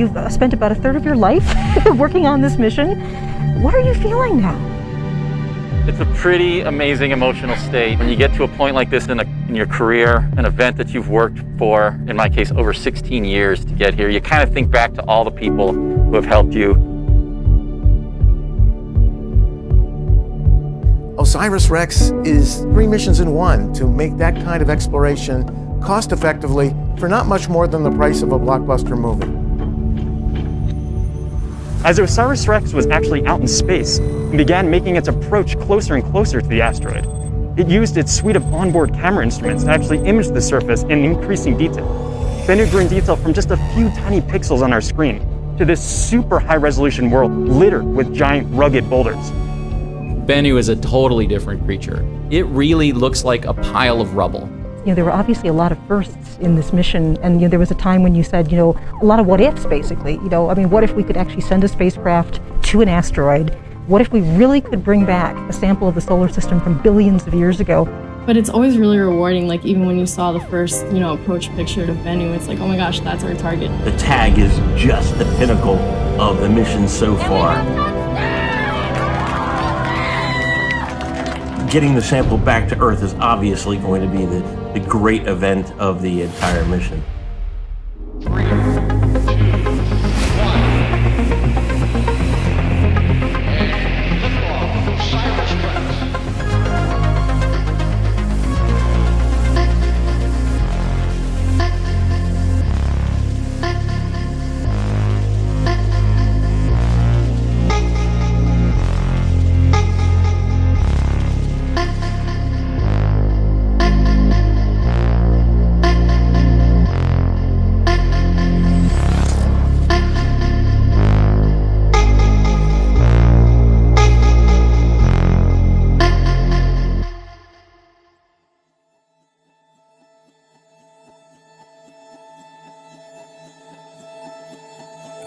you've spent about a third of your life working on this mission. What are you feeling now? It's a pretty amazing emotional state when you get to a point like this in your career, an event that you've worked for, in my case, over 16 years to get here. You kind of think back to all the people who have helped you. OSIRIS-REx is 3 missions in one to make that kind of exploration cost-effectively for not much more than the price of a blockbuster movie. As OSIRIS-REx was actually out in space and began making its approach closer and closer to the asteroid, it used its suite of onboard camera instruments to actually image the surface in increasing detail. Bennu grew in detail from just a few tiny pixels on our screen to this super high-resolution world littered with giant, rugged boulders. Bennu is a totally different creature. It really looks like a pile of rubble. There were obviously a lot of firsts in this mission, and there was a time when you said, a lot of what ifs, basically. What if we could actually send a spacecraft to an asteroid? What if we really could bring back a sample of the solar system from billions of years ago? But it's always really rewarding, like even when you saw the first, approach picture to Bennu, it's like, oh my gosh, that's our target. The tag is just the pinnacle of the mission so far. Getting the sample back to Earth is obviously going to be the great event of the entire mission. 3, 2, 1. And liftoff, OSIRIS-REx.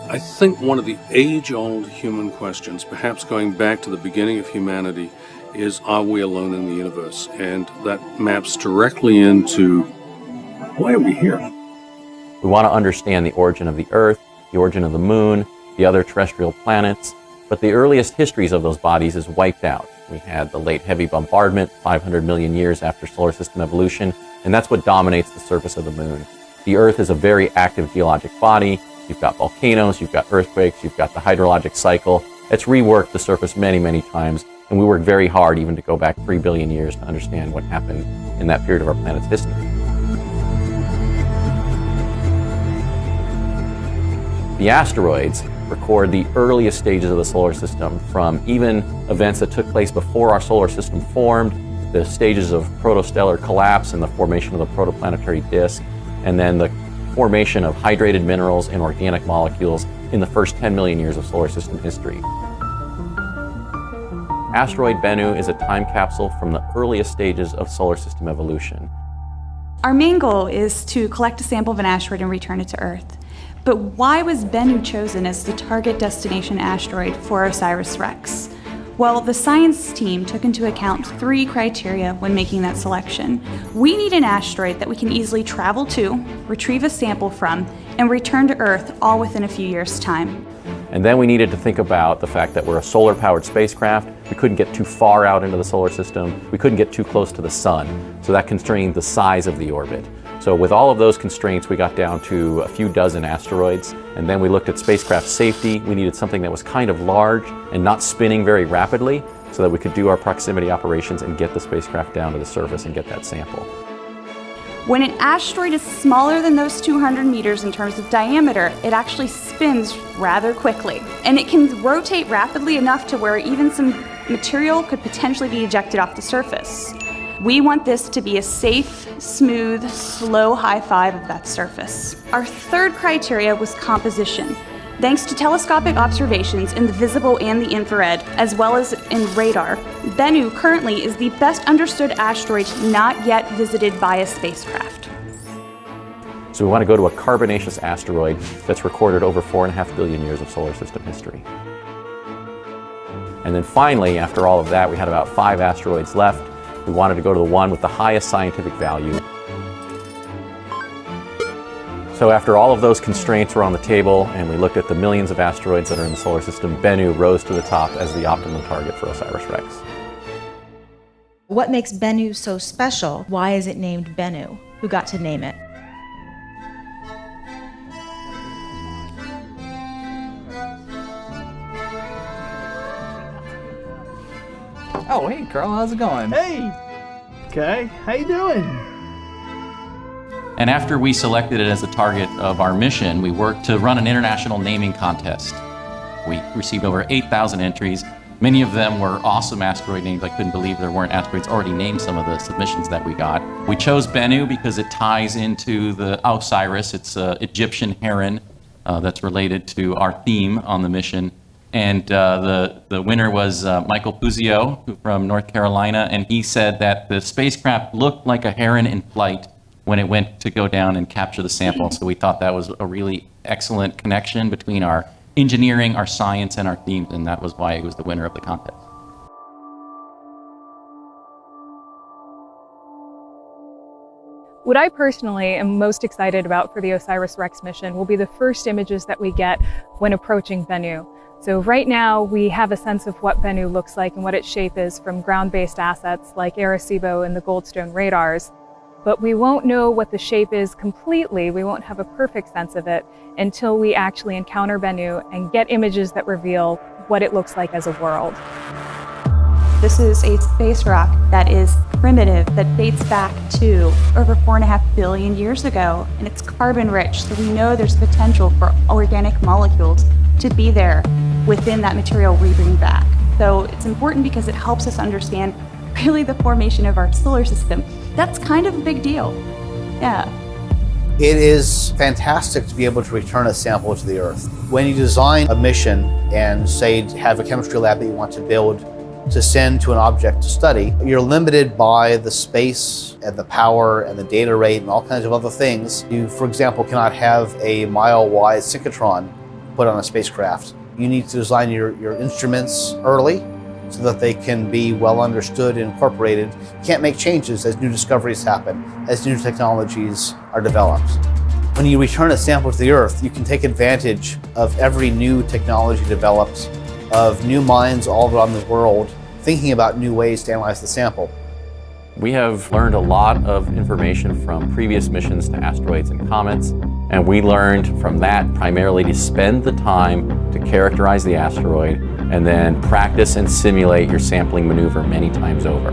I think one of the age-old human questions, perhaps going back to the beginning of humanity, is, are we alone in the universe? And that maps directly into, why are we here? We want to understand the origin of the Earth, the origin of the Moon, the other terrestrial planets, but the earliest histories of those bodies is wiped out. We had the late heavy bombardment 500 million years after solar system evolution, and that's what dominates the surface of the Moon. The Earth is a very active geologic body. You've got volcanoes, you've got earthquakes, you've got the hydrologic cycle. It's reworked the surface many, many times, and we work very hard even to go back 3 billion years to understand what happened in that period of our planet's history. The asteroids record the earliest stages of the solar system, from even events that took place before our solar system formed, the stages of protostellar collapse and the formation of the protoplanetary disk, and then the formation of hydrated minerals and organic molecules in the first 10 million years of solar system history. Asteroid Bennu is a time capsule from the earliest stages of solar system evolution. Our main goal is to collect a sample of an asteroid and return it to Earth. But why was Bennu chosen as the target destination asteroid for OSIRIS-REx? Well, the science team took into account 3 criteria when making that selection. We need an asteroid that we can easily travel to, retrieve a sample from, and return to Earth all within a few years' time. And then we needed to think about the fact that we're a solar-powered spacecraft. We couldn't get too far out into the solar system. We couldn't get too close to the sun. So that constrained the size of the orbit. So with all of those constraints, we got down to a few dozen asteroids, and then we looked at spacecraft safety. We needed something that was kind of large and not spinning very rapidly so that we could do our proximity operations and get the spacecraft down to the surface and get that sample. When an asteroid is smaller than those 200 meters in terms of diameter, it actually spins rather quickly. And it can rotate rapidly enough to where even some material could potentially be ejected off the surface. We want this to be a safe, smooth, slow high five of that surface. Our third criteria was composition. Thanks to telescopic observations in the visible and the infrared, as well as in radar, Bennu currently is the best understood asteroid not yet visited by a spacecraft. So we want to go to a carbonaceous asteroid that's recorded over 4.5 billion years of solar system history. And then finally, after all of that, we had about 5 asteroids left. We wanted to go to the one with the highest scientific value. So after all of those constraints were on the table and we looked at the millions of asteroids that are in the solar system, Bennu rose to the top as the optimum target for OSIRIS-REx. What makes Bennu so special? Why is it named Bennu? Who got to name it? Oh, hey, Carl, how's it going? Hey! Okay, how you doing? And after we selected it as the target of our mission, we worked to run an international naming contest. We received over 8,000 entries. Many of them were awesome asteroid names. I couldn't believe there weren't asteroids already named some of the submissions that we got. We chose Bennu because it ties into the Osiris. It's an Egyptian heron that's related to our theme on the mission. And the winner was Michael Puzio from North Carolina, and he said that the spacecraft looked like a heron in flight when it went to go down and capture the sample. So we thought that was a really excellent connection between our engineering, our science, and our themes, and that was why it was the winner of the contest. What I personally am most excited about for the OSIRIS-REx mission will be the first images that we get when approaching Bennu. So right now we have a sense of what Bennu looks like and what its shape is from ground-based assets like Arecibo and the Goldstone radars. But we won't know what the shape is completely, we won't have a perfect sense of it until we actually encounter Bennu and get images that reveal what it looks like as a world. This is a space rock that is primitive, that dates back to over 4.5 billion years ago, and it's carbon rich, so we know there's potential for organic molecules to be there within that material we bring back. So it's important because it helps us understand really the formation of our solar system. That's kind of a big deal. Yeah. It is fantastic to be able to return a sample to the Earth. When you design a mission and say have a chemistry lab that you want to build to send to an object to study, you're limited by the space and the power and the data rate and all kinds of other things. You, for example, cannot have a mile-wide synchrotron put on a spacecraft. You need to design your instruments early so that they can be well understood and incorporated. You can't make changes as new discoveries happen, as new technologies are developed. When you return a sample to the Earth, you can take advantage of every new technology developed, of new minds all around the world thinking about new ways to analyze the sample. We have learned a lot of information from previous missions to asteroids and comets, and we learned from that primarily to spend the time to characterize the asteroid and then practice and simulate your sampling maneuver many times over.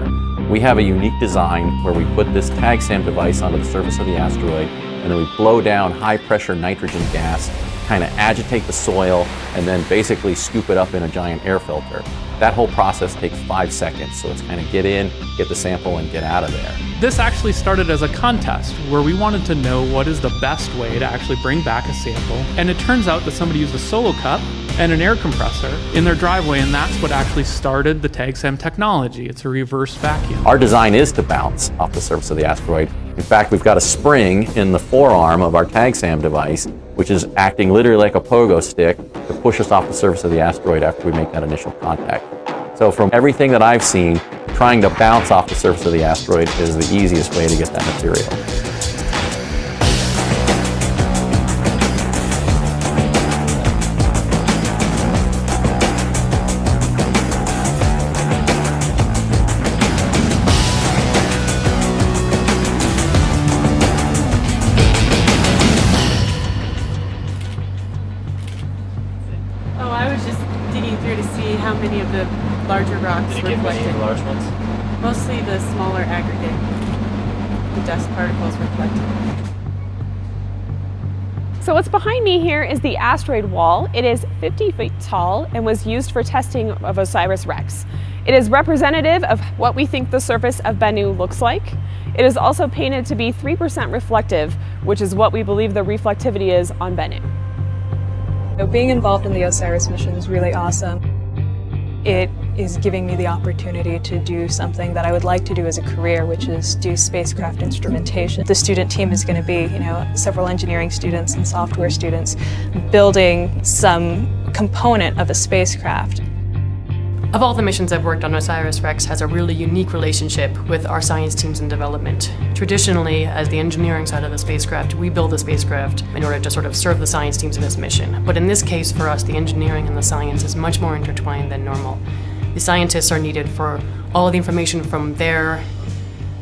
We have a unique design where we put this TAGSAM device onto the surface of the asteroid, and then we blow down high-pressure nitrogen gas, kind of agitate the soil, and then basically scoop it up in a giant air filter. That whole process takes 5 seconds, so it's kind of get in, get the sample, and get out of there. This actually started as a contest where we wanted to know what is the best way to actually bring back a sample, and it turns out that somebody used a solo cup and an air compressor in their driveway, and that's what actually started the TAGSAM technology. It's a reverse vacuum. Our design is to bounce off the surface of the asteroid. In fact, we've got a spring in the forearm of our TAGSAM device, which is acting literally like a pogo stick to push us off the surface of the asteroid after we make that initial contact. So from everything that I've seen, trying to bounce off the surface of the asteroid is the easiest way to get that material. how many of the larger rocks were collected. Large ones? Mostly the smaller aggregate. The dust particles were collected. So what's behind me here is the asteroid wall. It is 50 feet tall and was used for testing of OSIRIS-REx. It is representative of what we think the surface of Bennu looks like. It is also painted to be 3% reflective, which is what we believe the reflectivity is on Bennu. So being involved in the OSIRIS mission is really awesome. It is giving me the opportunity to do something that I would like to do as a career, which is do spacecraft instrumentation. The student team is going to be, several engineering students and software students building some component of a spacecraft. Of all the missions I've worked on, OSIRIS-REx has a really unique relationship with our science teams in development. Traditionally, as the engineering side of the spacecraft, we build the spacecraft in order to sort of serve the science teams in this mission. But in this case, for us, the engineering and the science is much more intertwined than normal. The scientists are needed for all of the information from their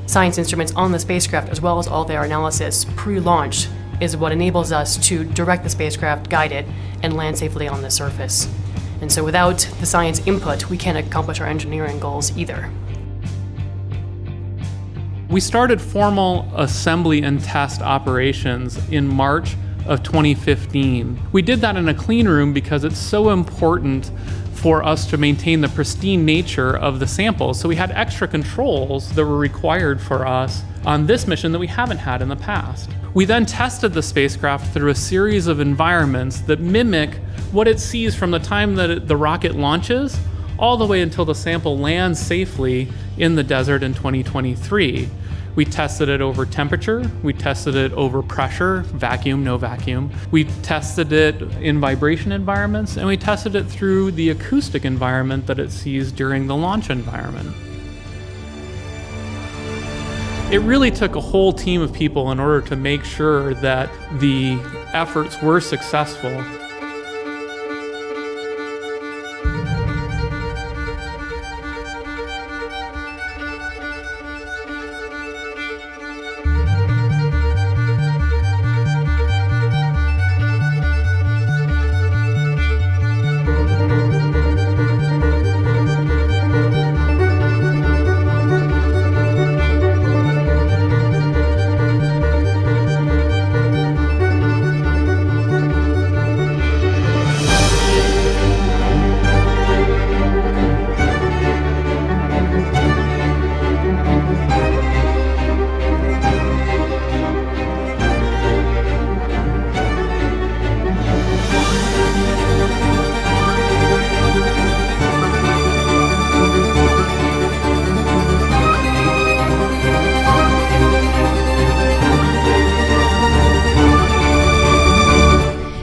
science instruments on the spacecraft, as well as all their analysis pre-launch, is what enables us to direct the spacecraft, guide it, and land safely on the surface. And so without the science input, we can't accomplish our engineering goals either. We started formal assembly and test operations in March of 2015. We did that in a clean room because it's so important for us to maintain the pristine nature of the samples. So we had extra controls that were required for us on this mission that we haven't had in the past. We then tested the spacecraft through a series of environments that mimic what it sees from the time that the rocket launches all the way until the sample lands safely in the desert in 2023. We tested it over temperature, we tested it over pressure, vacuum, no vacuum. We tested it in vibration environments, and we tested it through the acoustic environment that it sees during the launch environment. It really took a whole team of people in order to make sure that the efforts were successful.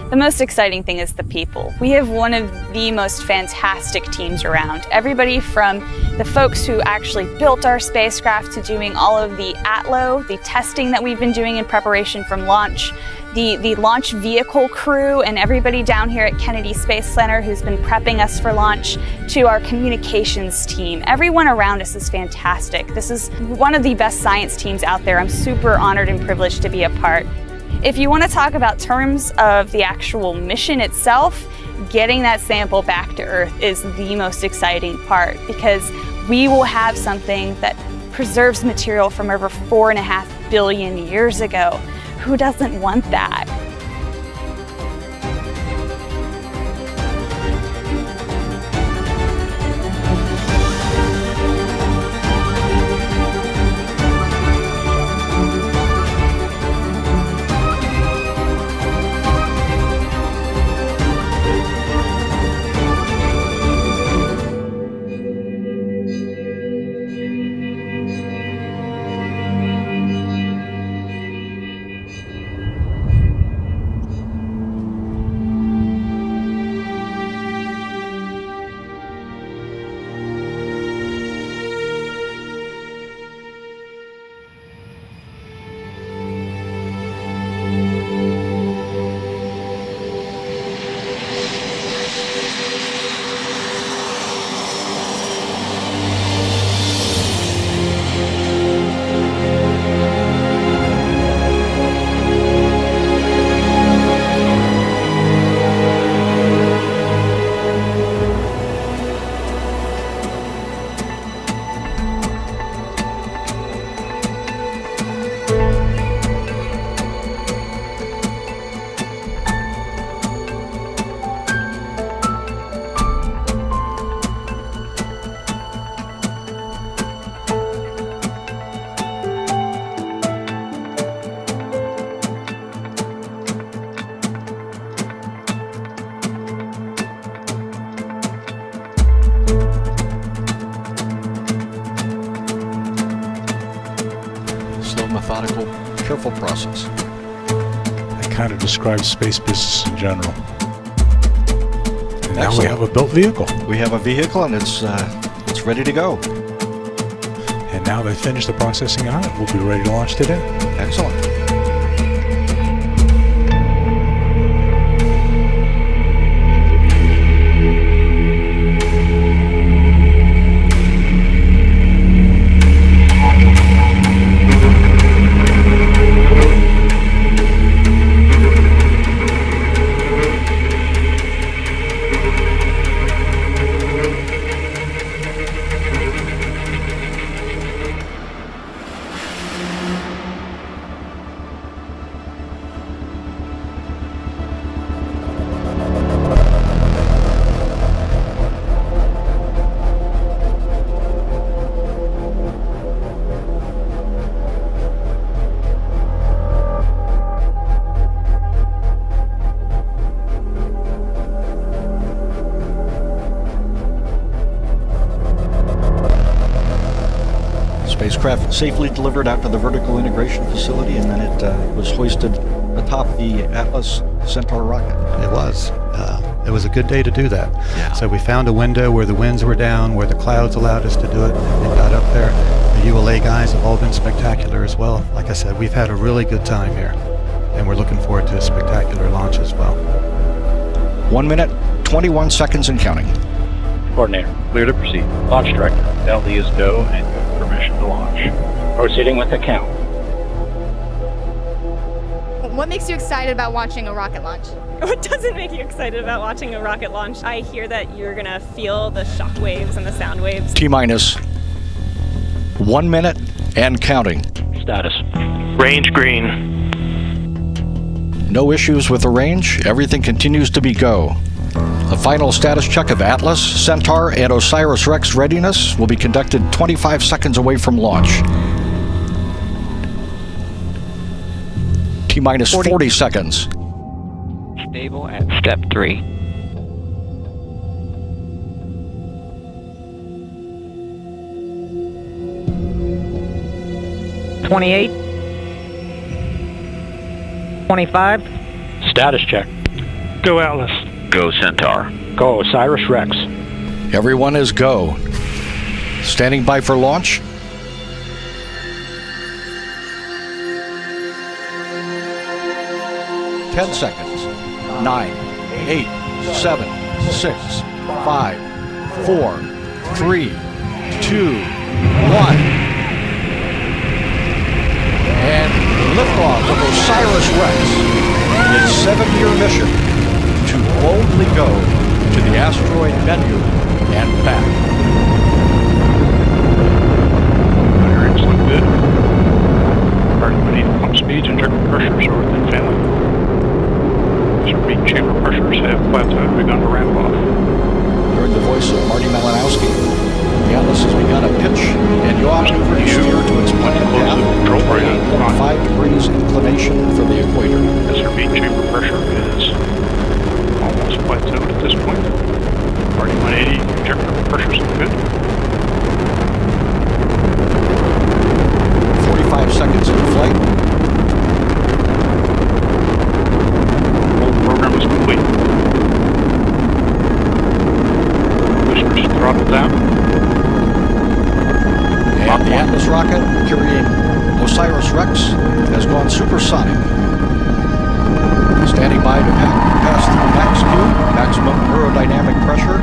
The most exciting thing is the people. We have one of the most fantastic teams around. Everybody from the folks who actually built our spacecraft to doing all of the ATLO, the testing that we've been doing in preparation from launch, the launch vehicle crew, and everybody down here at Kennedy Space Center who's been prepping us for launch, to our communications team. Everyone around us is fantastic. This is one of the best science teams out there. I'm super honored and privileged to be a part. If you want to talk about terms of the actual mission itself, getting that sample back to Earth is the most exciting part, because we will have something that preserves material from over 4.5 billion years ago. Who doesn't want that? Methodical, careful process. That kind of describes space business in general. Now we have a built vehicle. We have a vehicle, and it's ready to go. And now they finished the processing on it. We'll be ready to launch today. Excellent. Spacecraft safely delivered out to the vertical integration facility, and then it was hoisted atop the Atlas Centaur rocket. It was. It was a good day to do that. Yeah. So we found a window where the winds were down, where the clouds allowed us to do it, and got up there. The ULA guys have all been spectacular as well. Like I said, we've had a really good time here, and we're looking forward to a spectacular launch as well. 1 minute, 21 seconds and counting. Coordinator, clear to proceed. Launch director, LD is go, and you have permission to launch. Proceeding with the count. What makes you excited about watching a rocket launch? What doesn't make you excited about watching a rocket launch? I hear that you're gonna feel the shock waves and the sound waves. T-minus 1 minute and counting. Status. Range green. No issues with the range. Everything continues to be go. A final status check of Atlas, Centaur, and OSIRIS-REx readiness will be conducted 25 seconds away from launch. T-minus 40 seconds. Stable at step 3. $28. 25. Status check. Go Atlas. Go Centaur. Go OSIRIS-REx. Everyone is go. Standing by for launch. Ten seconds. 9, 8, 7, 6, 5, 4, 3, 2, 1. And liftoff of OSIRIS-REx in its 7-year mission to boldly go to the asteroid Bennu and back. Bearings look good. Starting beneath pump speeds and injector pressures are within family. Main chamber pressures have plateaued, begun to ramp off. Hearing the voice of Marty Malinowski, the Atlas has begun a pitch and yaw maneuver to steer to its planned path, 8.5 degrees inclination from the equator. As our main chamber pressure is almost plateaued at this point. Marty 180, injector pressures look good. 45 seconds into flight. Program is complete. Boosters throttled down. And the Atlas rocket carrying OSIRIS-REx has gone supersonic. Standing by to pass through max Q, maximum aerodynamic pressure.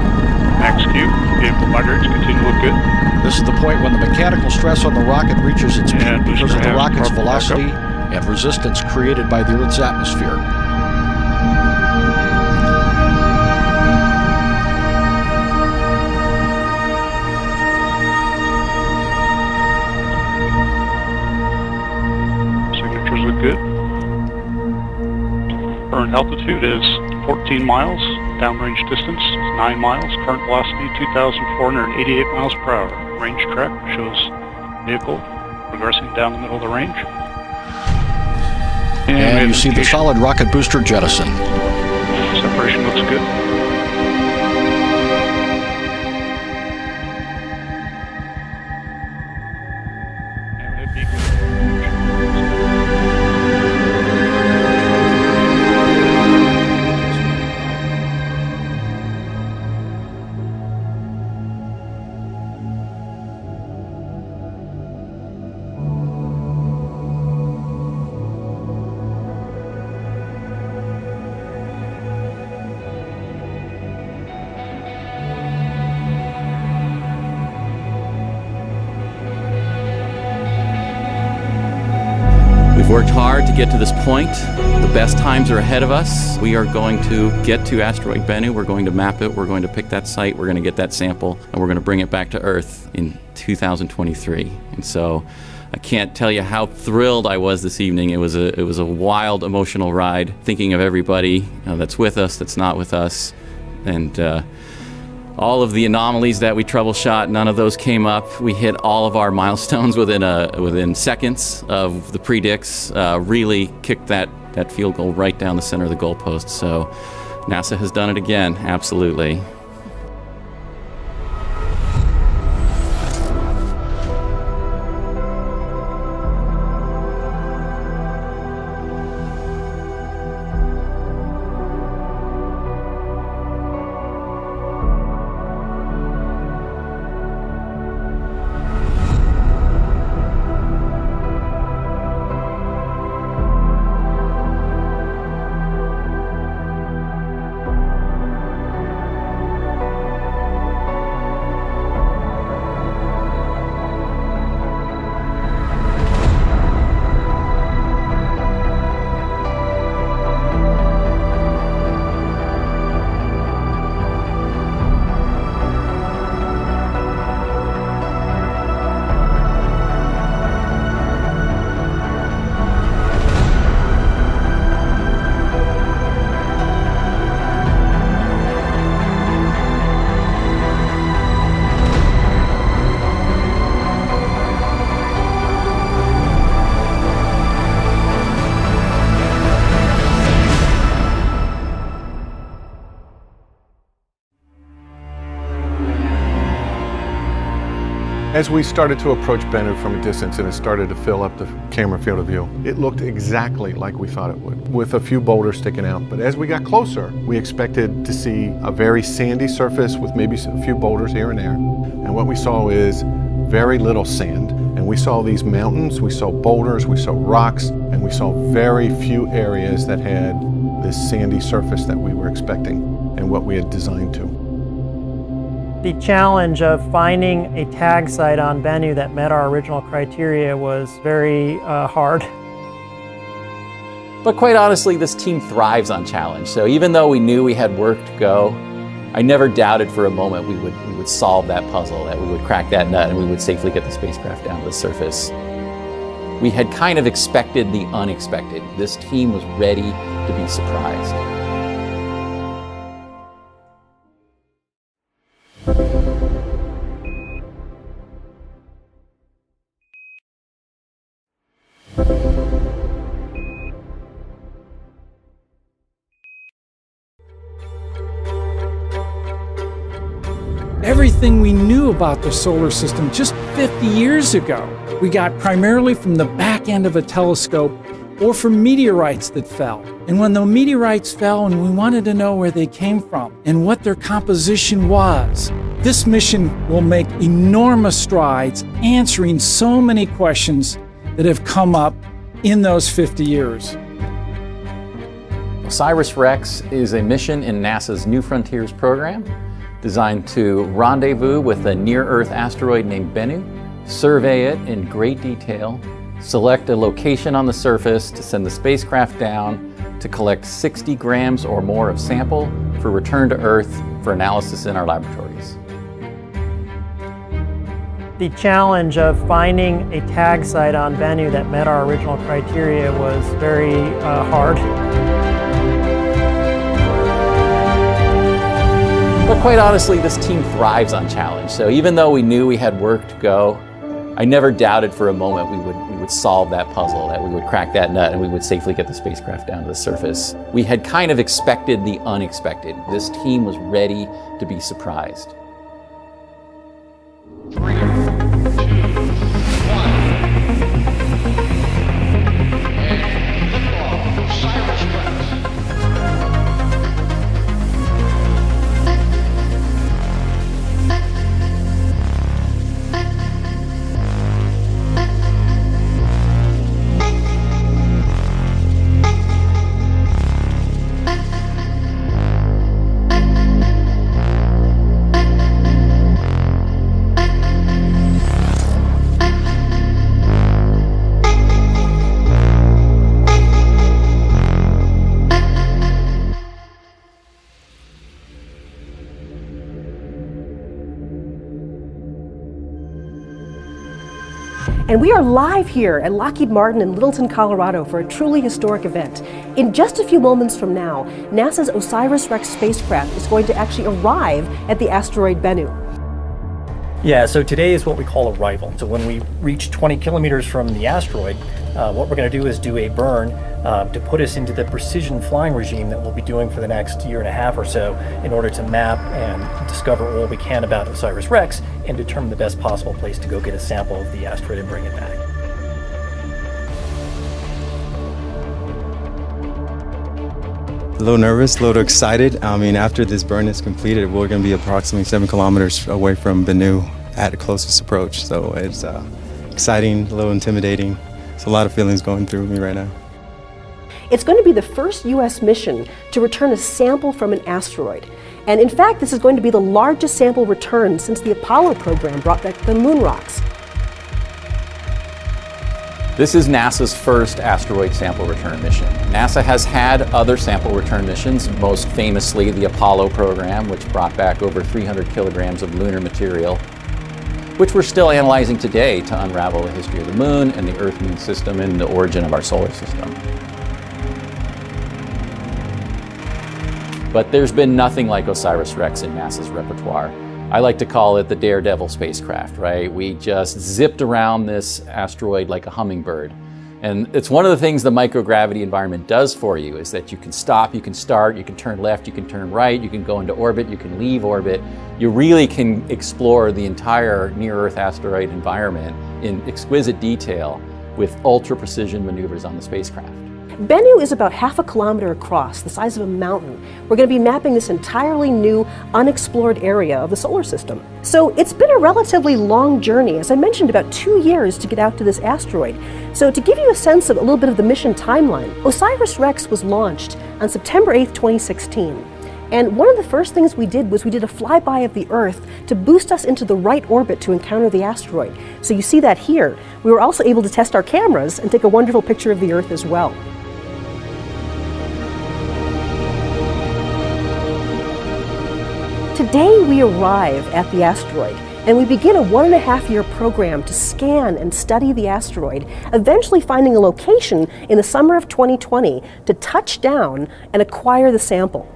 Max Q, vehicle hydrates continue to look good. This is the point when the mechanical stress on the rocket reaches its peak because of the rocket's velocity and resistance created by the Earth's atmosphere. Good. Current altitude is 14 miles. Downrange distance is 9 miles. Current velocity 2,488 miles per hour. Range track shows vehicle progressing down the middle of the range. And you see the solid rocket booster jettison. Separation looks good. hard to get to this point. The best times are ahead of us. We are going to get to asteroid Bennu. We're going to map it. We're going to pick that site. We're going to get that sample, and we're going to bring it back to Earth in 2023. And so I can't tell you how thrilled I was this evening. It was a wild, emotional ride, thinking of everybody that's with us, that's not with us, and all of the anomalies that we troubleshot, none of those came up. We hit all of our milestones within seconds of the predicts. Really kicked that field goal right down the center of the goalpost. So NASA has done it again, absolutely. As we started to approach Bennu from a distance and it started to fill up the camera field of view, it looked exactly like we thought it would, with a few boulders sticking out. But as we got closer, we expected to see a very sandy surface with maybe a few boulders here and there. And what we saw is very little sand. And we saw these mountains, we saw boulders, we saw rocks, and we saw very few areas that had this sandy surface that we were expecting and what we had designed to. The challenge of finding a tag site on Bennu that met our original criteria was very hard. But quite honestly, this team thrives on challenge. So even though we knew we had work to go, I never doubted for a moment we would solve that puzzle, that we would crack that nut, and we would safely get the spacecraft down to the surface. We had kind of expected the unexpected. This team was ready to be surprised. Everything we knew about the solar system just 50 years ago, we got primarily from the back end of a telescope or from meteorites that fell. And when the meteorites fell and we wanted to know where they came from and what their composition was, this mission will make enormous strides answering so many questions that have come up in those 50 years. OSIRIS-REx is a mission in NASA's New Frontiers program designed to rendezvous with a near-Earth asteroid named Bennu, survey it in great detail, select a location on the surface to send the spacecraft down to collect 60 grams or more of sample for return to Earth for analysis in our laboratories. The challenge of finding a tag site on Bennu that met our original criteria was very hard. But quite honestly, this team thrives on challenge. So even though we knew we had work to go, I never doubted for a moment we would solve that puzzle, that we would crack that nut, and we would safely get the spacecraft down to the surface. We had kind of expected the unexpected. This team was ready to be surprised. 3, 2, 1. And we are live here at Lockheed Martin in Littleton, Colorado for a truly historic event. In just a few moments from now, NASA's OSIRIS-REx spacecraft is going to actually arrive at the asteroid Bennu. Yeah, so today is what we call arrival. So when we reach 20 kilometers from the asteroid, what we're going to do is do a burn to put us into the precision flying regime that we'll be doing for the next year and a half or so in order to map and discover all we can about OSIRIS-REx and determine the best possible place to go get a sample of the asteroid and bring it back. A little nervous, a little excited. I mean, after this burn is completed, we're going to be approximately 7 kilometers away from Bennu at the closest approach. So it's exciting, a little intimidating. There's a lot of feelings going through me right now. It's going to be the first U.S. mission to return a sample from an asteroid. And in fact, this is going to be the largest sample return since the Apollo program brought back the moon rocks. This is NASA's first asteroid sample return mission. NASA has had other sample return missions, most famously the Apollo program, which brought back over 300 kilograms of lunar material, which we're still analyzing today to unravel the history of the moon and the Earth-Moon system and the origin of our solar system. But there's been nothing like OSIRIS-REx in NASA's repertoire. I like to call it the daredevil spacecraft, right? We just zipped around this asteroid like a hummingbird. And it's one of the things the microgravity environment does for you, is that you can stop, you can start, you can turn left, you can turn right, you can go into orbit, you can leave orbit. You really can explore the entire near-Earth asteroid environment in exquisite detail with ultra-precision maneuvers on the spacecraft. Bennu is about half a kilometer across, the size of a mountain. We're going to be mapping this entirely new, unexplored area of the solar system. So it's been a relatively long journey, as I mentioned, about 2 years to get out to this asteroid. So to give you a sense of a little bit of the mission timeline, OSIRIS-REx was launched on September 8th, 2016. And one of the first things we did was we did a flyby of the Earth to boost us into the right orbit to encounter the asteroid. So you see that here. We were also able to test our cameras and take a wonderful picture of the Earth as well. Today we arrive at the asteroid and we begin a 1.5-year program to scan and study the asteroid, eventually finding a location in the summer of 2020 to touch down and acquire the sample.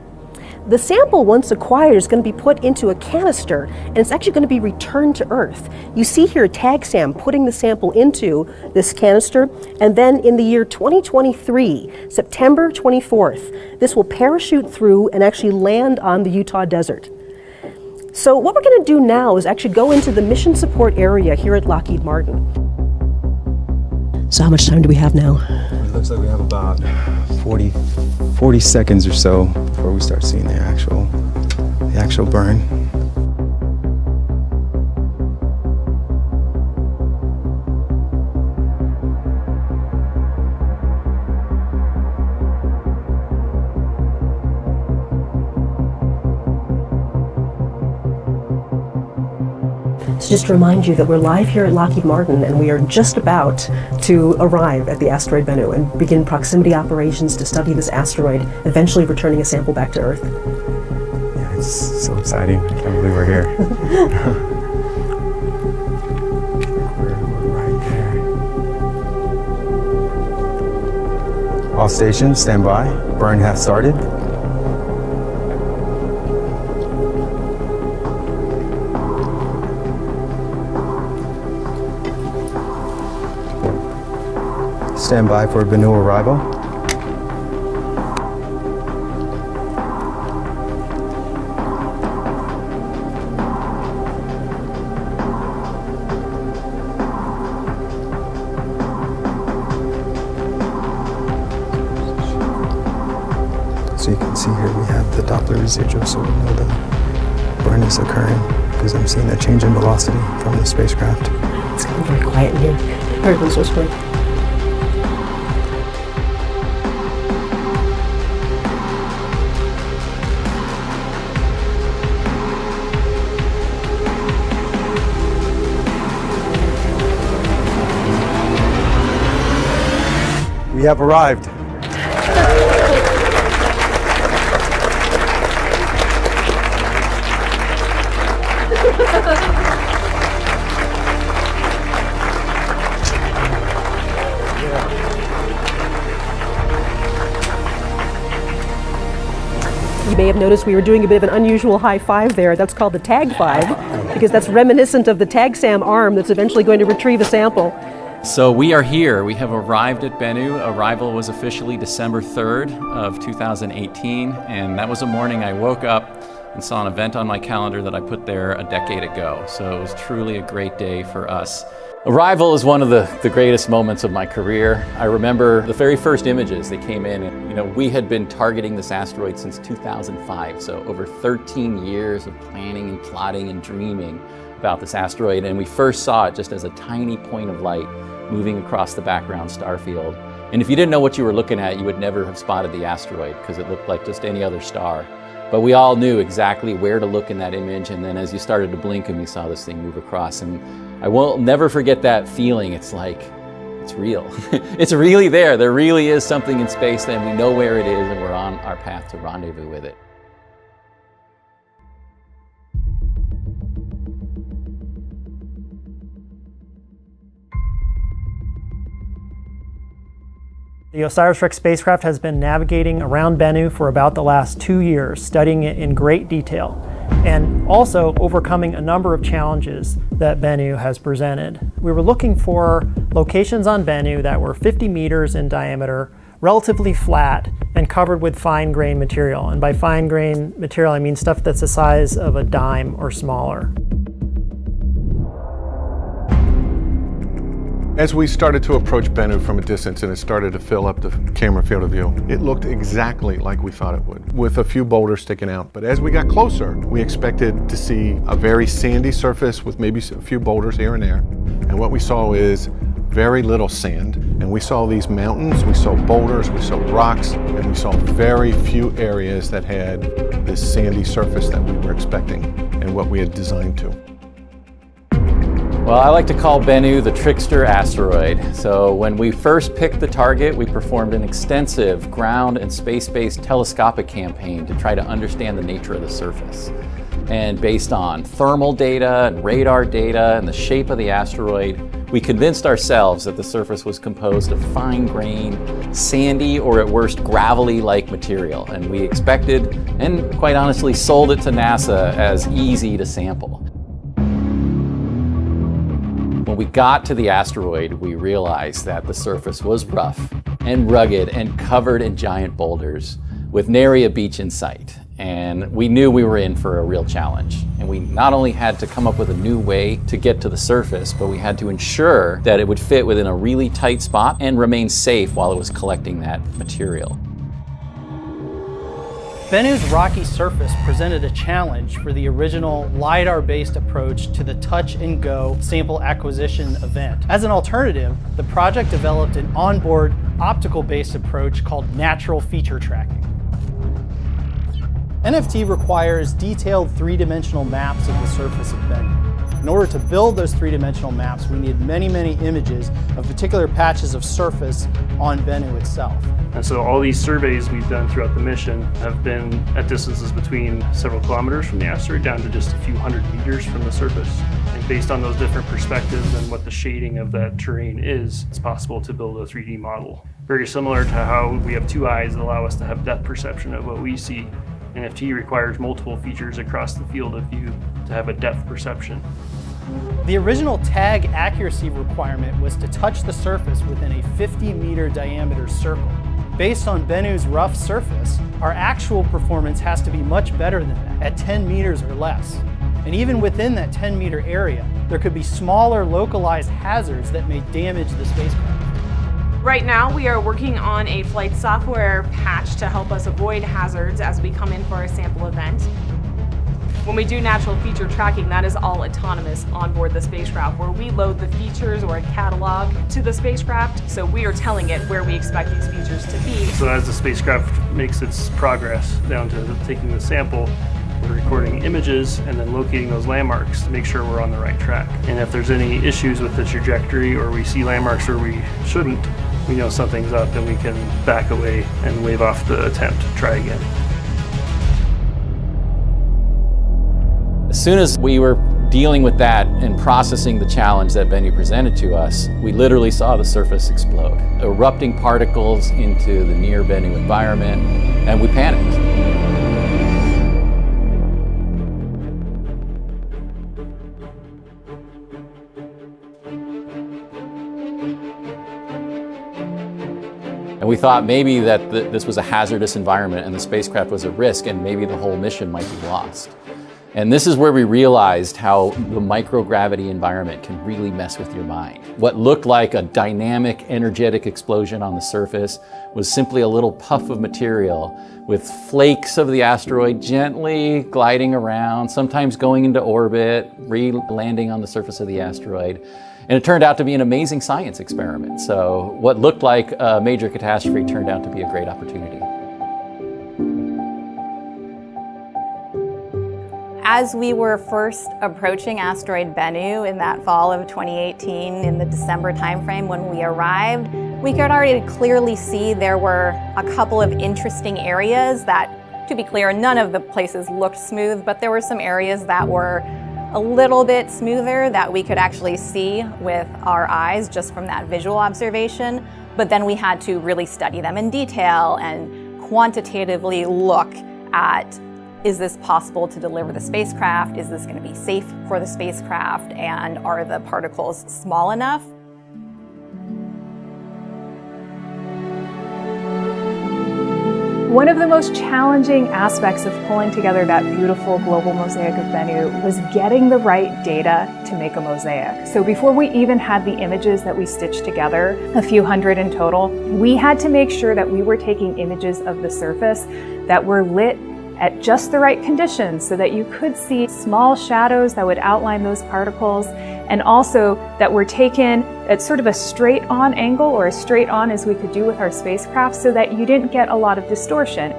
The sample, once acquired, is going to be put into a canister and it's actually going to be returned to Earth. You see here TAGSAM putting the sample into this canister, and then in the year 2023, September 24th, this will parachute through and actually land on the Utah desert. So what we're going to do now is actually go into the mission support area here at Lockheed Martin. So how much time do we have now? It looks like we have about 40 seconds or so before we start seeing the actual burn. So just to remind you that we're live here at Lockheed Martin and we are just about to arrive at the asteroid Bennu and begin proximity operations to study this asteroid, eventually returning a sample back to Earth. Yeah, it's so exciting. I can't believe we're here. We're right there. All stations, stand by. Burn has started. Stand by for Bennu arrival. So you can see here we have the Doppler residual, so we know the burn is occurring because I'm seeing a change in velocity from the spacecraft. It's getting very quiet in here. Everyone's whispering. We have arrived. may have noticed we were doing a bit of an unusual high five there. That's called the Tag Five, because that's reminiscent of the TAGSAM arm that's eventually going to retrieve a sample. So we are here. We have arrived at Bennu. Arrival was officially December 3rd of 2018, and that was a morning I woke up and saw an event on my calendar that I put there a decade ago. So it was truly a great day for us. Arrival is one of the greatest moments of my career. I remember the very first images that came in, and we had been targeting this asteroid since 2005, so over 13 years of planning and plotting and dreaming about this asteroid, and we first saw it just as a tiny point of light moving across the background star field. And if you didn't know what you were looking at, you would never have spotted the asteroid because it looked like just any other star. But we all knew exactly where to look in that image, and then as you started to blink and you saw this thing move across, and I will never forget that feeling. It's like, it's real. It's really there. There really is something in space, and we know where it is, and we're on our path to rendezvous with it. The OSIRIS-REx spacecraft has been navigating around Bennu for about the last 2 years, studying it in great detail, and also overcoming a number of challenges that Bennu has presented. We were looking for locations on Bennu that were 50 meters in diameter, relatively flat, and covered with fine-grained material. And by fine-grained material, I mean stuff that's the size of a dime or smaller. As we started to approach Bennu from a distance and it started to fill up the camera field of view, it looked exactly like we thought it would, with a few boulders sticking out. But as we got closer, we expected to see a very sandy surface with maybe a few boulders here and there. And what we saw is very little sand. And we saw these mountains, we saw boulders, we saw rocks, and we saw very few areas that had this sandy surface that we were expecting and what we had designed to. Well, I like to call Bennu the trickster asteroid. So when we first picked the target, we performed an extensive ground and space-based telescopic campaign to try to understand the nature of the surface. And based on thermal data and radar data and the shape of the asteroid, we convinced ourselves that the surface was composed of fine-grained, sandy, or at worst gravelly-like material. And we expected, and quite honestly sold it to NASA as easy to sample. When we got to the asteroid, we realized that the surface was rough and rugged and covered in giant boulders with nary a beach in sight. And we knew we were in for a real challenge. And we not only had to come up with a new way to get to the surface, but we had to ensure that it would fit within a really tight spot and remain safe while it was collecting that material. Bennu's rocky surface presented a challenge for the original LiDAR-based approach to the touch-and-go sample acquisition event. As an alternative, the project developed an onboard optical-based approach called natural feature tracking. NFT requires detailed three-dimensional maps of the surface of Bennu. In order to build those three-dimensional maps, we need many, many images of particular patches of surface on Bennu itself. And so all these surveys we've done throughout the mission have been at distances between several kilometers from the asteroid down to just a few hundred meters from the surface. And based on those different perspectives and what the shading of that terrain is, it's possible to build a 3D model. Very similar to how we have two eyes that allow us to have depth perception of what we see. NFT requires multiple features across the field of view to have a depth perception. The original tag accuracy requirement was to touch the surface within a 50-meter diameter circle. Based on Bennu's rough surface, our actual performance has to be much better than that, at 10 meters or less. And even within that 10-meter area, there could be smaller localized hazards that may damage the spacecraft. Right now, we are working on a flight software patch to help us avoid hazards as we come in for a sample event. When we do natural feature tracking, that is all autonomous on board the spacecraft, where we load the features or a catalog to the spacecraft, so we are telling it where we expect these features to be. So as the spacecraft makes its progress down to taking the sample, we're recording images and then locating those landmarks to make sure we're on the right track. And if there's any issues with the trajectory or we see landmarks where we shouldn't, we know something's up and we can back away and wave off the attempt, try again. As soon as we were dealing with that and processing the challenge that Bennu presented to us, we literally saw the surface explode, erupting particles into the near Bennu environment, and we panicked. And we thought maybe that this was a hazardous environment and the spacecraft was a risk, and maybe the whole mission might be lost. And this is where we realized how the microgravity environment can really mess with your mind. What looked like a dynamic, energetic explosion on the surface was simply a little puff of material with flakes of the asteroid gently gliding around, sometimes going into orbit, re-landing on the surface of the asteroid. And it turned out to be an amazing science experiment. So what looked like a major catastrophe turned out to be a great opportunity. As we were first approaching asteroid Bennu in that fall of 2018, in the December timeframe when we arrived, we could already clearly see there were a couple of interesting areas that, to be clear, none of the places looked smooth, but there were some areas that were a little bit smoother that we could actually see with our eyes just from that visual observation. But then we had to really study them in detail and quantitatively look at, is this possible to deliver the spacecraft? Is this going to be safe for the spacecraft? And are the particles small enough? One of the most challenging aspects of pulling together that beautiful global mosaic of Bennu was getting the right data to make a mosaic. So before we even had the images that we stitched together, a few hundred in total, we had to make sure that we were taking images of the surface that were lit at just the right conditions so that you could see small shadows that would outline those particles, and also that were taken at sort of a straight on angle, or as straight on as we could do with our spacecraft, so that you didn't get a lot of distortion.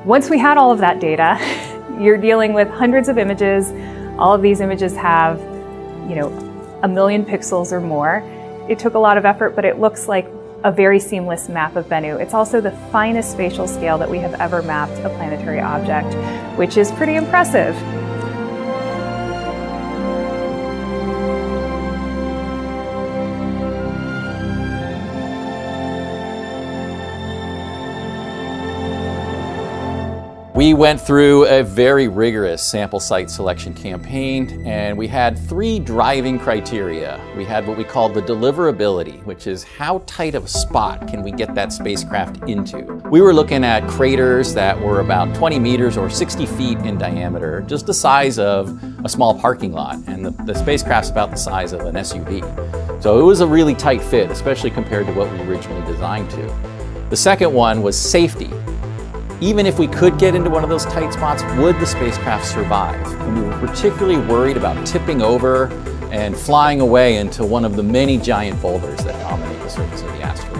Once we had all of that data, you're dealing with hundreds of images. All of these images have, 1 million pixels or more. It took a lot of effort, but it looks like a very seamless map of Bennu. It's also the finest spatial scale that we have ever mapped a planetary object, which is pretty impressive. We went through a very rigorous sample site selection campaign, and we had 3 driving criteria. We had what we called the deliverability, which is how tight of a spot can we get that spacecraft into. We were looking at craters that were about 20 meters or 60 feet in diameter, just the size of a small parking lot, and the spacecraft's about the size of an SUV. So it was a really tight fit, especially compared to what we originally designed to. The second one was safety. Even if we could get into one of those tight spots, would the spacecraft survive? And we were particularly worried about tipping over and flying away into one of the many giant boulders that dominate the surface of the asteroid.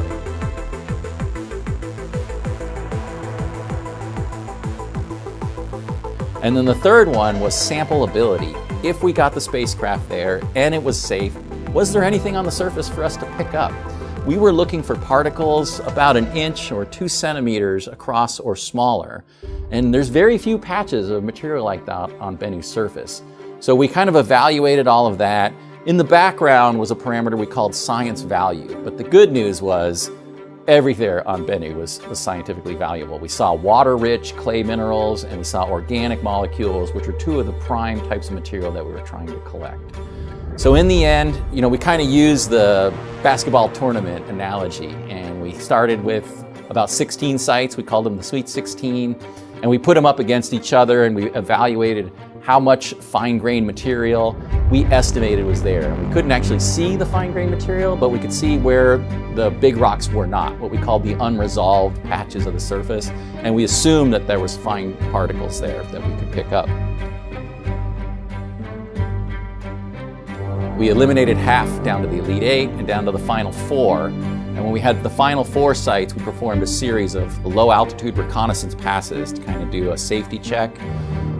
And then the third one was sampleability. If we got the spacecraft there and it was safe, was there anything on the surface for us to pick up? We were looking for particles about 1 inch or 2 centimeters across or smaller. And there's very few patches of material like that on Bennu's surface. So we kind of evaluated all of that. In the background was a parameter we called science value. But the good news was everything on Bennu was scientifically valuable. We saw water-rich clay minerals, and we saw organic molecules, which are 2 of the prime types of material that we were trying to collect. So in the end, we kind of used the basketball tournament analogy, and we started with about 16 sites. We called them the Sweet 16, and we put them up against each other, and we evaluated how much fine-grained material we estimated was there. We couldn't actually see the fine-grained material, but we could see where the big rocks were not, what we called the unresolved patches of the surface, and we assumed that there was fine particles there that we could pick up. We eliminated half down to the Elite 8 and down to the final 4. And when we had the final 4 sites, we performed a series of low-altitude reconnaissance passes to kind of do a safety check.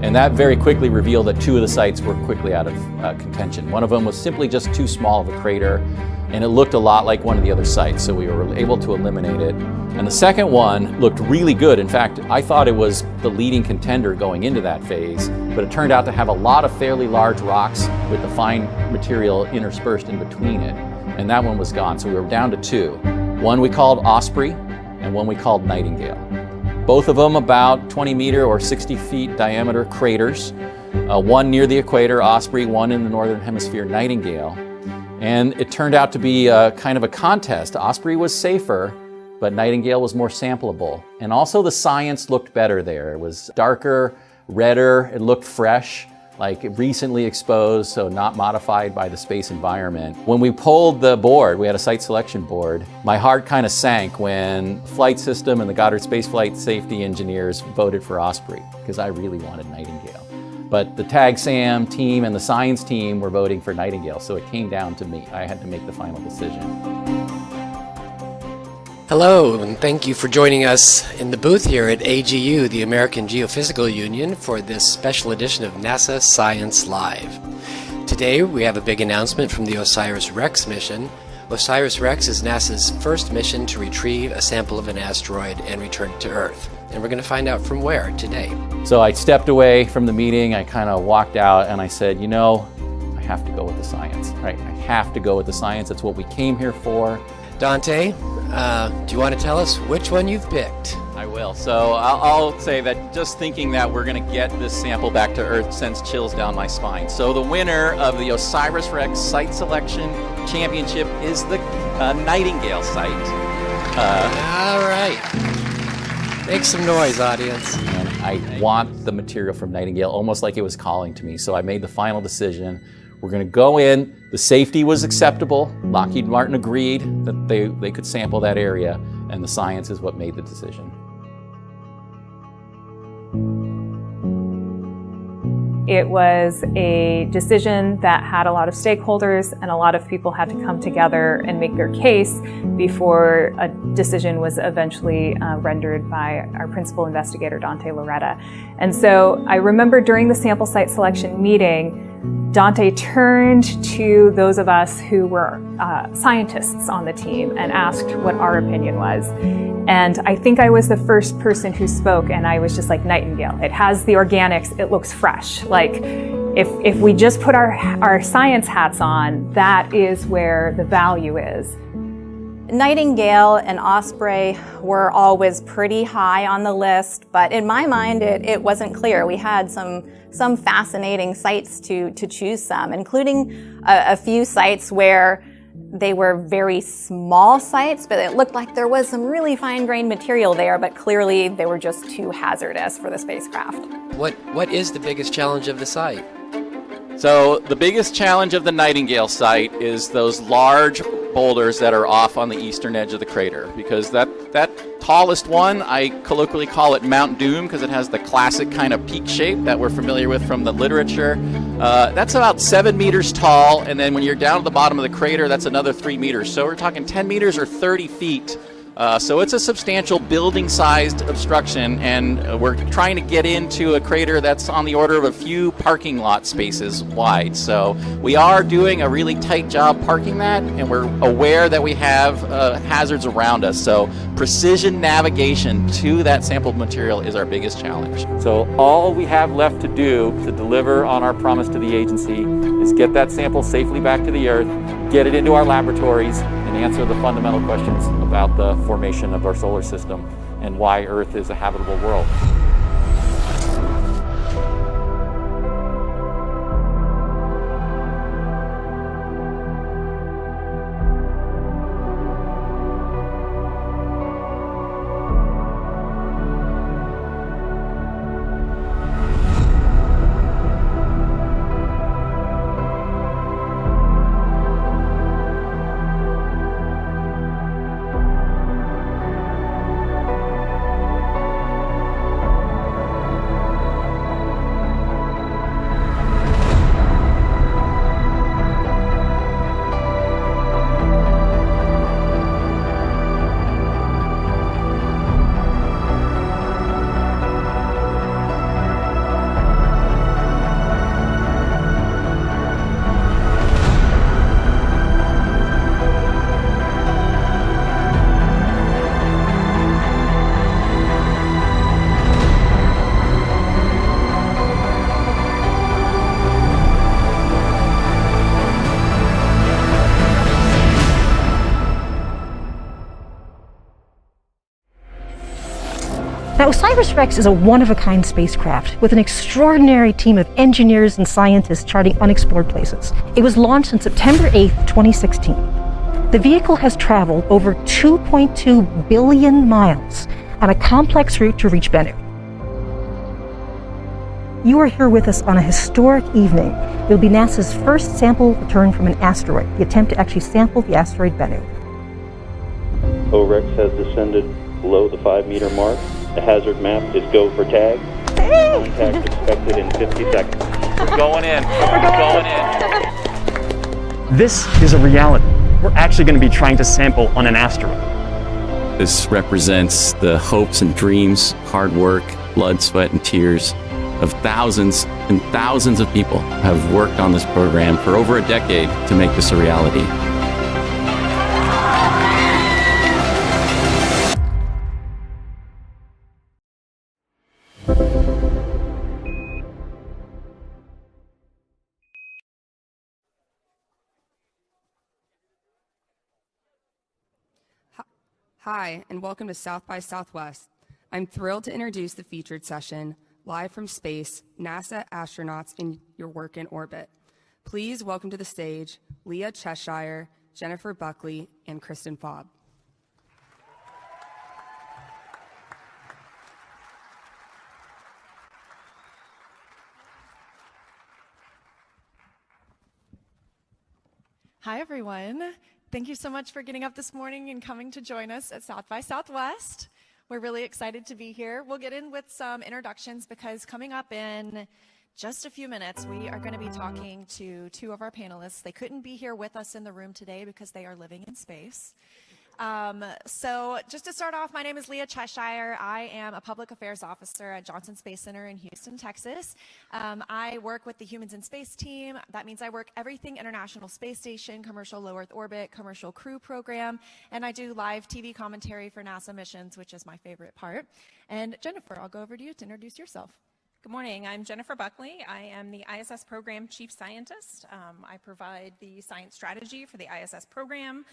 And that very quickly revealed that 2 of the sites were quickly out of contention. One of them was simply just too small of a crater, and it looked a lot like one of the other sites, so we were able to eliminate it. And the second one looked really good. In fact, I thought it was the leading contender going into that phase, but it turned out to have a lot of fairly large rocks with the fine material interspersed in between it, and that one was gone. So we were down to 2. One we called Osprey, and one we called Nightingale. Both of them about 20 meter or 60 feet diameter craters. One near the equator, Osprey, one in the northern hemisphere, Nightingale. And it turned out to be kind of a contest. Osprey was safer, but Nightingale was more sampleable. And also the science looked better there. It was darker, redder, it looked fresh, like recently exposed, so not modified by the space environment. When we pulled the board, we had a site selection board, my heart kind of sank when Flight System and the Goddard Space Flight Safety engineers voted for Osprey, because I really wanted Nightingale. But the TAG-SAM team and the science team were voting for Nightingale, so it came down to me. I had to make the final decision. Hello, and thank you for joining us in the booth here at AGU, the American Geophysical Union, for this special edition of NASA Science Live. Today we have a big announcement from the OSIRIS-REx mission. OSIRIS-REx is NASA's first mission to retrieve a sample of an asteroid and return it to Earth. And we're going to find out from where today. So I stepped away from the meeting, I kind of walked out and I said, you know, I have to go with the science, right? I have to go with the science, it's what we came here for. Dante, do you want to tell us which one you've picked? I will. So I'll say that just thinking that we're going to get this sample back to Earth sends chills down my spine. So the winner of the OSIRIS-REx Site Selection Championship is the Nightingale site. All right. Make some noise, audience. And I want the material from Nightingale almost like it was calling to me. So I made the final decision. We're going to go in. The safety was acceptable. Lockheed Martin agreed that they could sample that area, and the science is what made the decision. It was a decision that had a lot of stakeholders, and a lot of people had to come together and make their case before a decision was eventually rendered by our principal investigator, Dante Lauretta. And so I remember during the sample site selection meeting, Dante turned to those of us who were scientists on the team and asked what our opinion was. And I think I was the first person who spoke, and I was just like, Nightingale. It has the organics, it looks fresh. Like, if we just put our science hats on, that is where the value is. Nightingale and Osprey were always pretty high on the list, but in my mind, it wasn't clear. We had some fascinating sites to choose some, including a few sites where they were very small sites, but it looked like there was some really fine-grained material there, but clearly they were just too hazardous for the spacecraft. What is the biggest challenge of the site? So the biggest challenge of the Nightingale site is those large boulders that are off on the eastern edge of the crater, because that tallest one, I colloquially call it Mount Doom because it has the classic kind of peak shape that we're familiar with from the literature. That's about 7 meters tall, and then when you're down at the bottom of the crater, that's another 3 meters. So we're talking 10 meters or 30 feet. So it's a substantial building-sized obstruction, and we're trying to get into a crater that's on the order of a few parking lot spaces wide. So we are doing a really tight job parking that, and we're aware that we have hazards around us. So precision navigation to that sampled material is our biggest challenge. So all we have left to do to deliver on our promise to the agency is get that sample safely back to the Earth, get it into our laboratories, and answer the fundamental questions about the formation of our solar system and why Earth is a habitable world. Now, OSIRIS-REx is a one-of-a-kind spacecraft with an extraordinary team of engineers and scientists charting unexplored places. It was launched on September 8, 2016. The vehicle has traveled over 2.2 billion miles on a complex route to reach Bennu. You are here with us on a historic evening. It will be NASA's first sample return from an asteroid, the attempt to actually sample the asteroid Bennu. OREX has descended below the 5-meter mark. The hazard map is go for tag. Contact expected in 50 seconds. We're going in. We're going in. This is a reality. We're actually going to be trying to sample on an asteroid. This represents the hopes and dreams, hard work, blood, sweat, and tears of thousands and thousands of people who have worked on this program for over a decade to make this a reality. Hi, and welcome to South by Southwest. I'm thrilled to introduce the featured session, Live from Space, NASA Astronauts in Your Work in Orbit. Please welcome to the stage Leah Cheshire, Jennifer Buckley, and Kristen Fobb. Hi, everyone. Thank you so much for getting up this morning and coming to join us at South by Southwest. We're really excited to be here. We'll get in with some introductions because coming up in just a few minutes, we are going to be talking to two of our panelists. They couldn't be here with us in the room today because they are living in space. So just to start off, my name is Leah Cheshire. I am a public affairs officer at Johnson Space Center in Houston, Texas. I work with the Humans in Space team. That means I work everything International Space Station, Commercial Low Earth Orbit, Commercial Crew Program, and I do live TV commentary for NASA missions, which is my favorite part. And Jennifer, I'll go over to you to introduce yourself. Good morning. I'm Jennifer Buckley. I am the ISS Program Chief Scientist. I provide the science strategy for the ISS program.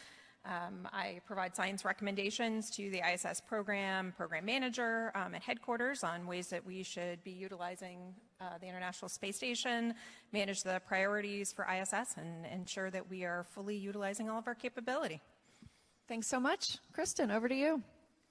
I provide science recommendations to the ISS program manager at headquarters on ways that we should be utilizing the International Space Station, manage the priorities for ISS, and ensure that we are fully utilizing all of our capability. Thanks so much. Kristen, over to you.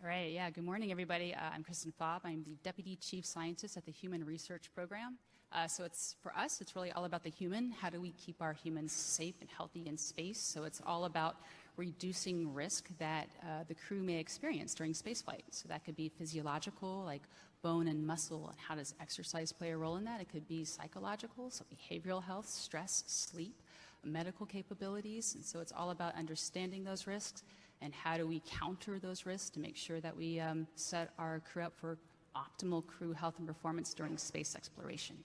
All right, yeah, good morning, everybody. I'm Kristen Fobb. I'm the Deputy Chief Scientist at the Human Research Program. So for us, it's really all about the human. How do we keep our humans safe and healthy in space? So it's all about reducing risk that the crew may experience during spaceflight. So that could be physiological, like bone and muscle, and how does exercise play a role in that? It could be psychological, so behavioral health, stress, sleep, medical capabilities. And so it's all about understanding those risks and how do we counter those risks to make sure that we set our crew up for optimal crew health and performance during space exploration.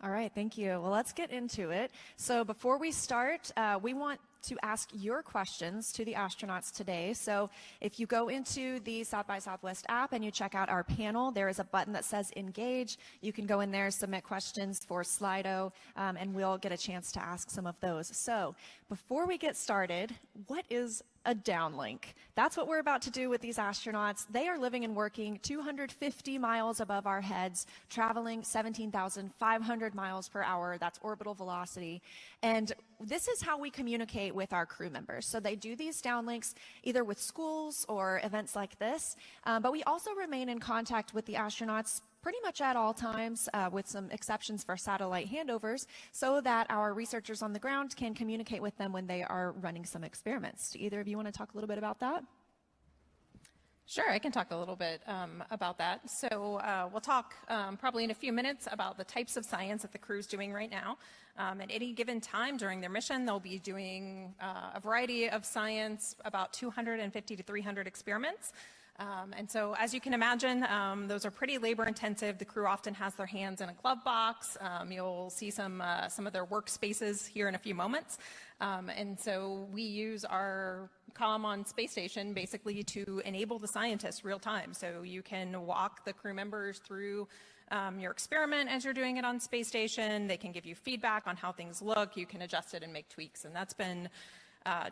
All right, thank you. Well, let's get into it. So before we start, we want to ask your questions to the astronauts today. So if you go into the South by Southwest app and you check out our panel, there is a button that says Engage. You can go in there, submit questions for Slido, and we'll get a chance to ask some of those. So before we get started, what is a downlink? That's what we're about to do with these astronauts. They are living and working 250 miles above our heads, traveling 17,500 miles per hour. That's orbital velocity. And this is how we communicate with our crew members. So they do these downlinks either with schools or events like this, but we also remain in contact with the astronauts pretty much at all times, with some exceptions for satellite handovers, so that our researchers on the ground can communicate with them when they are running some experiments. Do either of you want to talk a little bit about that? Sure, I can talk a little bit about that. So we'll talk probably in a few minutes about the types of science that the crew's doing right now. At any given time during their mission, they'll be doing a variety of science, about 250 to 300 experiments. And so, as you can imagine, those are pretty labor-intensive. The crew often has their hands in a glove box. You'll see some of their workspaces here in a few moments. And so we use our comm on space station basically to enable the scientists real time. So you can walk the crew members through your experiment as you're doing it on space station. They can give you feedback on how things look. You can adjust it and make tweaks. And that's been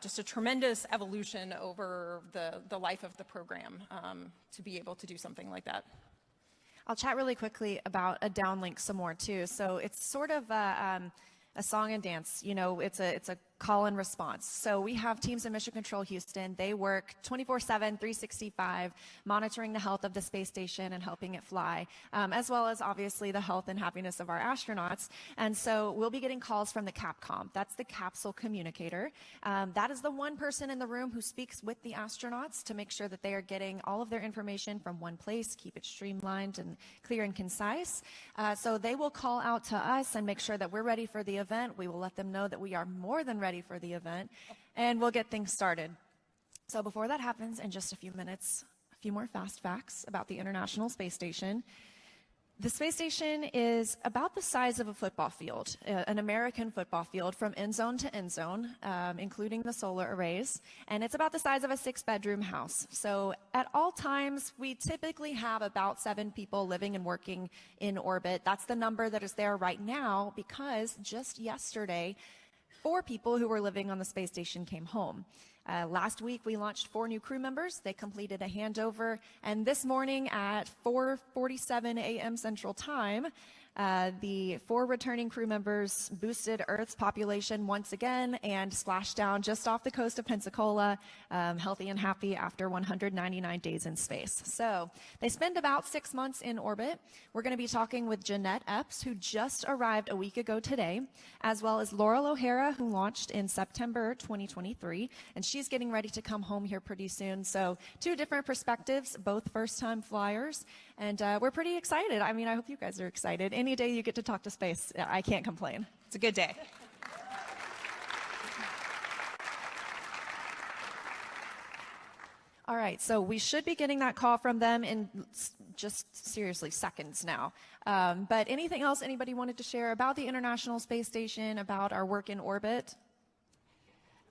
just a tremendous evolution over the life of the program to be able to do something like that. I'll chat really quickly about a downlink some more too. So it's sort of a song and dance. You know, it's a call and response. So we have teams in Mission Control Houston. They work 24/7, 365, monitoring the health of the space station and helping it fly, as well as obviously the health and happiness of our astronauts. And so we'll be getting calls from the Capcom. That's the capsule communicator. That is the one person in the room who speaks with the astronauts to make sure that they are getting all of their information from one place, keep it streamlined and clear and concise. So they will call out to us and make sure that we're ready for the event. We will let them know that we are more than ready for the event, and we'll get things started. So before that happens, in just a few minutes, a few more fast facts about the International Space Station. The space station is about the size of a football field, an American football field from end zone to end zone, including the solar arrays, and it's about the size of a 6-bedroom house. So at all times, we typically have about 7 people living and working in orbit. That's the number that is there right now because just yesterday, 4 people who were living on the space station came home. Last week, we launched 4 new crew members. They completed a handover. And this morning at 4:47 a.m. Central Time, the 4 returning crew members boosted Earth's population once again and splashed down just off the coast of Pensacola, healthy and happy after 199 days in space. So they spend about 6 months in orbit. We're going to be talking with Jeanette Epps, who just arrived a week ago today, as well as Laurel O'Hara, who launched in September 2023. And she's getting ready to come home here pretty soon. So 2 different perspectives, both first-time flyers. And we're pretty excited. I mean, I hope you guys are excited. Any day you get to talk to space, I can't complain. It's a good day. All right, so we should be getting that call from them in just seriously seconds now. But anything else anybody wanted to share about the International Space Station, about our work in orbit?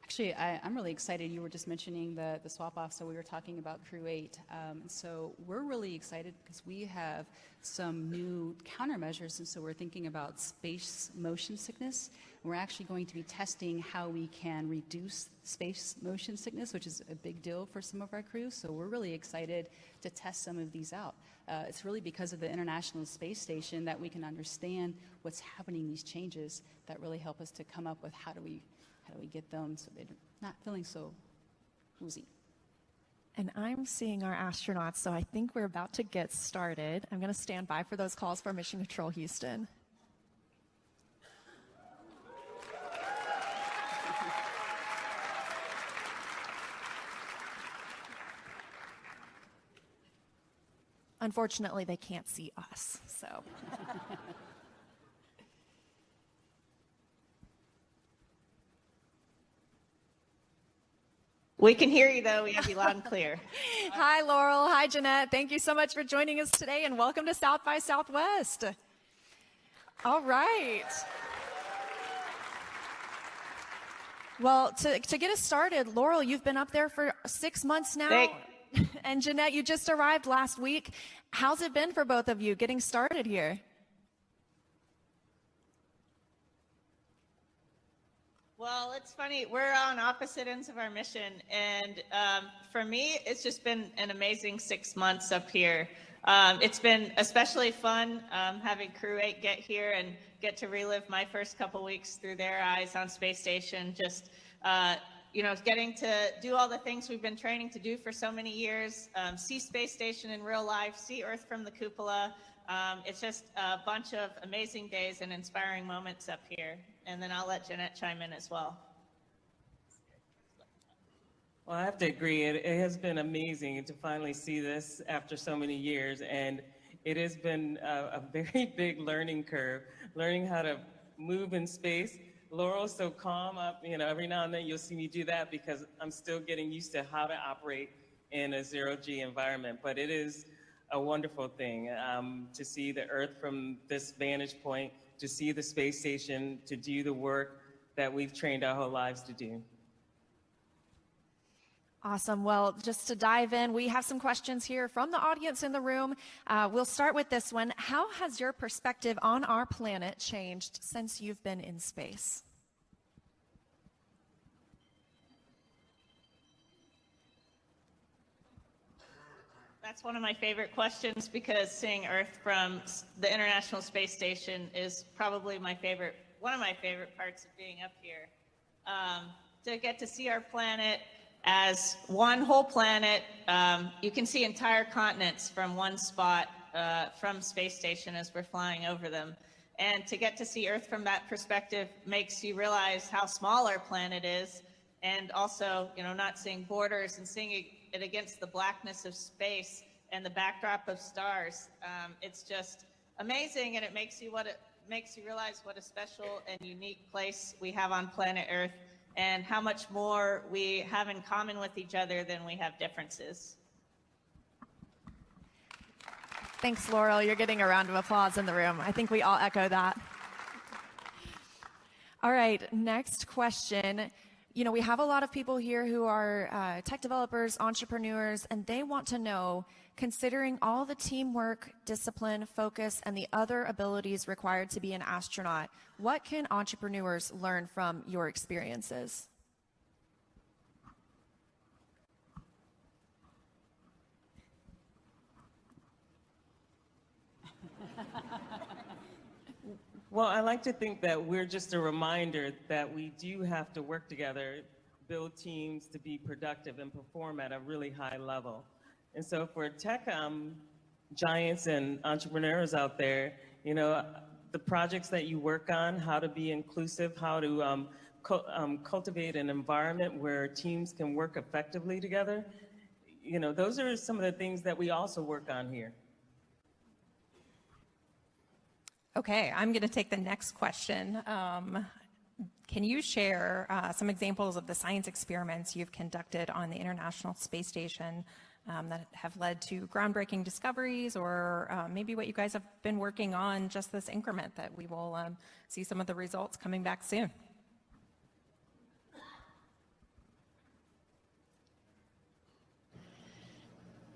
Actually, I'm really excited. You were just mentioning the swap off, so we were talking about Crew 8. So we're really excited because we have some new countermeasures, and so we're thinking about space motion sickness. And we're actually going to be testing how we can reduce space motion sickness, which is a big deal for some of our crews. So we're really excited to test some of these out. It's really because of the International Space Station that we can understand what's happening, these changes that really help us to come up with how do we get them so they're not feeling so woozy. And I'm seeing our astronauts, so I think we're about to get started. I'm going to stand by for those calls for Mission Control Houston. Unfortunately, they can't see us, so. We can hear you, though. We have you loud and clear. Hi, Laurel. Hi, Jeanette. Thank you so much for joining us today, and welcome to South by Southwest. All right. Well, to get us started, Laurel, you've been up there for 6 months now. And Jeanette, you just arrived last week. How's it been for both of you getting started here? Well, it's funny. We're on opposite ends of our mission. And for me, it's just been an amazing 6 months up here. It's been especially fun having Crew 8 get here and get to relive my first couple weeks through their eyes on space station. Just, getting to do all the things we've been training to do for so many years, see space station in real life, see Earth from the cupola. It's just a bunch of amazing days and inspiring moments up here. And then I'll let Jeanette chime in as well. Well, I have to agree. It has been amazing to finally see this after so many years. And it has been a very big learning curve, learning how to move in space. Laurel's so calm up, every now and then you'll see me do that because I'm still getting used to how to operate in a zero-G environment. But it is a wonderful thing to see the Earth from this vantage point, to see the space station, to do the work that we've trained our whole lives to do. Awesome. Well, just to dive in, we have some questions here from the audience in the room. We'll start with this one. How has your perspective on our planet changed since you've been in space? That's one of my favorite questions because seeing Earth from the International Space Station is probably one of my favorite parts of being up here. To get to see our planet as one whole planet. You can see entire continents from one spot from space station as we're flying over them. And to get to see Earth from that perspective makes you realize how small our planet is, and also, you know, not seeing borders and seeing it against the blackness of space and the backdrop of stars. It's just amazing, and it makes you realize what a special and unique place we have on planet Earth, and how much more we have in common with each other than we have differences. Thanks, Laurel. You're getting a round of applause in the room. I think we all echo that. All right, next question. You know, we have a lot of people here who are tech developers, entrepreneurs, and they want to know, considering all the teamwork, discipline, focus, and the other abilities required to be an astronaut, what can entrepreneurs learn from your experiences? Well, I like to think that we're just a reminder that we do have to work together, build teams to be productive and perform at a really high level. And so for tech giants and entrepreneurs out there, you know, the projects that you work on, how to be inclusive, how to cultivate an environment where teams can work effectively together, you know, those are some of the things that we also work on here. Okay, I'm going to take the next question. Can you share some examples of the science experiments you've conducted on the International Space Station that have led to groundbreaking discoveries, or maybe what you guys have been working on just this increment that we will see some of the results coming back soon?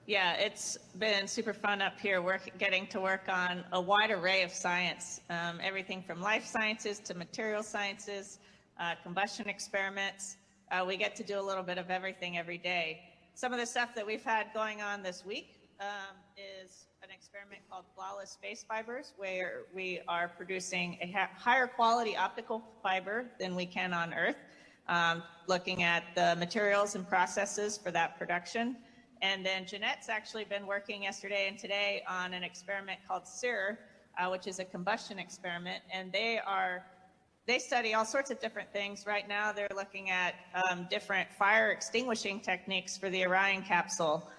Yeah, it's been super fun up here getting to work on a wide array of science, everything from life sciences to material sciences, combustion experiments. We get to do a little bit of everything every day. Some of the stuff that we've had going on this week is an experiment called Flawless Space Fibers, where we are producing a higher quality optical fiber than we can on Earth, looking at the materials and processes for that production. And then Jeanette's actually been working yesterday and today on an experiment called SIR, which is a combustion experiment. And they study all sorts of different things. Right now, they're looking at different fire extinguishing techniques for the Orion capsule.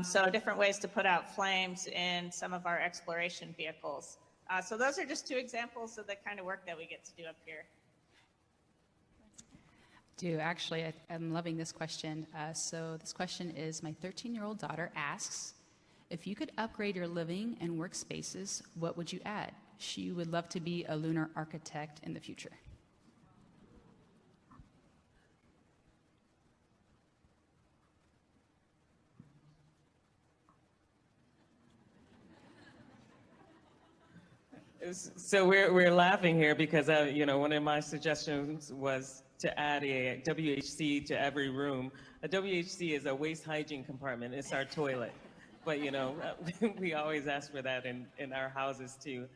So different ways to put out flames in some of our exploration vehicles. So those are just two examples of the kind of work that we get to do up here. Actually, I'm loving this question. So this question is, my 13-year-old daughter asks, if you could upgrade your living and work spaces, what would you add? She would love to be a lunar architect in the future. So we're laughing here because you know, one of my suggestions was to add a WHC to every room. A WHC is a waste hygiene compartment. It's our toilet. But you know, we always ask for that in our houses too.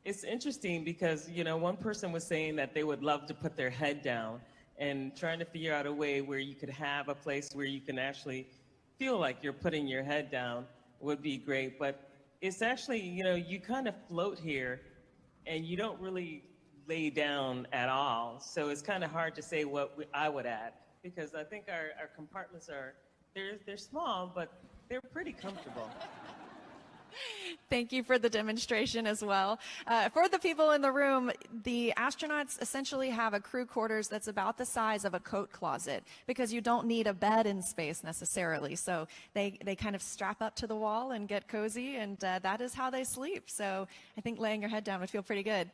It's interesting because, you know, one person was saying that they would love to put their head down, and trying to figure out a way where you could have a place where you can actually feel like you're putting your head down would be great. But it's actually, you know, you kind of float here and you don't really lay down at all. So it's kind of hard to say what I would add, because I think our compartments they're small, but they're pretty comfortable. Thank you for the demonstration as well. For the people in the room, the astronauts essentially have a crew quarters that's about the size of a coat closet, because you don't need a bed in space necessarily. So they kind of strap up to the wall and get cozy, and that is how they sleep. So I think laying your head down would feel pretty good.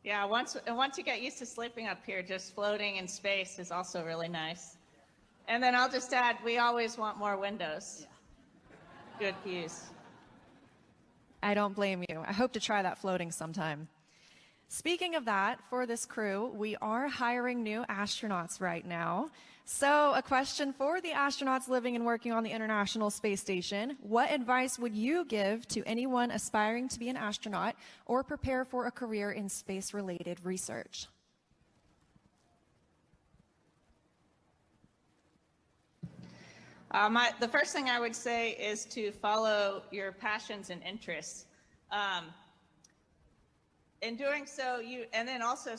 Yeah, once you get used to sleeping up here, just floating in space is also really nice. And then I'll just add, we always want more windows. Yeah. Good views. I don't blame you. I hope to try that floating sometime. Speaking of that, for this crew, we are hiring new astronauts right now. So a question for the astronauts living and working on the International Space Station. What advice would you give to anyone aspiring to be an astronaut or prepare for a career in space-related research? The first thing I would say is to follow your passions and interests. In doing so, and then also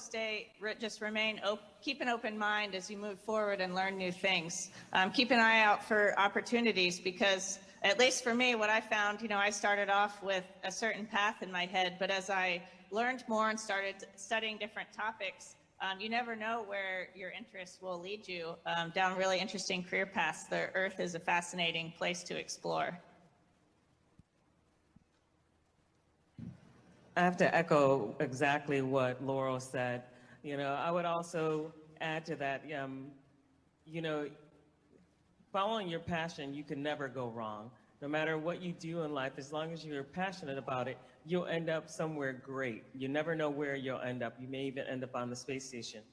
keep an open mind as you move forward and learn new things. Keep an eye out for opportunities, because at least for me, what I found, I started off with a certain path in my head, but as I learned more and started studying different topics, you never know where your interests will lead you down really interesting career paths. The Earth is a fascinating place to explore. I have to echo exactly what Laurel said. I would also add to that, following your passion, you can never go wrong. No matter what you do in life, as long as you're passionate about it, you'll end up somewhere great. You never know where you'll end up. You may even end up on the space station.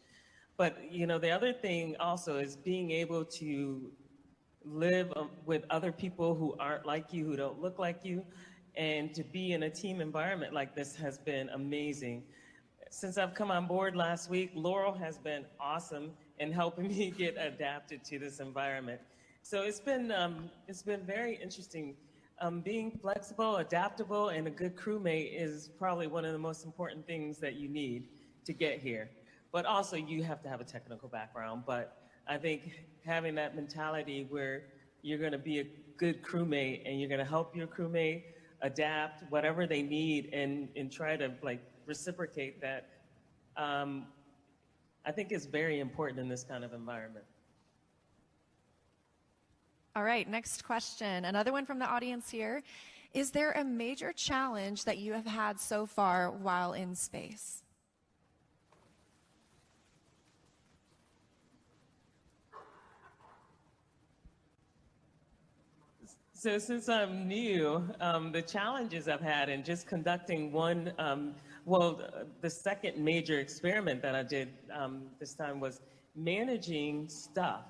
But, the other thing also is being able to live with other people who aren't like you, who don't look like you, and to be in a team environment like this has been amazing. Since I've come on board last week, Laurel has been awesome in helping me get adapted to this environment. So it's been very interesting. Being flexible, adaptable, and a good crewmate is probably one of the most important things that you need to get here. But also you have to have a technical background. But I think having that mentality where you're gonna be a good crewmate and you're gonna help your crewmate adapt whatever they need and try to reciprocate that, I think is very important in this kind of environment. All right, next question. Another one from the audience here. Is there a major challenge that you have had so far while in space? So since I'm new, the challenges I've had in just conducting the second major experiment that I did this time was managing stuff.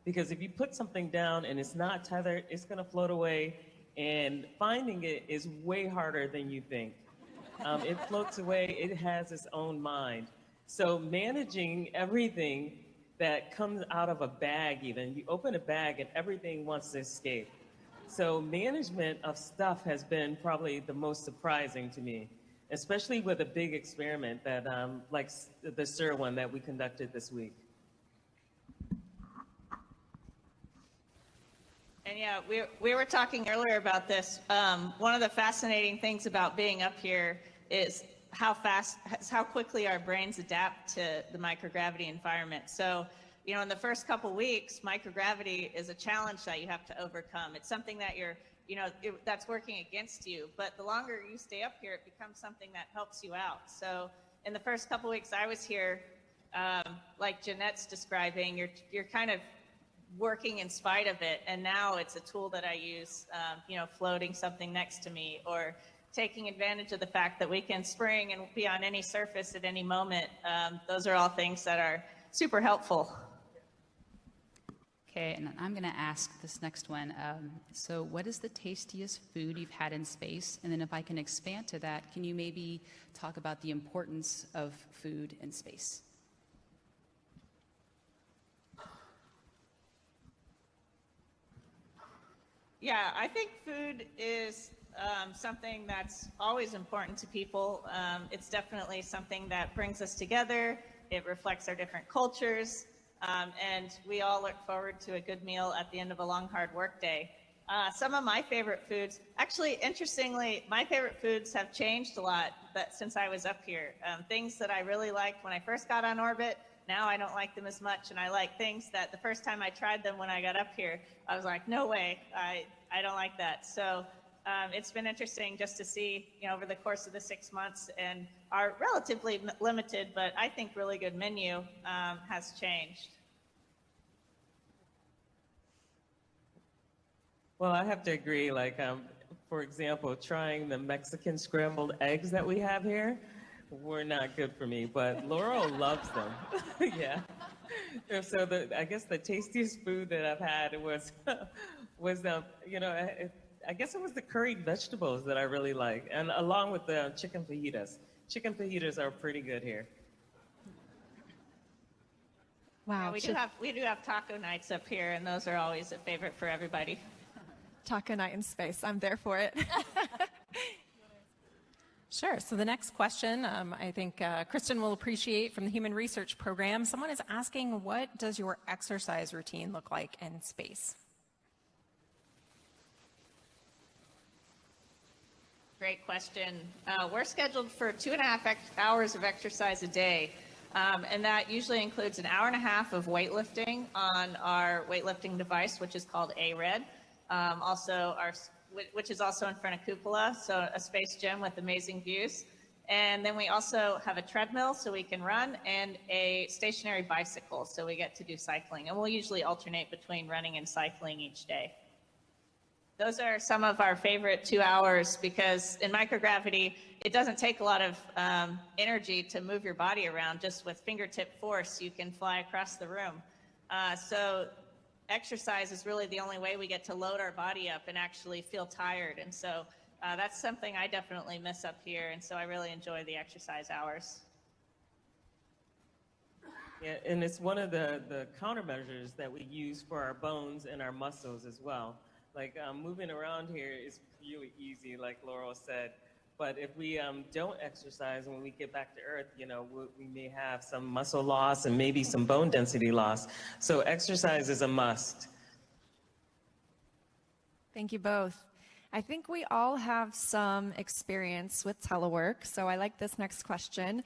Because if you put something down and it's not tethered, it's gonna float away, and finding it is way harder than you think. It floats away, it has its own mind. So managing everything that comes out of a bag even, you open a bag and everything wants to escape. So management of stuff has been probably the most surprising to me, especially with a big experiment that, like the SIR one that we conducted this week. And yeah, we were talking earlier about this. One of the fascinating things about being up here is how quickly our brains adapt to the microgravity environment. So, in the first couple weeks, microgravity is a challenge that you have to overcome. It's something that that's working against you. But the longer you stay up here, it becomes something that helps you out. So in the first couple weeks I was here, like Jeanette's describing, you're kind of working in spite of it, and now it's a tool that I use, floating something next to me, or taking advantage of the fact that we can spring and be on any surface at any moment. Those are all things that are super helpful. Okay, and I'm going to ask this next one. So what is the tastiest food you've had in space? And then if I can expand to that, can you maybe talk about the importance of food in space? Yeah, I think food is something that's always important to people. It's definitely something that brings us together. It reflects our different cultures. And we all look forward to a good meal at the end of a long, hard work day. Some of my favorite foods, actually, interestingly, my favorite foods have changed a lot since I was up here. Things that I really liked when I first got on orbit, now I don't like them as much, and I like things that the first time I tried them when I got up here, I was like, no way, I don't like that. So it's been interesting just to see, over the course of the 6 months, and our relatively limited, but I think really good menu has changed. Well, I have to agree, for example, trying the Mexican scrambled eggs that we have here were not good for me, but Laurel loves them. Yeah. And so I guess the tastiest food that I've had was, you know, I guess it was the curried vegetables that I really like, and along with the chicken fajitas. Chicken fajitas are pretty good here. Wow. Yeah, we do have taco nights up here, and those are always a favorite for everybody. Taco night in space. I'm there for it. Sure. So the next question, I think Kristen will appreciate from the Human Research Program. Someone is asking, what does your exercise routine look like in space? Great question. We're scheduled for 2.5 hours of exercise a day. And that usually includes an hour and a half of weightlifting on our weightlifting device, which is called ARED. Which is also in front of Cupola, so a space gym with amazing views. And then we also have a treadmill so we can run, and a stationary bicycle so we get to do cycling. And we'll usually alternate between running and cycling each day. Those are some of our favorite 2 hours because in microgravity, it doesn't take a lot of energy to move your body around. Just with fingertip force, you can fly across the room. So exercise is really the only way we get to load our body up and actually feel tired. And so that's something I definitely miss up here. And so I really enjoy the exercise hours. Yeah, and it's one of the countermeasures that we use for our bones and our muscles as well. Like moving around here is really easy, like Laurel said. But if we don't exercise when we get back to Earth, you know, we may have some muscle loss and maybe some bone density loss. So exercise is a must. Thank you both. I think we all have some experience with telework, so I like this next question.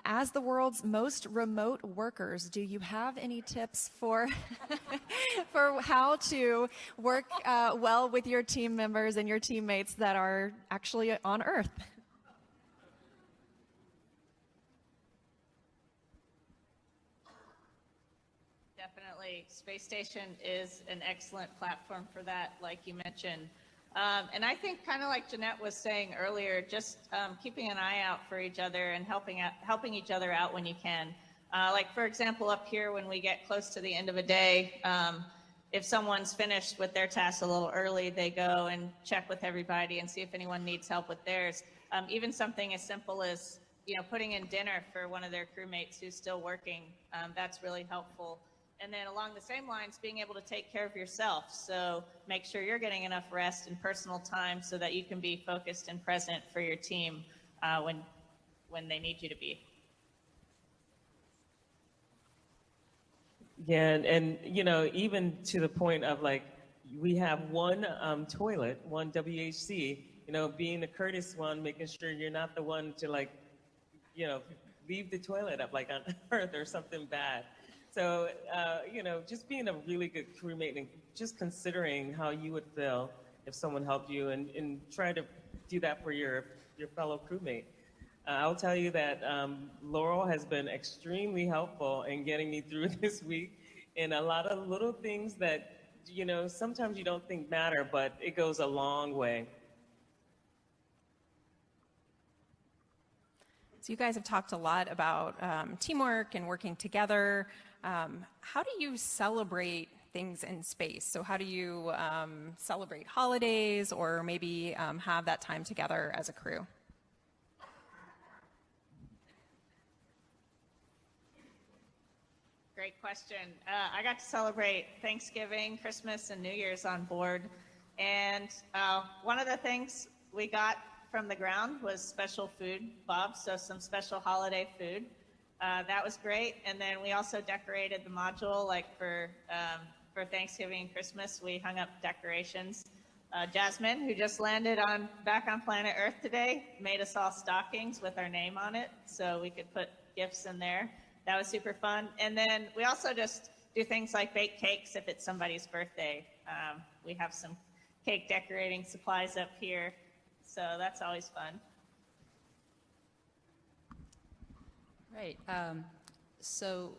As the world's most remote workers, do you have any tips for for how to work well with your team members and your teammates that are actually on Earth? Definitely. Space Station is an excellent platform for that, like you mentioned. And I think kind of like Jeanette was saying earlier, just keeping an eye out for each other and helping each other out when you can. Like, for example, up here when we get close to the end of a day, if someone's finished with their task a little early, they go and check with everybody and see if anyone needs help with theirs. Even something as simple as, you know, putting in dinner for one of their crewmates who's still working, that's really helpful. And then along the same lines, being able to take care of yourself. So make sure you're getting enough rest and personal time so that you can be focused and present for your team when they need you to be. Yeah, and you know, even to the point of like, we have one toilet, one WHC, you know, being the courteous one, making sure you're not the one to like, you know, leave the toilet up like on Earth or something bad. So, you know, just being a really good crewmate and just considering how you would feel if someone helped you and try to do that for your fellow crewmate. I'll tell you that Laurel has been extremely helpful in getting me through this week in a lot of little things that, you know, sometimes you don't think matter, but it goes a long way. So you guys have talked a lot about teamwork and working together. How do you celebrate things in space? So how do you celebrate holidays or maybe have that time together as a crew? Great question. I got to celebrate Thanksgiving, Christmas, and New Year's on board. And one of the things we got from the ground was special food, Bob, so some special holiday food. That was great. And then we also decorated the module, like for Thanksgiving and Christmas, we hung up decorations. Jasmine, who just landed back on planet Earth today, made us all stockings with our name on it, so we could put gifts in there. That was super fun. And then we also just do things like bake cakes if it's somebody's birthday. We have some cake decorating supplies up here, so that's always fun. Right. So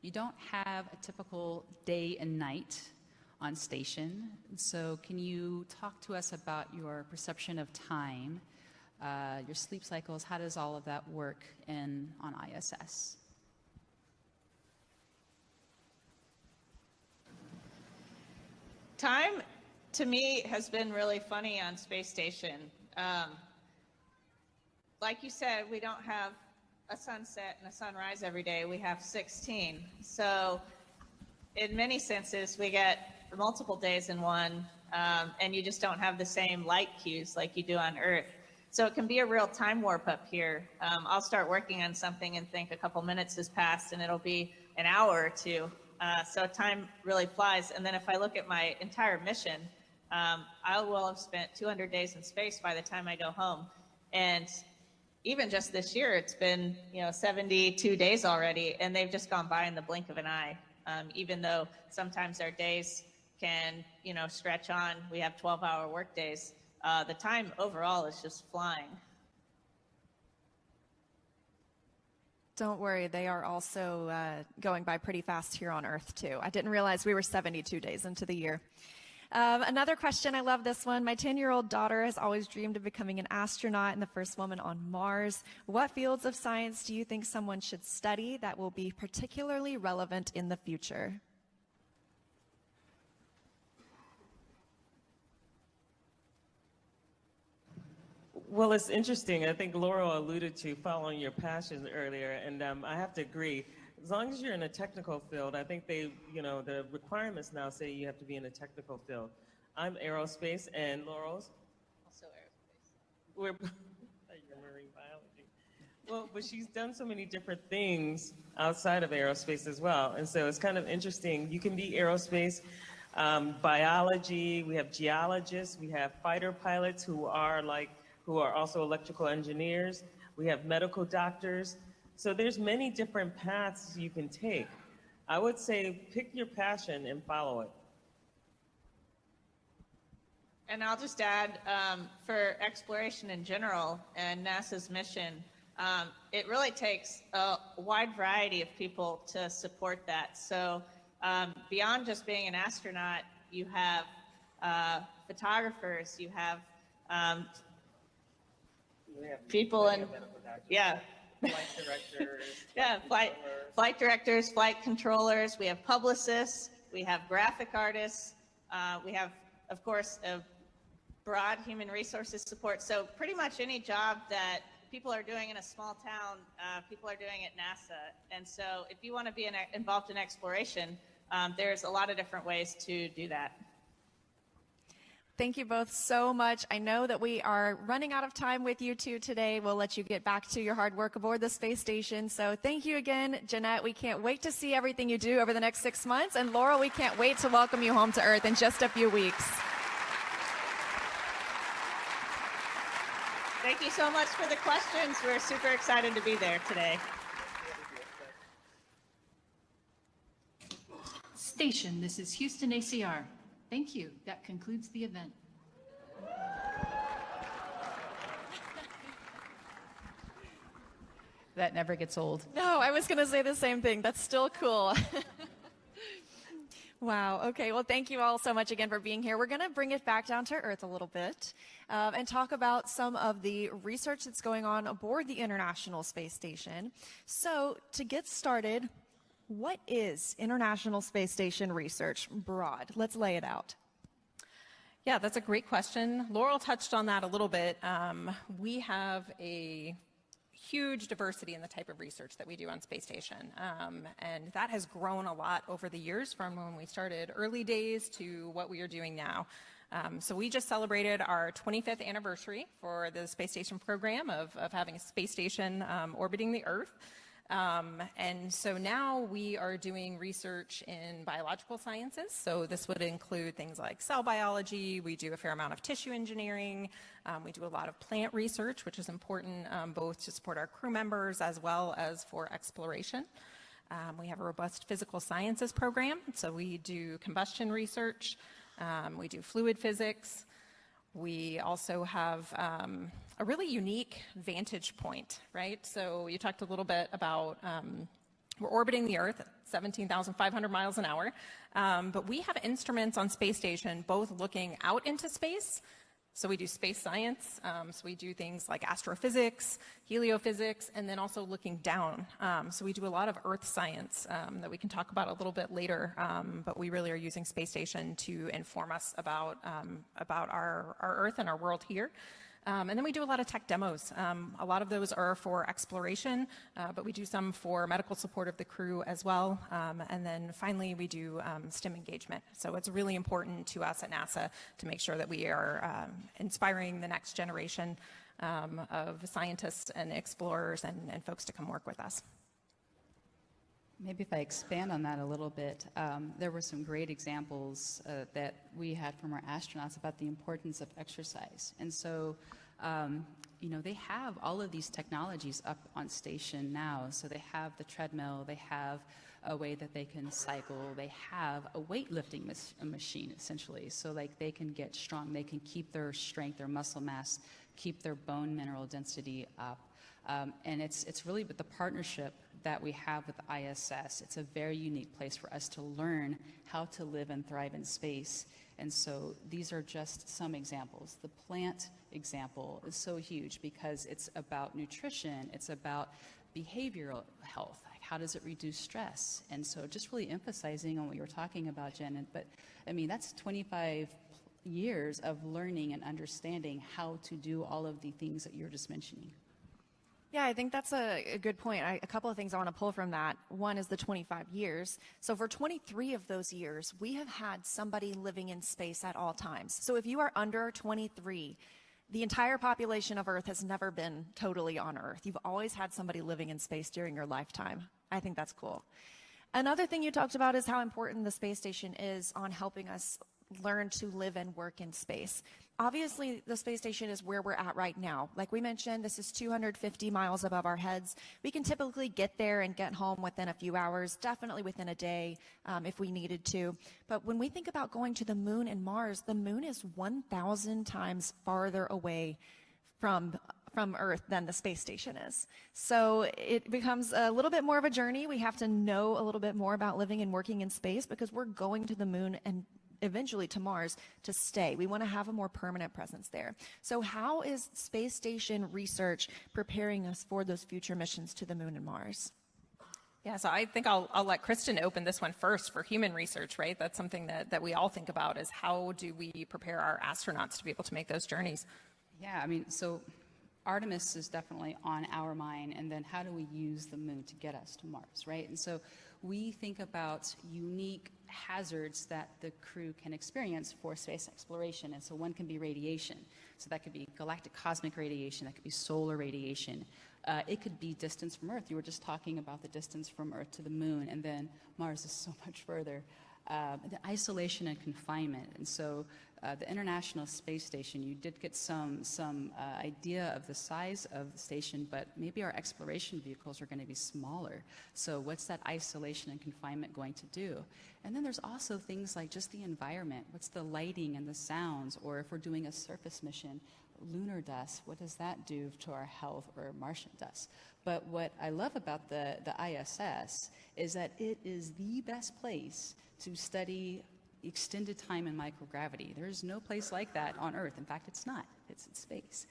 you don't have a typical day and night on station. So can you talk to us about your perception of time your sleep cycles? How does all of that work on ISS? Time, to me, has been really funny on space station. Like you said, we don't have a sunset and a sunrise every day. We have 16. So in many senses, we get multiple days in one, and you just don't have the same light cues like you do on Earth. So it can be a real time warp up here. I'll start working on something and think a couple minutes has passed, and it'll be an hour or two. So time really flies. And then if I look at my entire mission, I will have spent 200 days in space by the time I go home. And even just this year, it's been 72 days already, and they've just gone by in the blink of an eye. Even though sometimes our days can stretch on, we have 12-hour work days. The time overall is just flying. Don't worry, they are also going by pretty fast here on Earth, too. I didn't realize we were 72 days into the year. Another question, I love this one. My 10-year-old daughter has always dreamed of becoming an astronaut and the first woman on Mars. What fields of science do you think someone should study that will be particularly relevant in the future? Well, it's interesting. I think Laurel alluded to following your passion earlier, and I have to agree. As long as you're in a technical field, I think the requirements now say you have to be in a technical field. I'm aerospace, and Laurel's? Also aerospace. We're marine biology. Well, but she's done so many different things outside of aerospace as well, and so it's kind of interesting. You can be aerospace, biology. We have geologists. We have fighter pilots who are also electrical engineers. We have medical doctors. So there's many different paths you can take. I would say pick your passion and follow it. And I'll just add, for exploration in general and NASA's mission, it really takes a wide variety of people to support that. So beyond just being an astronaut, you have photographers, you have people in, Flight directors. Flight directors, flight controllers. We have publicists. We have graphic artists. We have, of course, a broad human resources support. So pretty much any job that people are doing in a small town, people are doing at NASA. And so if you want to be involved in exploration, there's a lot of different ways to do that. Thank you both so much. I know that we are running out of time with you two today. We'll let you get back to your hard work aboard the space station. So thank you again, Jeanette. We can't wait to see everything you do over the next 6 months. And Laurel, we can't wait to welcome you home to Earth in just a few weeks. Thank you so much for the questions. We're super excited to be there today. Station, this is Houston ACR. Thank you. That concludes the event. That never gets old. No, I was going to say the same thing. That's still cool. Wow. Okay. Well, thank you all so much again for being here. We're going to bring it back down to Earth a little bit and talk about some of the research that's going on aboard the International Space Station. So to get started, what is International Space Station research broad? Let's lay it out. Yeah, that's a great question. Laurel touched on that a little bit. We have a huge diversity in the type of research that we do on Space Station. And that has grown a lot over the years from when we started early days to what we are doing now. So we just celebrated our 25th anniversary for the Space Station program of having a space station orbiting the Earth. And so now we are doing research in biological sciences. So this would include things like cell biology. We do a fair amount of tissue engineering. We do a lot of plant research, which is important both to support our crew members as well as for exploration. We have a robust physical sciences program. So we do combustion research. We do fluid physics. We also have a really unique vantage point, right? So you talked a little bit about we're orbiting the Earth at 17,500 miles an hour, but we have instruments on Space Station both looking out into space, So we do space science, so we do things like astrophysics, heliophysics, and then also looking down. So we do a lot of Earth science that we can talk about a little bit later, but we really are using space station to inform us about our Earth and our world here. And then we do a lot of tech demos. A lot of those are for exploration, but we do some for medical support of the crew as well. And then finally, we do STEM engagement. So it's really important to us at NASA to make sure that we are inspiring the next generation of scientists and explorers and folks to come work with us. Maybe if I expand on that a little bit, there were some great examples that we had from our astronauts about the importance of exercise. And so, you know, they have all of these technologies up on station now. So they have the treadmill, they have a way that they can cycle, they have a weightlifting machine essentially. So like they can get strong, they can keep their strength, their muscle mass, keep their bone mineral density up. And it's really with the partnership that we have with the ISS. It's a very unique place for us to learn how to live and thrive in space. And so these are just some examples. The plant example is so huge because it's about nutrition, it's about behavioral health. How does it reduce stress? And so just really emphasizing on what you were talking about, Jen. But I mean, that's 25 years of learning and understanding how to do all of the things that you're just mentioning. Yeah, I think that's a good point. A couple of things I want to pull from that. One is the 25 years. So for 23 of those years, we have had somebody living in space at all times. So if you are under 23, the entire population of Earth has never been totally on Earth. You've always had somebody living in space during your lifetime. I think that's cool. Another thing you talked about is how important the space station is on helping us learn to live and work in space. Obviously, the space station is where we're at right now. Like we mentioned, this is 250 miles above our heads. We can typically get there and get home within a few hours, definitely within a day if we needed to. But when we think about going to the moon and Mars, the moon is 1,000 times farther away from Earth than the space station is. So it becomes a little bit more of a journey. We have to know a little bit more about living and working in space because we're going to the moon and eventually to Mars to stay. We want to have a more permanent presence there. So how is space station research preparing us for those future missions to the moon and Mars? Yeah, so I think I'll let Kristen open this one first for human research, right? That's something that we all think about is how do we prepare our astronauts to be able to make those journeys? Yeah, I mean, so Artemis is definitely on our mind, and then how do we use the moon to get us to Mars, right? And so we think about unique hazards that the crew can experience for space exploration. And so one can be radiation. So that could be galactic cosmic radiation, that could be solar radiation. It could be distance from Earth. You were just talking about the distance from Earth to the moon, and then Mars is so much further. The isolation and confinement. And so the International Space Station, you did get some idea of the size of the station, but maybe our exploration vehicles are going to be smaller. So what's that isolation and confinement going to do? And then there's also things like just the environment. What's the lighting and the sounds? Or if we're doing a surface mission, lunar dust, what does that do to our health, or Martian dust? But what I love about the ISS is that it is the best place to study extended time in microgravity. There's no place like that on Earth. In fact, it's not. It's in space.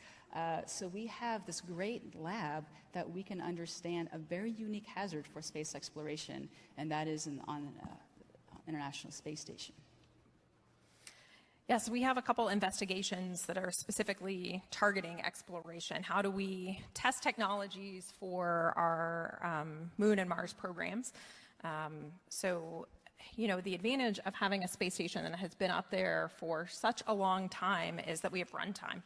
So we have this great lab that we can understand a very unique hazard for space exploration, and that is on International Space Station. Yes, we have a couple investigations that are specifically targeting exploration. How do we test technologies for our Moon and Mars programs? So, you know, the advantage of having a space station that has been up there for such a long time is that we have runtime.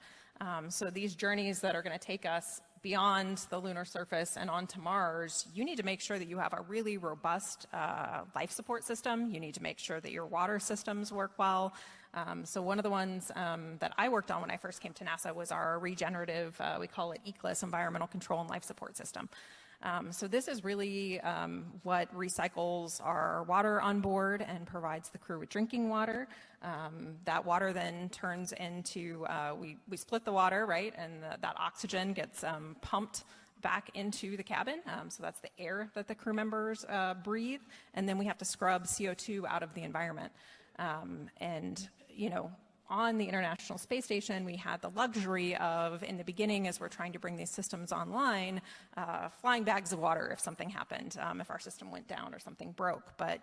So these journeys that are going to take us beyond the lunar surface and onto Mars, you need to make sure that you have a really robust life support system. You need to make sure that your water systems work well. So one of the ones that I worked on when I first came to NASA was our regenerative, we call it ECLIS, Environmental Control and Life Support System. So this is really what recycles our water on board and provides the crew with drinking water. That water then turns into, we split the water, right? And that oxygen gets pumped back into the cabin. So that's the air that the crew members breathe. And then we have to scrub CO2 out of the environment. And, you know, on the International Space Station, we had the luxury of, in the beginning, as we're trying to bring these systems online, flying bags of water if something happened, if our system went down or something broke. But,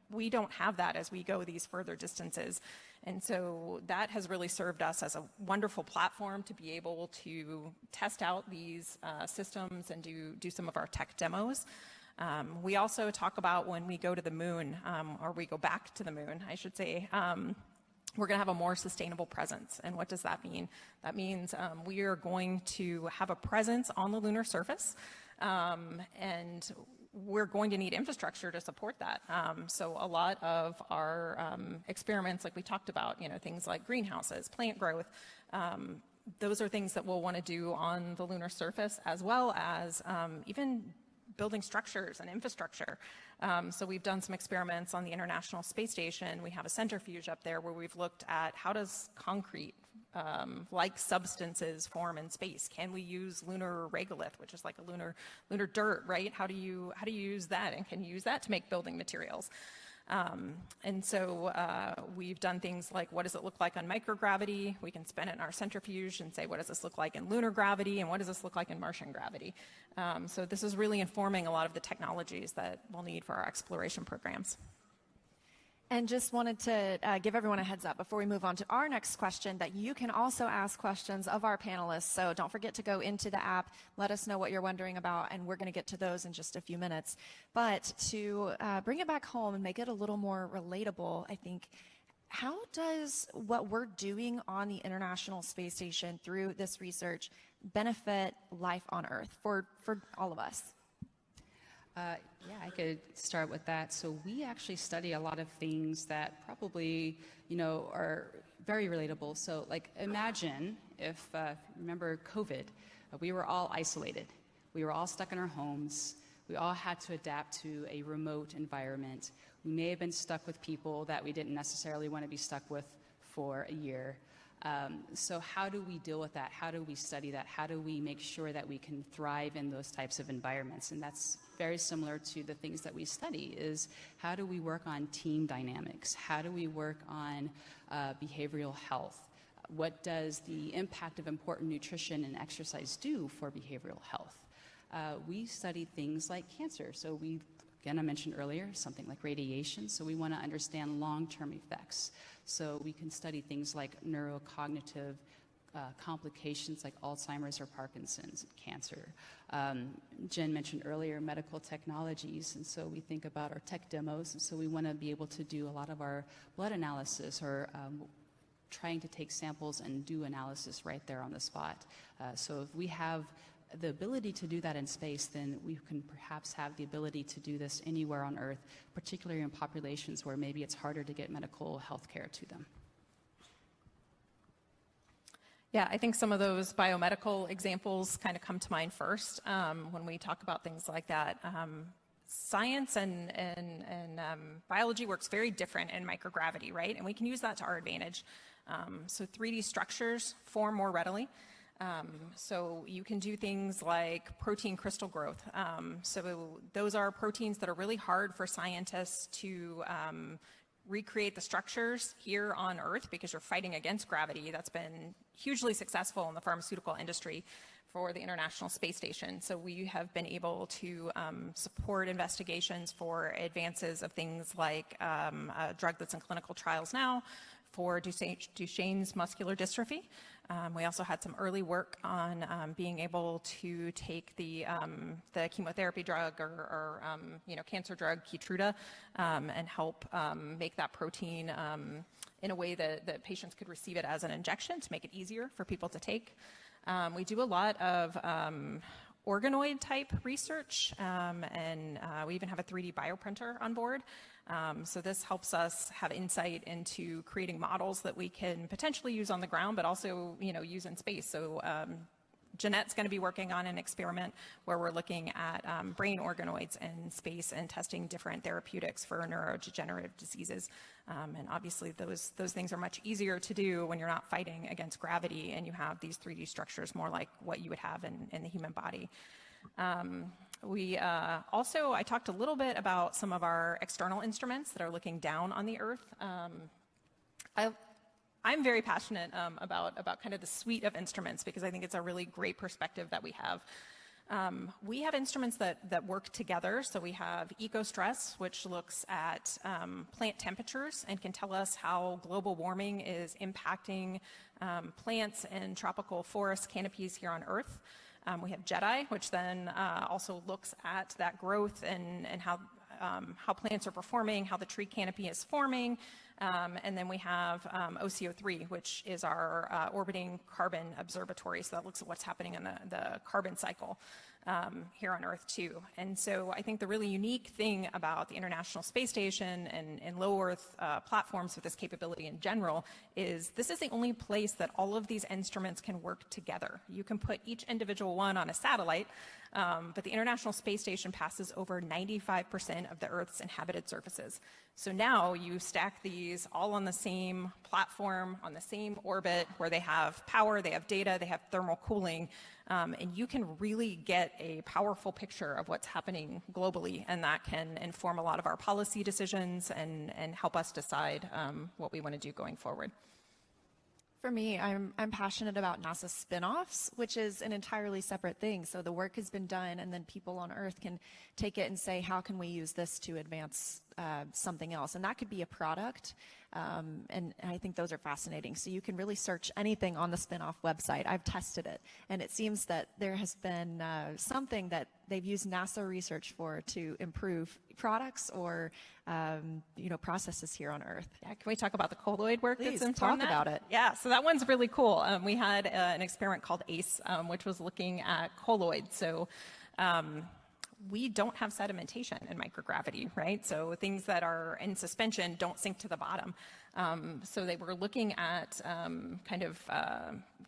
we don't have that as we go these further distances. And so that has really served us as a wonderful platform to be able to test out these systems and do some of our tech demos. We also talk about when we go to the moon, or we go back to the moon, I should say, we're going to have a more sustainable presence. And what does that mean? That means we are going to have a presence on the lunar surface, and we're going to need infrastructure to support that. So a lot of our experiments, like we talked about, things like greenhouses, plant growth, those are things that we'll want to do on the lunar surface, as well as even building structures and infrastructure. So we've done some experiments on the International Space Station. We have a centrifuge up there where we've looked at how does concrete like substances form in space. Can we use lunar regolith, which is like a lunar dirt, right? How do you use that, and can you use that to make building materials? And so we've done things like, what does it look like on microgravity? We can spin it in our centrifuge and say, what does this look like in lunar gravity, and what does this look like in Martian gravity? So this is really informing a lot of the technologies that we'll need for our exploration programs. And just wanted to give everyone a heads up before we move on to our next question that you can also ask questions of our panelists. So don't forget to go into the app, let us know what you're wondering about, and we're going to get to those in just a few minutes. But to bring it back home and make it a little more relatable, I think, how does what we're doing on the International Space Station through this research benefit life on Earth for all of us? Yeah, I could start with that. So we actually study a lot of things that probably, are very relatable. So like imagine if, remember COVID, we were all isolated. We were all stuck in our homes. We all had to adapt to a remote environment. We may have been stuck with people that we didn't necessarily want to be stuck with for a year. So how do we deal with that? How do we study that? How do we make sure that we can thrive in those types of environments? And that's very similar to the things that we study, is how do we work on team dynamics? How do we work on behavioral health? What does the impact of important nutrition and exercise do for behavioral health? We study things like cancer. So again, I mentioned earlier, something like radiation. So we want to understand long-term effects. So we can study things like neurocognitive complications like Alzheimer's or Parkinson's, cancer. Jen mentioned earlier medical technologies, and so we think about our tech demos, and so we want to be able to do a lot of our blood analysis or trying to take samples and do analysis right there on the spot. So if we have the ability to do that in space, then we can perhaps have the ability to do this anywhere on Earth, particularly in populations where maybe it's harder to get medical health care to them. Yeah, I think some of those biomedical examples kind of come to mind first when we talk about things like that. Science and biology works very different in microgravity, right? And we can use that to our advantage. So 3D structures form more readily. So you can do things like protein crystal growth. So those are proteins that are really hard for scientists to recreate the structures here on Earth because you're fighting against gravity. That's been hugely successful in the pharmaceutical industry for the International Space Station. So we have been able to support investigations for advances of things like a drug that's in clinical trials now for Duchenne's muscular dystrophy. We also had some early work on being able to take the chemotherapy drug or cancer drug Keytruda and help make that protein in a way that patients could receive it as an injection to make it easier for people to take. We do a lot of organoid type research, and we even have a 3D bioprinter on board. So this helps us have insight into creating models that we can potentially use on the ground, but also use in space. So Jeanette's going to be working on an experiment where we're looking at brain organoids in space and testing different therapeutics for neurodegenerative diseases. And obviously those things are much easier to do when you're not fighting against gravity and you have these 3D structures more like what you would have in the human body. I talked a little bit about some of our external instruments that are looking down on the Earth. I'm very passionate about kind of the suite of instruments because I think it's a really great perspective that we have. We have instruments that work together. So we have EcoStress, which looks at plant temperatures and can tell us how global warming is impacting plants and tropical forest canopies here on Earth. We have JEDI, which then also looks at that growth and how plants are performing, how the tree canopy is forming. And then we have OCO3, which is our orbiting carbon observatory. So that looks at what's happening in the carbon cycle here on Earth too. And so I think the really unique thing about the International Space Station and low Earth platforms with this capability in general is this is the only place that all of these instruments can work together. You can put each individual one on a satellite, but the International Space Station passes over 95% of the Earth's inhabited surfaces. So now you stack these all on the same platform, on the same orbit, where they have power, they have data, they have thermal cooling, and you can really get a powerful picture of what's happening globally, and that can inform a lot of our policy decisions and help us decide what we want to do going forward. For me, I'm passionate about NASA spin-offs, which is an entirely separate thing. So the work has been done, and then people on Earth can take it and say, how can we use this to advance something else? And that could be a product, and I think those are fascinating. So you can really search anything on the spin-off website. I've tested it, and it seems that there has been something that they've used NASA research for to improve products or processes here on Earth. Yeah, can we talk about the colloid work Please, that's informed talk that? about it. Yeah, so that one's really cool. We had an experiment called ACE, which was looking at colloids. So we don't have sedimentation in microgravity, right? So things that are in suspension don't sink to the bottom. So they were looking at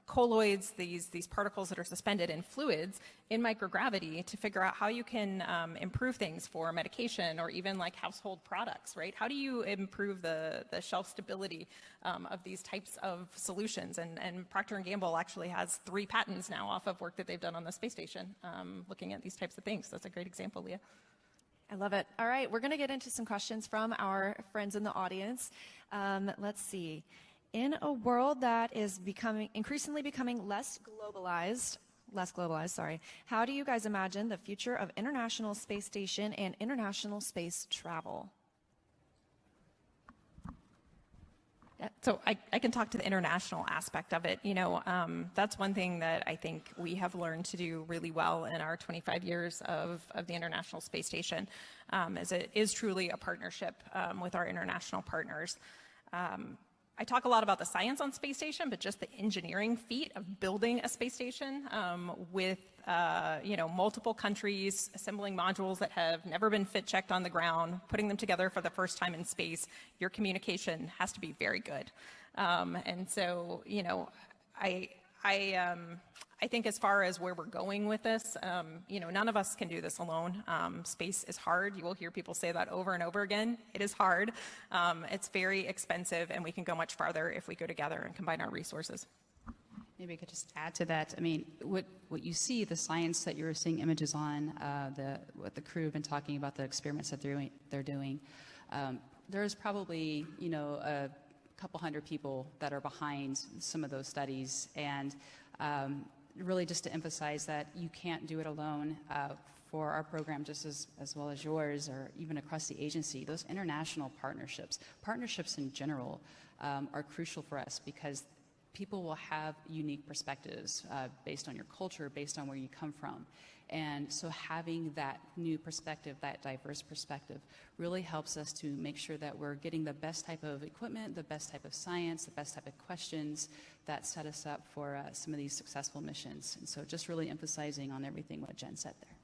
colloids, these particles that are suspended in fluids in microgravity to figure out how you can improve things for medication or even like household products, right? How do you improve the shelf stability of these types of solutions? And Procter & Gamble actually has 3 patents now off of work that they've done on the space station looking at these types of things. That's a great example, Leah. I love it. All right, we're going to get into some questions from our friends in the audience. Let's see. In a world that is increasingly becoming less globalized, how do you guys imagine the future of International Space Station and international space travel? So I can talk to the international aspect of it. That's one thing that I think we have learned to do really well in our 25 years of the International Space Station, as it is truly a partnership with our international partners. I talk a lot about the science on space station, but just the engineering feat of building a space station with multiple countries assembling modules that have never been fit checked on the ground, putting them together for the first time in space. Your communication has to be very good, and so I think as far as where we're going with this, none of us can do this alone. Space is hard. You will hear people say that over and over again. It is hard. It's very expensive, and we can go much farther if we go together and combine our resources. Maybe I could just add to that. I mean, what you see, the science that you're seeing images on, what the crew have been talking about, the experiments that they're doing, there's probably, a couple hundred people that are behind some of those studies, and really just to emphasize that you can't do it alone. For our program, just as well as yours, or even across the agency, those international partnerships in general, are crucial for us because people will have unique perspectives based on your culture, based on where you come from. And so having that new perspective, that diverse perspective, really helps us to make sure that we're getting the best type of equipment, the best type of science, the best type of questions that set us up for some of these successful missions. And so just really emphasizing on everything what Jen said there.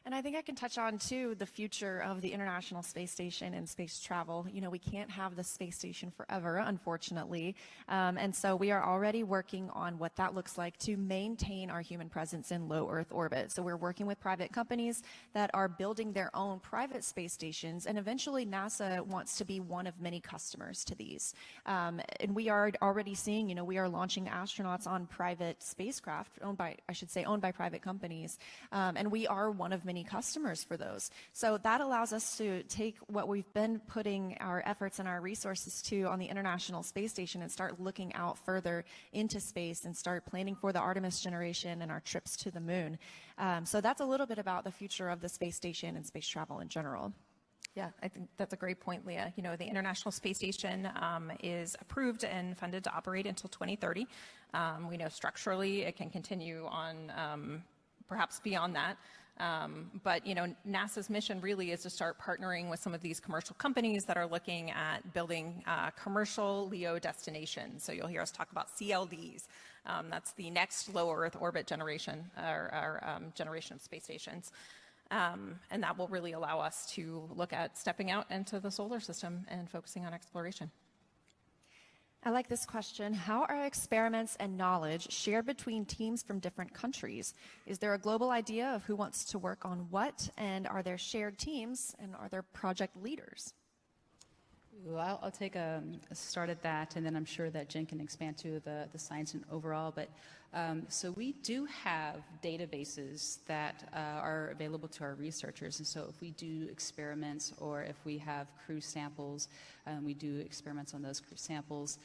And I think I can touch on, too, the future of the International Space Station and space travel. We can't have the space station forever, unfortunately. And so we are already working on what that looks like to maintain our human presence in low Earth orbit. So we're working with private companies that are building their own private space stations. And eventually, NASA wants to be one of many customers to these. And we are already seeing, we are launching astronauts on private spacecraft owned by private companies. And we are one of many any customers for those. So that allows us to take what we've been putting our efforts and our resources to on the International Space Station and start looking out further into space and start planning for the Artemis generation and our trips to the moon. So that's a little bit about the future of the space station and space travel in general. Yeah, I think that's a great point, Leah. You know, the International Space Station is approved and funded to operate until 2030. We know structurally it can continue on perhaps beyond that. But, you know, NASA's mission really is to start partnering with some of these commercial companies that are looking at building commercial LEO destinations. So you'll hear us talk about CLDs. That's the next low Earth orbit generation, or generation of space stations. And that will really allow us to look at stepping out into the solar system and focusing on exploration. I like this question. How are experiments and knowledge shared between teams from different countries? Is there a global idea of who wants to work on what? And are there shared teams? And are there project leaders? Well, I'll take a start at that, and then I'm sure that Jen can expand to the science and overall. But so we do have databases that are available to our researchers. And so if we do experiments or if we have crew samples, we do experiments on those crew samples,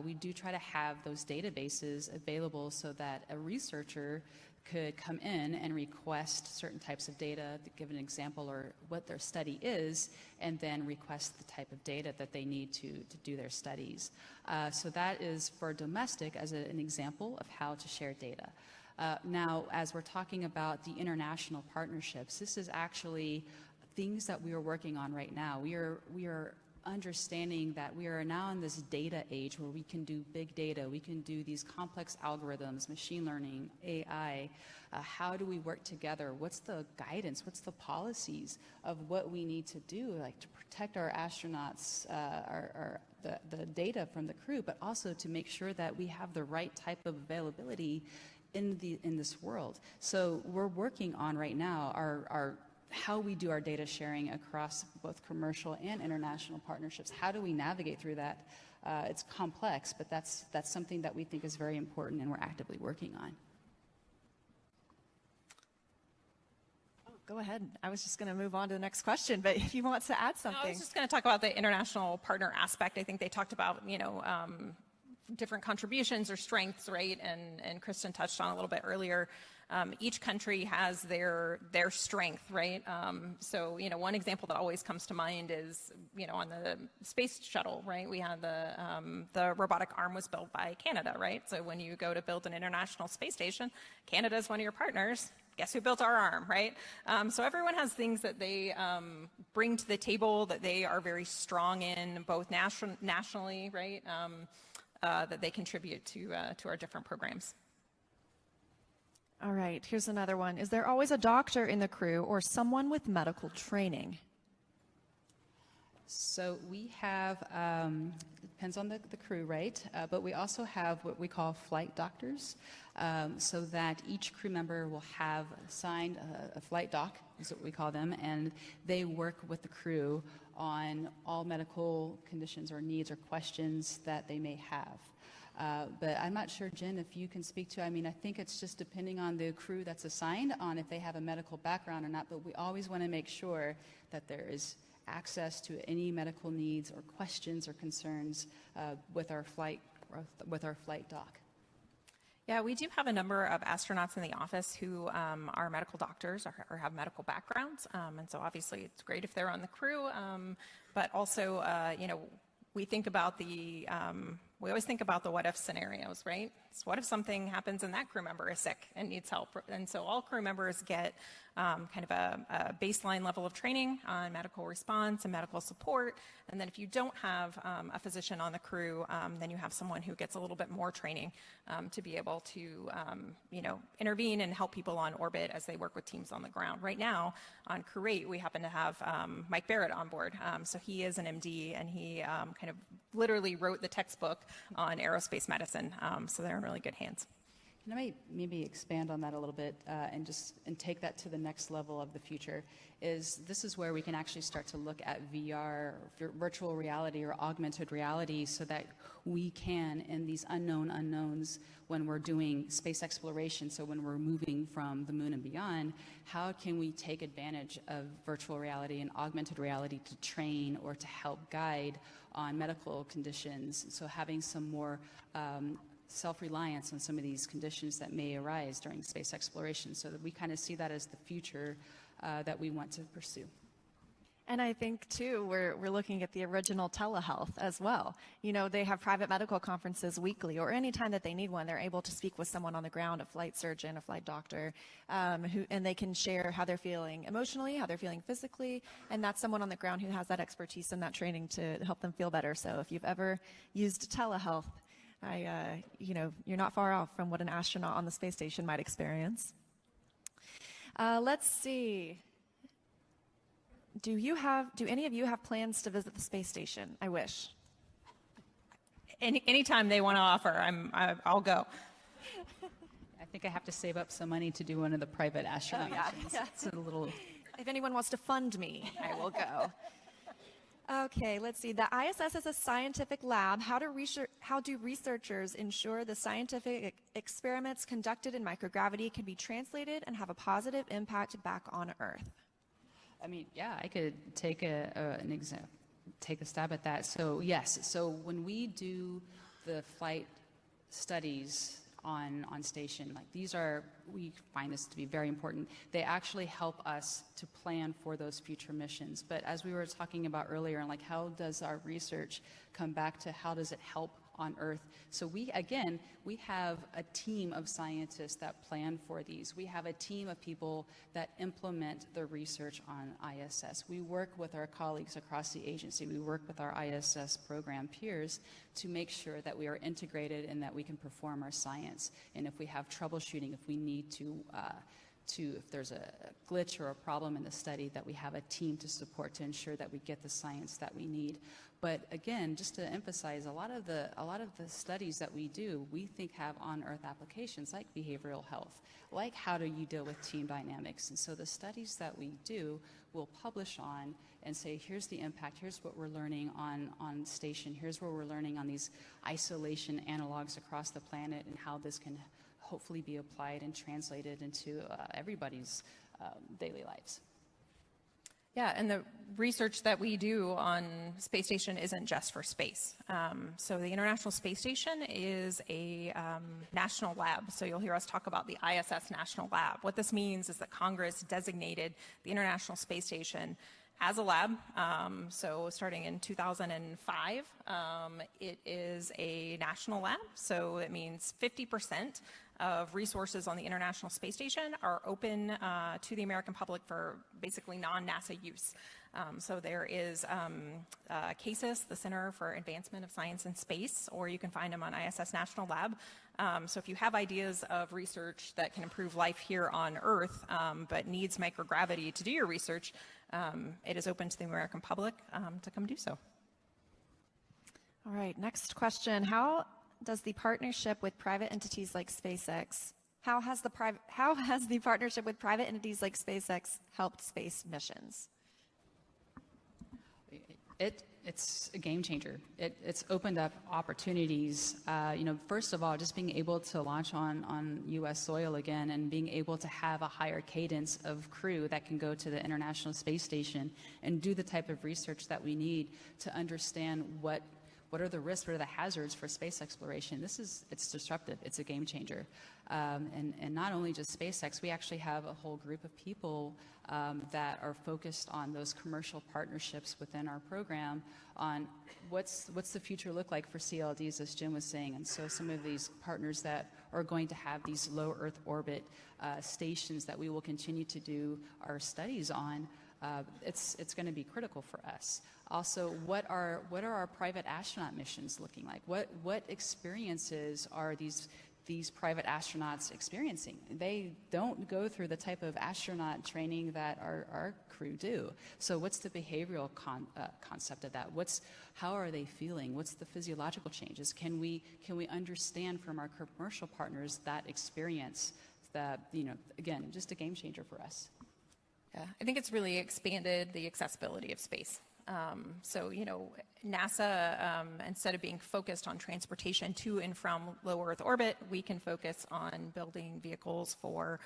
we do try to have those databases available so that a researcher could come in and request certain types of data, to give an example or what their study is, and then request the type of data that they need to do their studies. So that is for domestic as an example of how to share data. Now, as we're talking about the international partnerships, this is actually things that we are working on right now. We are understanding that we are now in this data age where we can do big data, we can do these complex algorithms, machine learning, AI. How do we work together? What's the guidance? What's the policies of what we need to do, like to protect our astronauts, the data from the crew, but also to make sure that we have the right type of availability in this world. So we're working on right now our how we do our data sharing across both commercial and international partnerships. How do we navigate through that? It's complex, but that's something that we think is very important and we're actively working on. Oh, go ahead. I was just going to move on to the next question, but if you want to add something. No, I was just going to talk about the international partner aspect. I think they talked about, you know, different contributions or strengths, right? And Kristen touched on a little bit earlier. Each country has their strength, right? So, you know, one example that always comes to mind is, you know, on the space shuttle, right? We had the robotic arm was built by Canada, right? So when you go to build an international space station, Canada is one of your partners. Guess who built our arm, right? So everyone has things that they bring to the table that they are very strong in, both nationally, right? That they contribute to our different programs. All right, here's another one. Is there always a doctor in the crew or someone with medical training? So we have, depends on the crew, right? But we also have what we call flight doctors, so that each crew member will have assigned a flight doc, is what we call them, and they work with the crew on all medical conditions or needs or questions that they may have. But I'm not sure, Jen, if you can speak to, I mean, I think it's just depending on the crew that's assigned on if they have a medical background or not, but we always want to make sure that there is access to any medical needs or questions or concerns with our flight doc. Yeah, we do have a number of astronauts in the office who are medical doctors or have medical backgrounds, and so obviously it's great if they're on the crew, but also, you know, we think about we always think about the what if scenarios, right? So what if something happens and that crew member is sick and needs help? And so all crew members get kind of a baseline level of training on medical response and medical support. And then if you don't have a physician on the crew, then you have someone who gets a little bit more training to be able to, you know, intervene and help people on orbit as they work with teams on the ground. Right now on Crew 8, we happen to have Mike Barrett on board. So he is an MD and he kind of literally wrote the textbook on aerospace medicine. So they're in really good hands. Can I maybe expand on that a little bit and take that to the next level of the future? This is where we can actually start to look at VR, virtual reality or augmented reality, so that we can, in these unknown unknowns, when we're doing space exploration, so when we're moving from the moon and beyond, how can we take advantage of virtual reality and augmented reality to train or to help guide on medical conditions? So having some more self-reliance on some of these conditions that may arise during space exploration, so that we kind of see that as the future that we want to pursue. And I think, too, we're looking at the original telehealth as well. You know, they have private medical conferences weekly, or anytime that they need one, they're able to speak with someone on the ground, a flight surgeon, a flight doctor, and they can share how they're feeling emotionally, how they're feeling physically, and that's someone on the ground who has that expertise and that training to help them feel better. So if you've ever used telehealth, you know, you're not far off from what an astronaut on the space station might experience. Let's see. Do any of you have plans to visit the space station? I wish. Anytime they want to offer, I'll go. I think I have to save up some money to do one of the private astronaut missions. Yeah. It's a little. If anyone wants to fund me, I will go. Okay, let's see. The ISS is a scientific lab. How do researchers ensure the scientific experiments conducted in microgravity can be translated and have a positive impact back on Earth? I mean, yeah, I could take a stab at that. So yes, so when we do the flight studies on station, like we find this to be very important. They actually help us to plan for those future missions. But as we were talking about earlier, and like how does our research come back to how does it help on Earth? So we have a team of scientists that plan for these. We have a team of people that implement the research on ISS. We work with our colleagues across the agency. We work with our ISS program peers to make sure that we are integrated and that we can perform our science. And if we have troubleshooting, if we need to if there's a glitch or a problem in the study, that we have a team to support to ensure that we get the science that we need. But again, just to emphasize, a lot of the studies that we do, we think have on-Earth applications like behavioral health, like how do you deal with team dynamics. And so the studies that we do, we'll publish on and say, here's the impact, here's what we're learning on station, here's where we're learning on these isolation analogs across the planet, and how this can hopefully be applied and translated into everybody's daily lives. Yeah, and the research that we do on space station isn't just for space. So the International Space Station is a national lab. So you'll hear us talk about the ISS National Lab. What this means is that Congress designated the International Space Station as a lab. So starting in 2005, it is a national lab. So it means 50% of resources on the International Space Station are open to the American public for basically non-NASA use. So there is CASIS, the Center for Advancement of Science in Space, or you can find them on ISS National Lab. So if you have ideas of research that can improve life here on Earth, but needs microgravity to do your research, it is open to the American public to come do so. All right, next question. How does the partnership with private entities like SpaceX, how has the partnership with private entities like SpaceX helped space missions? It's a game changer. It's opened up opportunities. First of all, just being able to launch on U.S. soil again, and being able to have a higher cadence of crew that can go to the International Space Station and do the type of research that we need to understand what are the risks, what are the hazards for space exploration. It's disruptive. It's a game changer. And not only just SpaceX, we actually have a whole group of people that are focused on those commercial partnerships within our program on what's the future look like for CLDs, as Jim was saying. And so some of these partners that are going to have these low Earth orbit stations that we will continue to do our studies on, it's going to be critical for us. Also, what are our private astronaut missions looking like? What experiences are these these private astronauts experiencing? They don't go through the type of astronaut training that our crew do. So what's the behavioral concept of that? How are they feeling? What's the physiological changes? Can we understand from our commercial partners that experience that, again, just a game changer for us? Yeah, I think it's really expanded the accessibility of space. So, NASA, instead of being focused on transportation to and from low Earth orbit, we can focus on building vehicles for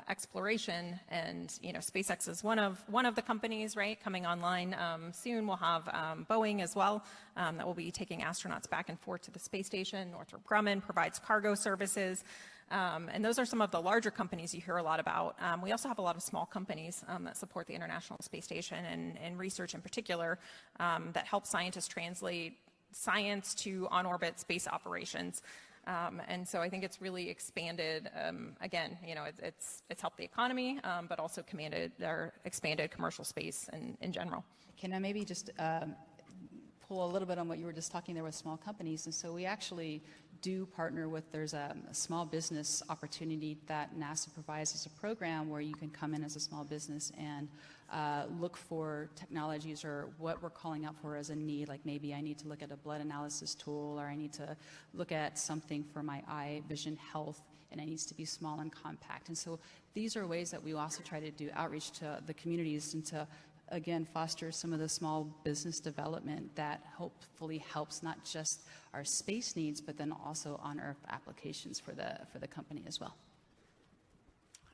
exploration. And, SpaceX is one of the companies, right, coming online soon. We'll have Boeing as well that will be taking astronauts back and forth to the space station. Northrop Grumman provides cargo services. And those are some of the larger companies you hear a lot about. We also have a lot of small companies that support the International Space Station and research in particular that help scientists translate science to on-orbit space operations. And so I think it's really expanded, again, it's helped the economy, but also expanded commercial space in general. Can I maybe just pull a little bit on what you were just talking there with small companies? And so we actually do partner with, there's a small business opportunity that NASA provides as a program where you can come in as a small business and look for technologies or what we're calling out for as a need, like maybe I need to look at a blood analysis tool, or I need to look at something for my eye vision health, and it needs to be small and compact. And so these are ways that we also try to do outreach to the communities and to, again, foster some of the small business development that hopefully helps not just our space needs, but then also on-Earth applications for the company as well.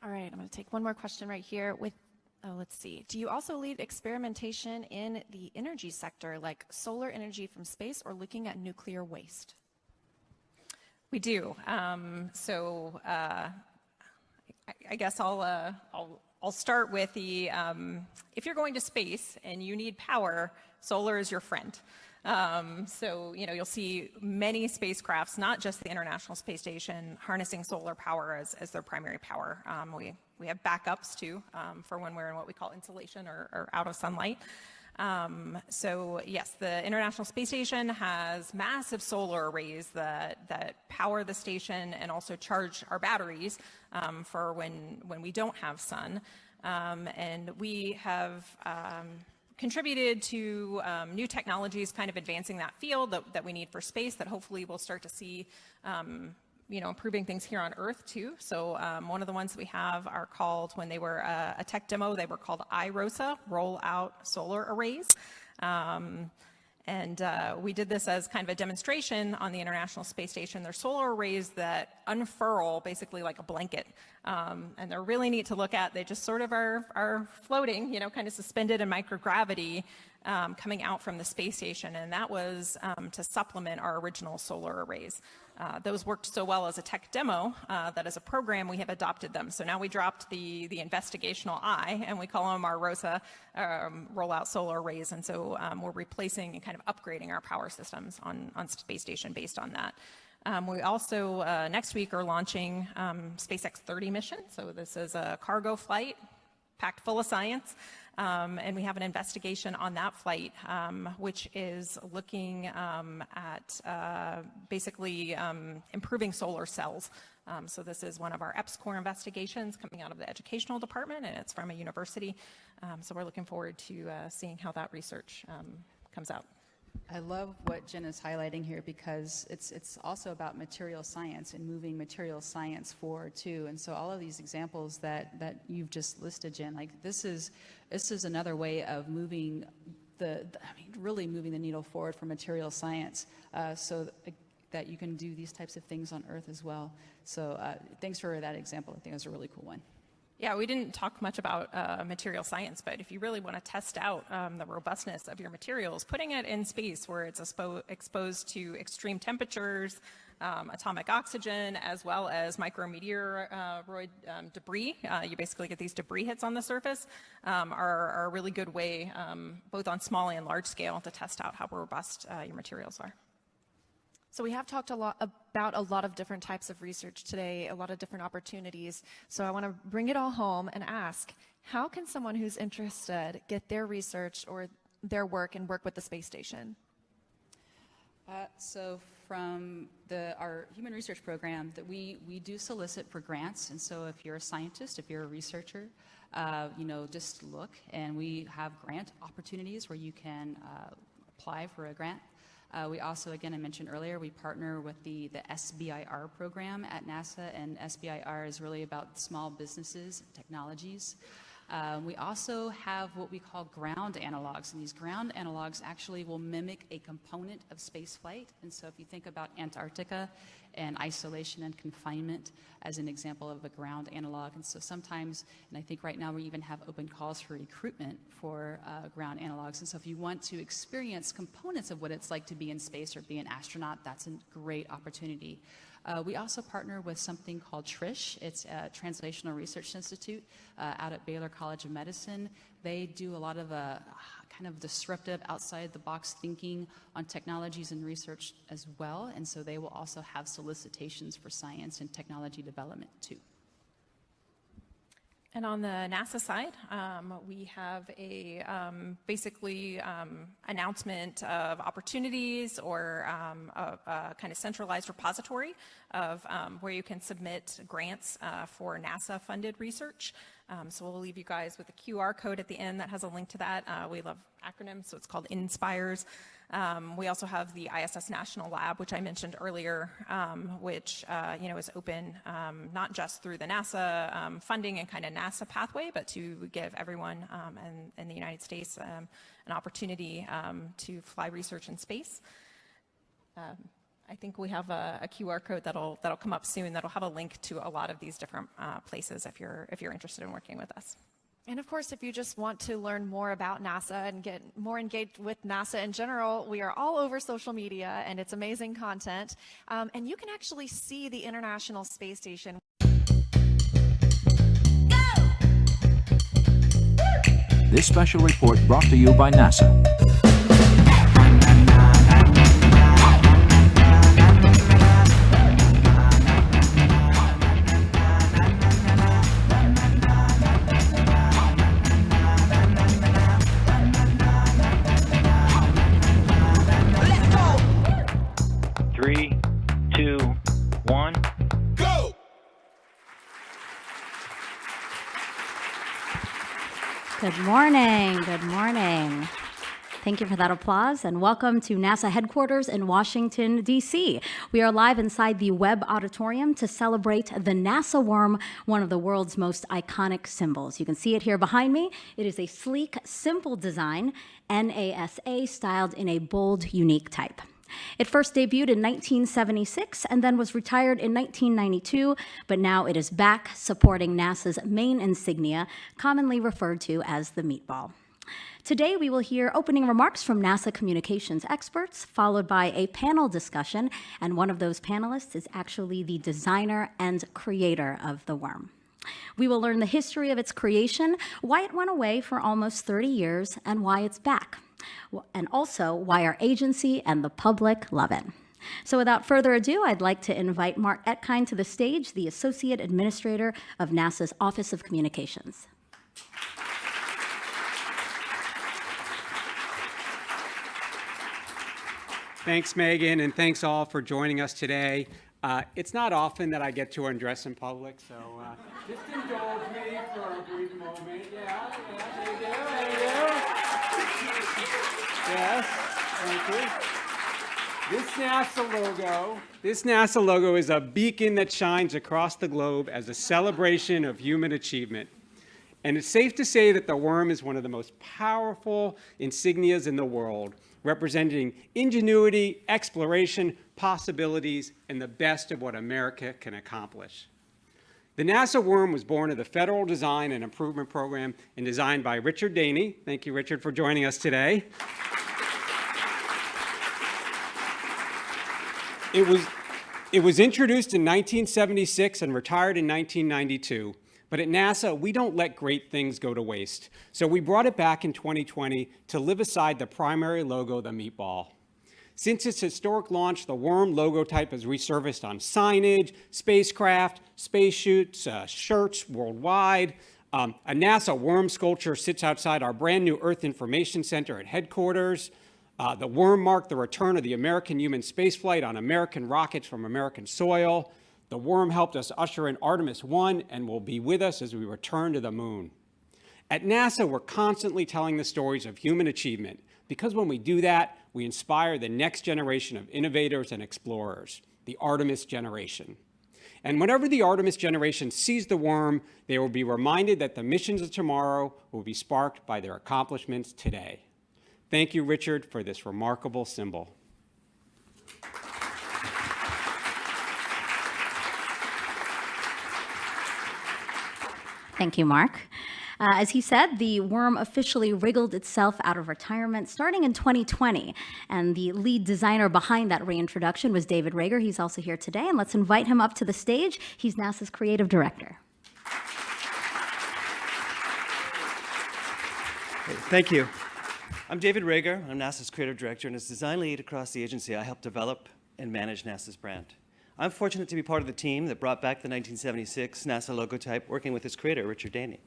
All right, I'm going to take one more question right here with, let's see. Do you also lead experimentation in the energy sector, like solar energy from space or looking at nuclear waste? We do. I guess I'll start with the, if you're going to space and you need power, solar is your friend. You'll see many spacecrafts, not just the International Space Station, harnessing solar power as their primary power. We have backups too, for when we're in what we call insolation or out of sunlight. Yes, the International Space Station has massive solar arrays that power the station and also charge our batteries for when we don't have sun. And we have contributed to new technologies kind of advancing that field that we need for space that hopefully we'll start to see improving things here on Earth too. So one of the ones that we have are called, when they were a tech demo, they were called iROSA, Roll Out Solar Arrays. We did this as kind of a demonstration on the International Space Station. They're solar arrays that unfurl basically like a blanket. And they're really neat to look at. They just sort of are floating, kind of suspended in microgravity, coming out from the space station. And that was to supplement our original solar arrays. Those worked so well as a tech demo that as a program we have adopted them. So now we dropped the investigational I, and we call them our ROSA, rollout solar arrays. And so we're replacing and kind of upgrading our power systems on space station based on that. We also, next week, are launching SpaceX 30 mission. So this is a cargo flight packed full of science. And we have an investigation on that flight, which is looking at basically improving solar cells. So this is one of our EPSCoR investigations coming out of the educational department, and it's from a university. So we're looking forward to seeing how that research comes out. I love what Jen is highlighting here, because it's also about material science and moving material science forward too. And so all of these examples that you've just listed, Jen, like this is another way of moving really moving the needle forward for material science, so that you can do these types of things on Earth as well. So thanks for that example. I think it was a really cool one. Yeah, we didn't talk much about material science, but if you really want to test out the robustness of your materials, putting it in space where it's exposed to extreme temperatures, atomic oxygen, as well as micrometeoroid debris, you basically get these debris hits on the surface, are a really good way, both on small and large scale, to test out how robust your materials are. So we have talked a lot about a lot of different types of research today, a lot of different opportunities. So I want to bring it all home and ask, how can someone who's interested get their research or their work and work with the space station? So from our human research program that we do solicit for grants. And so if you're a scientist, if you're a researcher, just look, and we have grant opportunities where you can apply for a grant. We also, again, I mentioned earlier, we partner with the SBIR program at NASA, and SBIR is really about small businesses, technologies. We also have what we call ground analogs, and these ground analogs actually will mimic a component of spaceflight. And so if you think about Antarctica and isolation and confinement as an example of a ground analog, and so sometimes, and I think right now we even have open calls for recruitment for ground analogs. And so if you want to experience components of what it's like to be in space or be an astronaut, that's a great opportunity. We also partner with something called TRISH. It's a Translational Research Institute out at Baylor College of Medicine. They do a lot of kind of disruptive, outside-the-box thinking on technologies and research as well, and so they will also have solicitations for science and technology development too. And on the NASA side, we have a announcement of opportunities or a kind of centralized repository of where you can submit grants for NASA-funded research. So we'll leave you guys with a QR code at the end that has a link to that. We love acronyms, so it's called INSPIRES. We also have the ISS National Lab, which I mentioned earlier, which is open not just through the NASA funding and kind of NASA pathway, but to give everyone in the United States an opportunity to fly research in space. I think we have a QR code that'll come up soon that'll have a link to a lot of these different places if you're interested in working with us. And of course, if you just want to learn more about NASA and get more engaged with NASA in general, we are all over social media, and it's amazing content. And you can actually see the International Space Station. This special report brought to you by NASA. Good morning. Good morning. Thank you for that applause, and welcome to NASA headquarters in Washington, D.C. We are live inside the Webb Auditorium to celebrate the NASA worm, one of the world's most iconic symbols. You can see it here behind me. It is a sleek, simple design, NASA styled in a bold, unique type. It first debuted in 1976 and then was retired in 1992, but now it is back supporting NASA's main insignia, commonly referred to as the meatball. Today, we will hear opening remarks from NASA communications experts, followed by a panel discussion, and one of those panelists is actually the designer and creator of the worm. We will learn the history of its creation, why it went away for almost 30 years, and why it's back, and also why our agency and the public love it. So without further ado, I'd like to invite Mark Etkind to the stage, the Associate Administrator of NASA's Office of Communications. Thanks, Megan, and thanks all for joining us today. It's not often that I get to undress in public, so just indulge me for a brief moment. Yeah, there you go. Yes, thank you. This NASA logo is a beacon that shines across the globe as a celebration of human achievement. And it's safe to say that the worm is one of the most powerful insignias in the world, representing ingenuity, exploration, possibilities, and the best of what America can accomplish. The NASA worm was born of the Federal Design and Improvement Program and designed by Richard Daney. Thank you, Richard, for joining us today. It was introduced in 1976 and retired in 1992. But at NASA, we don't let great things go to waste. So we brought it back in 2020 to live aside the primary logo, the meatball. Since its historic launch, the worm logo type has resurfaced on signage, spacecraft, spacesuits, shirts worldwide. A NASA worm sculpture sits outside our brand new Earth Information Center at headquarters. The worm marked the return of the American human spaceflight on American rockets from American soil. The worm helped us usher in Artemis 1 and will be with us as we return to the moon. At NASA, we're constantly telling the stories of human achievement because when we do that, we inspire the next generation of innovators and explorers, the Artemis generation. And whenever the Artemis generation sees the worm, they will be reminded that the missions of tomorrow will be sparked by their accomplishments today. Thank you, Richard, for this remarkable symbol. Thank you, Mark. As he said, the worm officially wriggled itself out of retirement starting in 2020. And the lead designer behind that reintroduction was David Rager. He's also here today, and let's invite him up to the stage. He's NASA's creative director. Thank you. I'm David Rager. I'm NASA's creative director, and as design lead across the agency, I help develop and manage NASA's brand. I'm fortunate to be part of the team that brought back the 1976 NASA logotype, working with its creator, Richard Daney.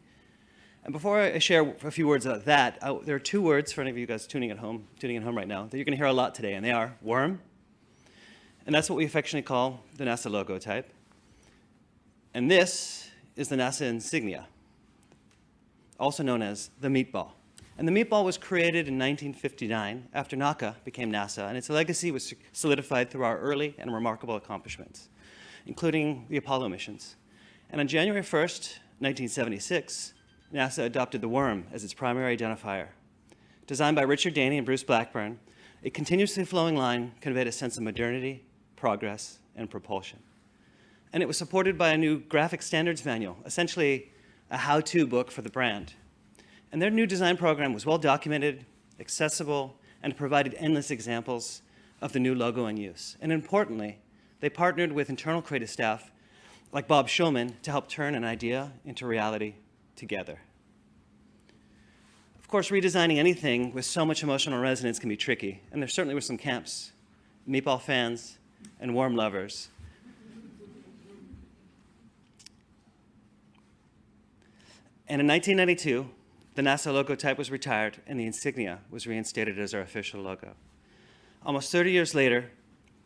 And before I share a few words about that, there are two words for any of you guys tuning in home right now that you're going to hear a lot today, and they are worm, and that's what we affectionately call the NASA logotype. And this is the NASA insignia, also known as the meatball. And the meatball was created in 1959 after NACA became NASA, and its legacy was solidified through our early and remarkable accomplishments, including the Apollo missions. And on January 1st, 1976, NASA adopted the worm as its primary identifier. Designed by Richard Daney and Bruce Blackburn, a continuously flowing line conveyed a sense of modernity, progress, and propulsion. And it was supported by a new graphic standards manual, essentially a how-to book for the brand. And their new design program was well documented, accessible, and provided endless examples of the new logo in use. And importantly, they partnered with internal creative staff like Bob Shulman to help turn an idea into reality together. Of course, redesigning anything with so much emotional resonance can be tricky, and there certainly were some camps, meatball fans and worm lovers. And in 1992, the NASA logotype was retired and the insignia was reinstated as our official logo. Almost 30 years later,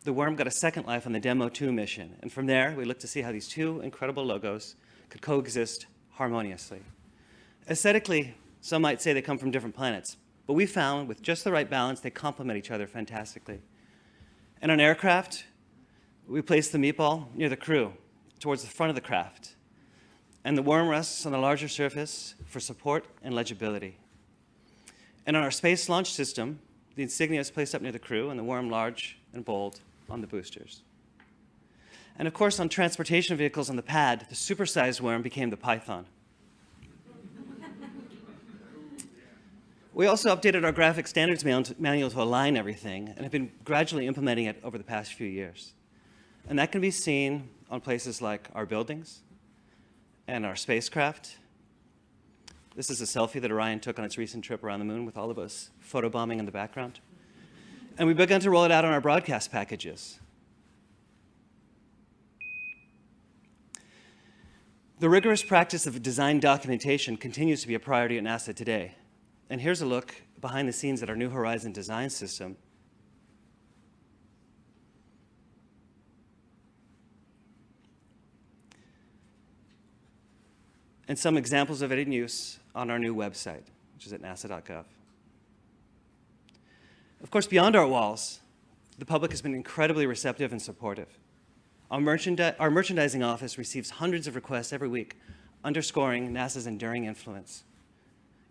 the worm got a second life on the Demo 2 mission, and from there, we looked to see how these two incredible logos could coexist harmoniously. Aesthetically, some might say they come from different planets, but we found with just the right balance, they complement each other fantastically. And on aircraft, we placed the meatball near the crew, towards the front of the craft, and the worm rests on the larger surface for support and legibility. And on our space launch system, the insignia is placed up near the crew and the worm large and bold on the boosters. And of course, on transportation vehicles on the pad, the supersized worm became the Python. We also updated our graphic standards manual to align everything and have been gradually implementing it over the past few years. And that can be seen on places like our buildings and our spacecraft. This is a selfie that Orion took on its recent trip around the moon with all of us photobombing in the background. And we've begun to roll it out on our broadcast packages. The rigorous practice of design documentation continues to be a priority at NASA today. And here's a look behind the scenes at our New Horizon design system. And some examples of it in use on our new website, which is at nasa.gov. Of course, beyond our walls, the public has been incredibly receptive and supportive. Our merchandising office receives hundreds of requests every week, underscoring NASA's enduring influence.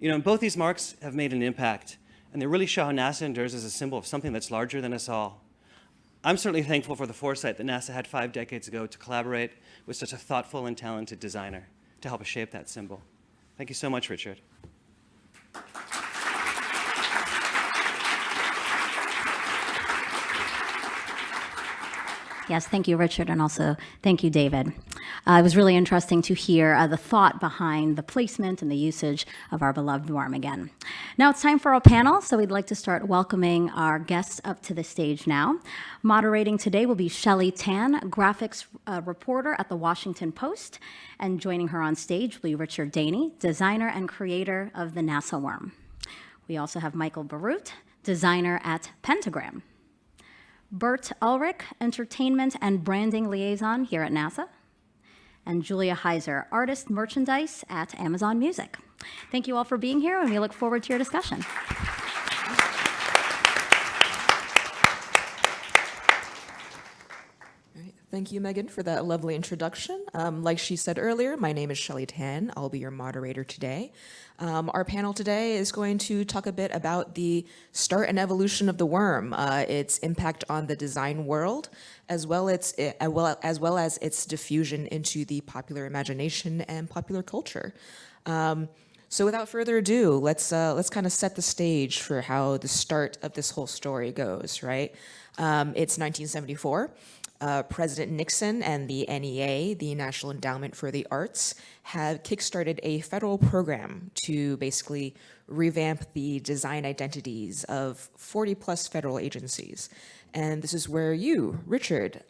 You know, both these marks have made an impact, and they really show how NASA endures as a symbol of something that's larger than us all. I'm certainly thankful for the foresight that NASA had 5 decades ago to collaborate with such a thoughtful and talented designer to help us shape that symbol. Thank you so much, Richard. Yes, thank you, Richard, and also thank you, David. It was really interesting to hear the thought behind the placement and the usage of our beloved worm again. Now it's time for our panel, so we'd like to start welcoming our guests up to the stage now. Moderating today will be Shelley Tan, graphics reporter at the Washington Post, and joining her on stage will be Richard Daney, designer and creator of the NASA worm. We also have Michael Barut, designer at Pentagram. Bert Ulrich, entertainment and branding liaison here at NASA. And Julia Heiser, artist merchandise at Amazon Music. Thank you all for being here, and we look forward to your discussion. Thank you, Megan, for that lovely introduction. Like she said earlier, my name is Shelley Tan. I'll be your moderator today. Our panel today is going to talk a bit about the start and evolution of the worm, its impact on the design world, as well as its diffusion into the popular imagination and popular culture. So without further ado, let's kind of set the stage for how the start of this whole story goes, right? It's 1974. President Nixon and the NEA, the National Endowment for the Arts, have kickstarted a federal program to basically revamp the design identities of 40-plus federal agencies. And this is where you, Richard,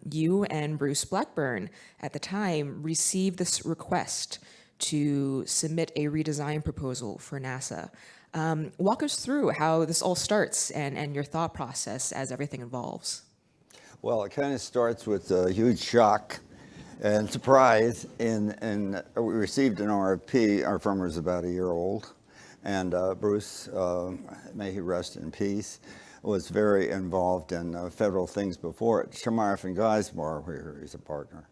you and Bruce Blackburn at the time received this request to submit a redesign proposal for NASA. Walk us through how this all starts and your thought process as everything evolves. Well, it kind of starts with a huge shock and surprise. And we received an RFP. Our firm was about a year old. And Bruce, may he rest in peace, was very involved in federal things before it. Chamath and Geismar, where he's a partner.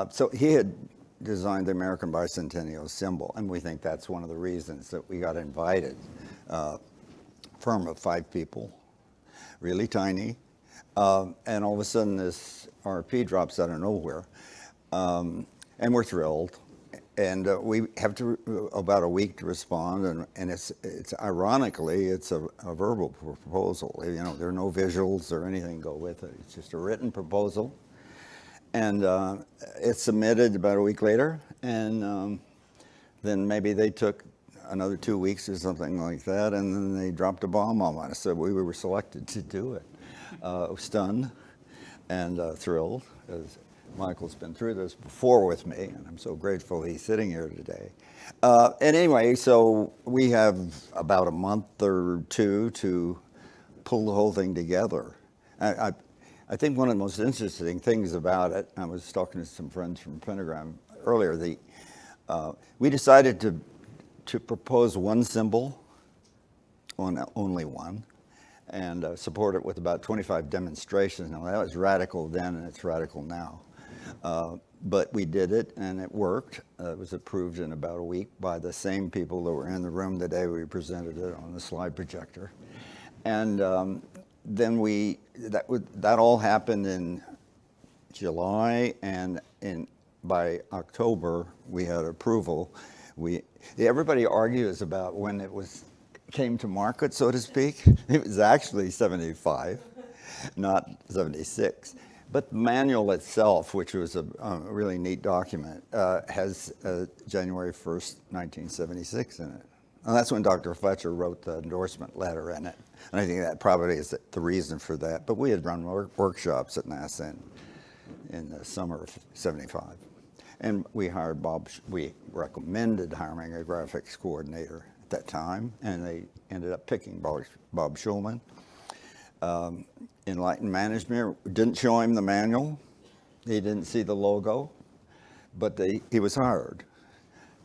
So he had designed the American Bicentennial symbol, and we think that's one of the reasons that we got invited. Firm of 5 people, really tiny. And all of a sudden this RFP drops out of nowhere. And we're thrilled. And we have about a week to respond. And it's ironically, it's a verbal proposal. You know, there are no visuals or anything to go with it. It's just a written proposal. And it's submitted about a week later. And then maybe they took another 2 weeks or something like that. And then they dropped a bomb on us. So we were selected to do it. Stunned and thrilled, as Michael's been through this before with me, and I'm so grateful he's sitting here today. And anyway, so we have about a month or two to pull the whole thing together. I think one of the most interesting things about it, I was talking to some friends from Pentagram earlier, we decided to propose one symbol, only one, and support it with about 25 demonstrations. Now, that was radical then, and it's radical now. But we did it, and it worked. It was approved in about a week by the same people that were in the room the day we presented it on the slide projector. And then that all happened in July, and by October, we had approval. Everybody argues about when it came to market, so to speak. It was actually 75, not 76. But the manual itself, which was a really neat document, has January 1st, 1976 in it. And that's when Dr. Fletcher wrote the endorsement letter in it. And I think that probably is the reason for that. But we had run workshops at NASA in the summer of 75. And we recommended hiring a graphics coordinator at that time, and they ended up picking Bob Schulman. Enlightened Management didn't show him the manual. He didn't see the logo, but he was hired.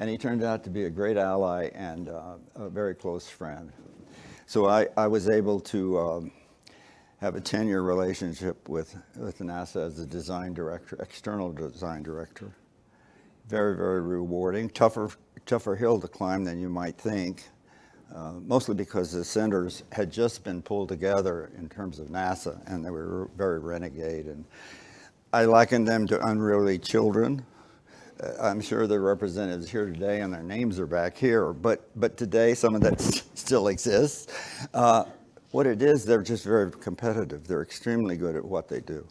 And he turned out to be a great ally and a very close friend. So I was able to have a 10-year relationship with NASA as a design director, external design director. Very, very rewarding. Tougher hill to climb than you might think. Mostly because the centers had just been pulled together in terms of NASA, and they were very renegade. And I liken them to unruly children. I'm sure there are representatives here today, and their names are back here. But today, some of that still exists. What it is, they're just very competitive. They're extremely good at what they do.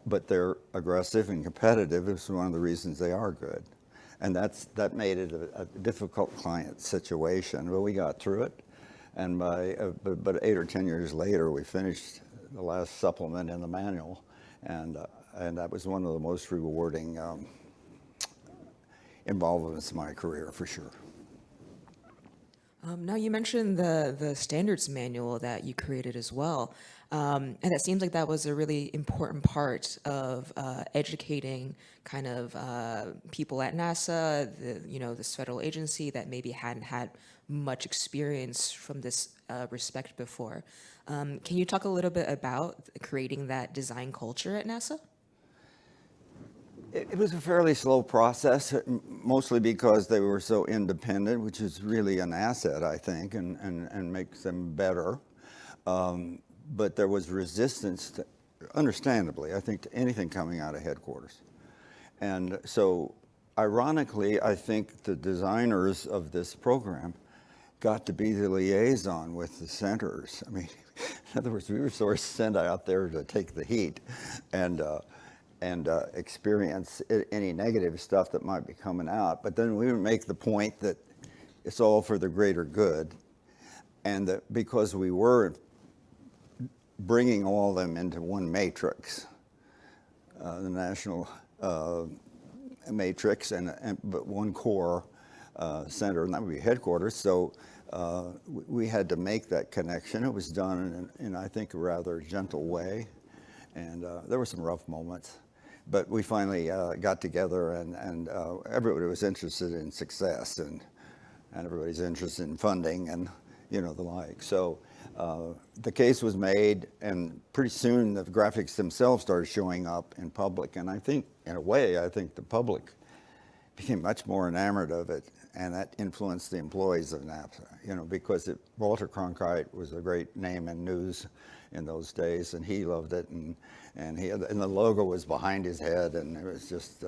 But they're aggressive and competitive. It's one of the reasons they are good. And that made it a difficult client situation, but we got through it. And but 8 or 10 years later, we finished the last supplement in the manual, and that was one of the most rewarding involvements in my career, for sure. Now you mentioned the standards manual that you created as well, and it seems like that was a really important part of educating kind of people at NASA, this federal agency that maybe hadn't had much experience from this respect before. Can you talk a little bit about creating that design culture at NASA? It was a fairly slow process, mostly because they were so independent, which is really an asset, I think, and makes them better. But there was resistance, understandably, I think, to anything coming out of headquarters. And so, ironically, I think the designers of this program got to be the liaison with the centers. I mean, in other words, we were sort of sent out there to take the heat and experience any negative stuff that might be coming out. But then we would make the point that it's all for the greater good, and that because we were bringing all of them into one matrix, the national matrix, but one core center, and that would be headquarters. So we had to make that connection. It was done in I think, a rather gentle way, and there were some rough moments. But we finally got together, and everybody was interested in success, and everybody's interested in funding, and the like. So the case was made, and pretty soon the graphics themselves started showing up in public. And I think, in a way, I think the public became much more enamored of it, and that influenced the employees of NASA. Because Walter Cronkite was a great name in news in those days, and he loved it, and the logo was behind his head, and it was just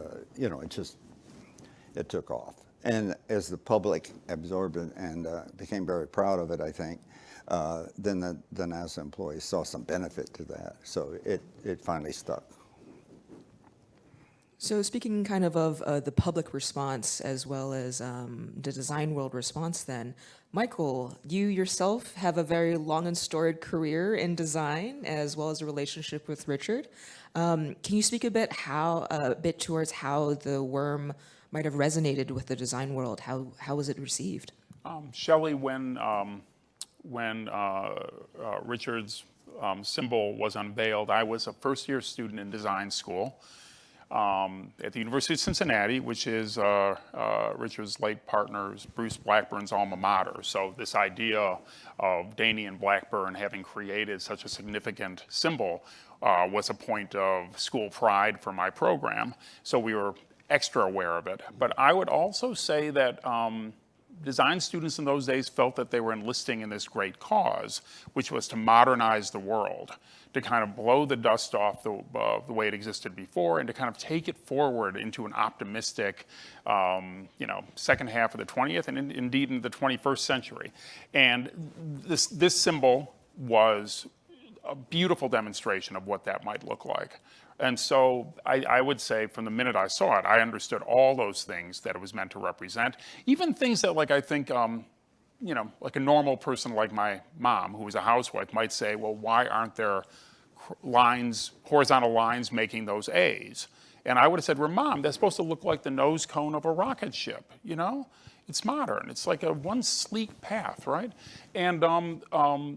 it took off. And as the public absorbed it and became very proud of it, I think, then the NASA employees saw some benefit to that, so it finally stuck. So speaking kind of the public response as well as the design world response then, Michael, you yourself have a very long and storied career in design as well as a relationship with Richard. Can you speak a bit towards how the worm might have resonated with the design world? How was it received? Shelley, when Richard's symbol was unveiled, I was a first-year student in design school at the University of Cincinnati, which is Richard's late partner's Bruce Blackburn's alma mater. So this idea of Danian Blackburn having created such a significant symbol was a point of school pride for my program. So we were extra aware of it. But I would also say that design students in those days felt that they were enlisting in this great cause, which was to modernize the world, to kind of blow the dust off the way it existed before, and to kind of take it forward into an optimistic, second half of the 20th and indeed in the 21st century. And this symbol was a beautiful demonstration of what that might look like. And so I would say from the minute I saw it, I understood all those things that it was meant to represent. Even things that, like, I think, like a normal person like my mom, who was a housewife, might say, well, why aren't there lines, horizontal lines making those A's? And I would have said, well, Mom, that's supposed to look like the nose cone of a rocket ship, It's modern. It's like one sleek path, right? And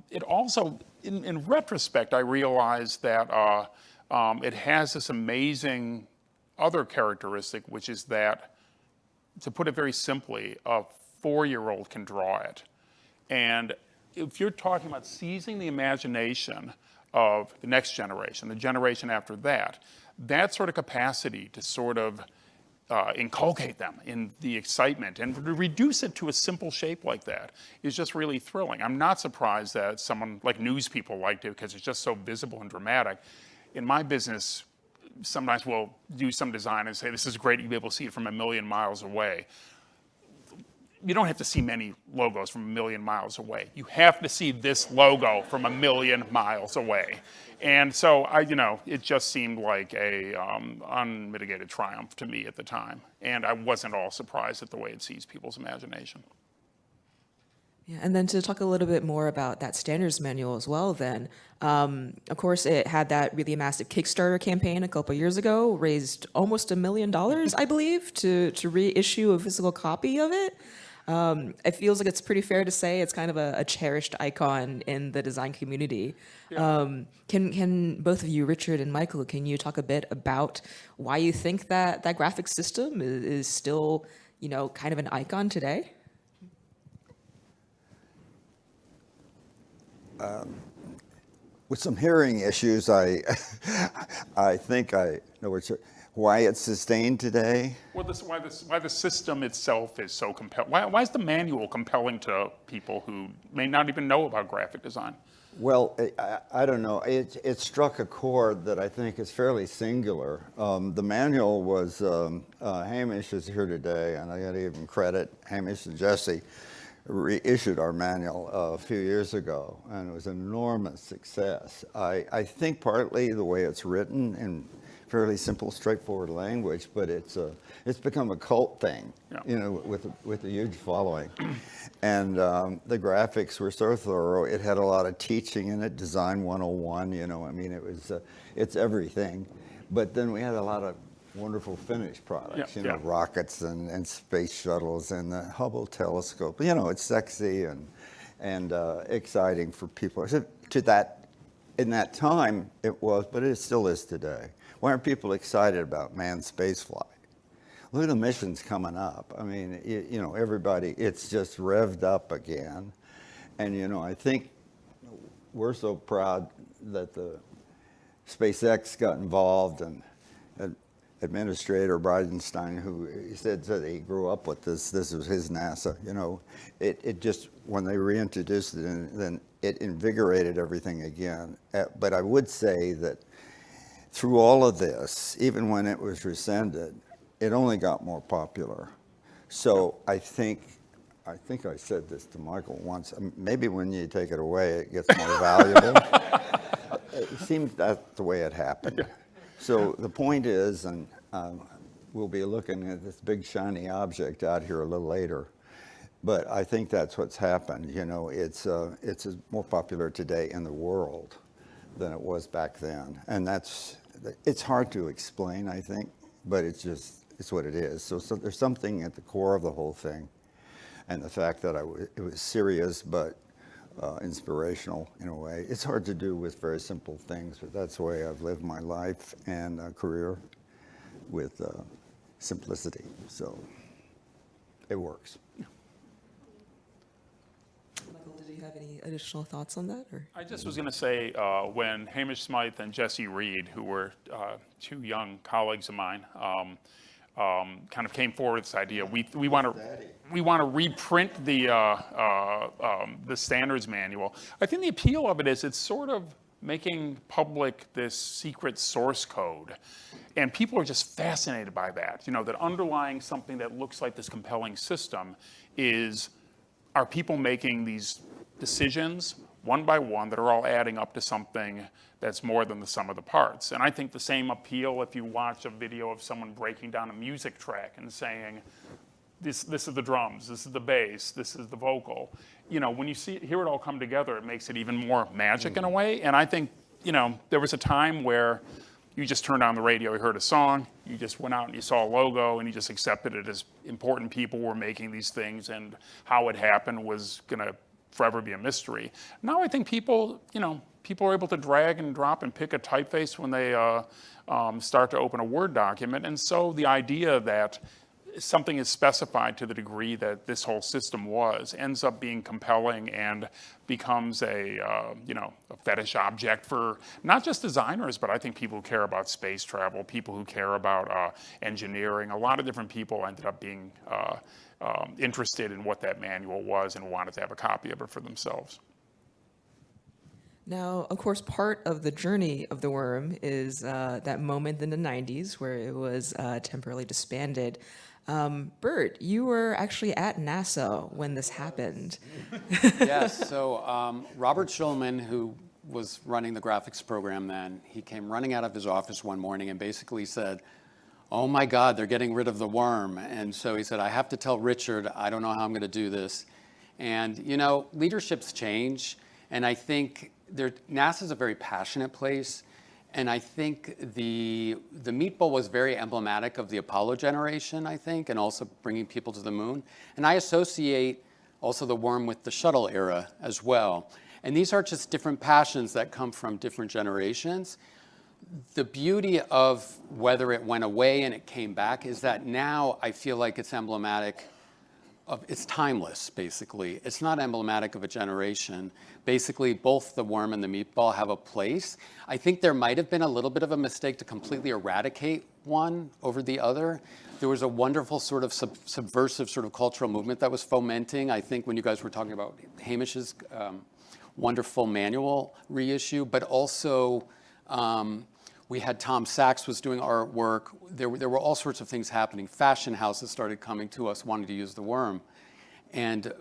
it also, in retrospect, I realized that it has this amazing other characteristic, which is that, to put it very simply, a 4-year-old can draw it. And if you're talking about seizing the imagination of the next generation, the generation after that, that sort of capacity to sort of inculcate them in the excitement and to reduce it to a simple shape like that is just really thrilling. I'm not surprised that someone like news people liked it because it's just so visible and dramatic. In my business, sometimes we'll do some design and say, this is great, you'll be able to see it from 1 million miles away. You don't have to see many logos from 1 million miles away. You have to see this logo from 1 million miles away. And so, it just seemed like a unmitigated triumph to me at the time. And I wasn't all surprised at the way it seized people's imagination. Yeah, and then to talk a little bit more about that standards manual as well then, of course it had that really massive Kickstarter campaign a couple years ago, raised almost $1 million, I believe, to reissue a physical copy of it. It feels like it's pretty fair to say it's kind of a cherished icon in the design community. Can both of you, Richard and Michael, can you talk a bit about why you think that graphic system is still, kind of an icon today? With some hearing issues, I think I know why it's sustained today. Well, why the system itself is so compelling. Why is the manual compelling to people who may not even know about graphic design? Well, I don't know. It struck a chord that I think is fairly singular. The manual was, Hamish is here today, and I got to give him credit. Hamish and Jesse reissued our manual a few years ago, and it was an enormous success. I think partly the way it's written in fairly simple, straightforward language, but it's become a cult thing, with a huge following. And the graphics were so thorough. It had a lot of teaching in it, Design 101, it's everything. But then we had a lot of wonderful finished products, rockets and space shuttles and the Hubble telescope. It's sexy and exciting for people. In that time, it was, but it still is today. Why aren't people excited about manned spaceflight? Look at the missions coming up. I mean, everybody, it's just revved up again. And, I think we're so proud that the SpaceX got involved, and Administrator Bridenstine, who he said that he grew up with this was his NASA, it just, when they reintroduced it, then it invigorated everything again. But I would say that through all of this, even when it was rescinded, it only got more popular. So I think I said this to Michael once, maybe when you take it away, it gets more valuable. It seems that's the way it happened. So the point is, and we'll be looking at this big shiny object out here a little later, but I think that's what's happened. It's more popular today in the world than it was back then. And it's hard to explain, I think, but it's what it is. So there's something at the core of the whole thing. And the fact that it was serious, but inspirational in a way. It's hard to do with very simple things, but that's the way I've lived my life and career, with simplicity. So it works. Michael, did you have any additional thoughts on that? Or? I just was going to say, when Hamish Smythe and Jesse Reed, who were two young colleagues of mine, kind of came forward with this idea. We want to reprint the standards manual. I think the appeal of it is it's sort of making public this secret source code, and people are just fascinated by that. That underlying something that looks like this compelling system are people making these decisions one by one that are all adding up to something that's more than the sum of the parts. And I think the same appeal if you watch a video of someone breaking down a music track and saying, this is the drums, this is the bass, this is the vocal. When you hear it all come together, it makes it even more magic in a way. And I think, there was a time where you just turned on the radio, you heard a song, you just went out and you saw a logo and you just accepted it as important people were making these things, and how it happened was gonna forever be a mystery. Now I think people are able to drag and drop and pick a typeface when they start to open a Word document. And so the idea that something is specified to the degree that this whole system ends up being compelling and becomes a fetish object for not just designers, but I think people who care about space travel, people who care about engineering. A lot of different people ended up being interested in what that manual was and wanted to have a copy of it for themselves. Now, of course, part of the journey of the worm is that moment in the 90s where it was temporarily disbanded. Bert, you were actually at NASA when this happened. Yes, so Robert Schulman, who was running the graphics program then, he came running out of his office one morning and basically said, "Oh my God, they're getting rid of the worm." And so he said, "I have to tell Richard, I don't know how I'm going to do this." And leaderships change, and I think NASA's a very passionate place, And I think the meatball was very emblematic of the Apollo generation, I think, and also bringing people to the moon. And I associate also the worm with the shuttle era as well. And these are just different passions that come from different generations. The beauty of whether it went away and it came back is that now I feel like it's emblematic of, it's timeless, basically. It's not emblematic of a generation. Basically, both the worm and the meatball have a place. I think there might have been a little bit of a mistake to completely eradicate one over the other. There was a wonderful sort of subversive sort of cultural movement that was fomenting. I think when you guys were talking about Hamish's wonderful manual reissue, but also we had Tom Sachs was doing artwork. There were all sorts of things happening. Fashion houses started coming to us wanting to use the worm. And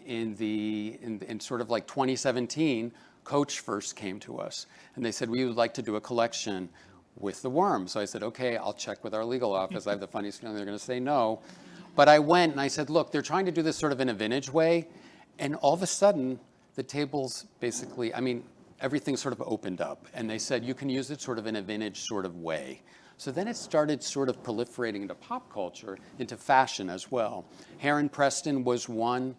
in sort of like 2017, Coach first came to us. And they said, we would like to do a collection with the worm. So I said, okay, I'll check with our legal office. I have the funniest feeling they're going to say no. But I went and I said, look, they're trying to do this sort of in a vintage way. And all of a sudden, the tables basically, I mean, everything sort of opened up. And they said, you can use it sort of in a vintage sort of way. So then it started sort of proliferating into pop culture, into fashion as well. Heron Preston was one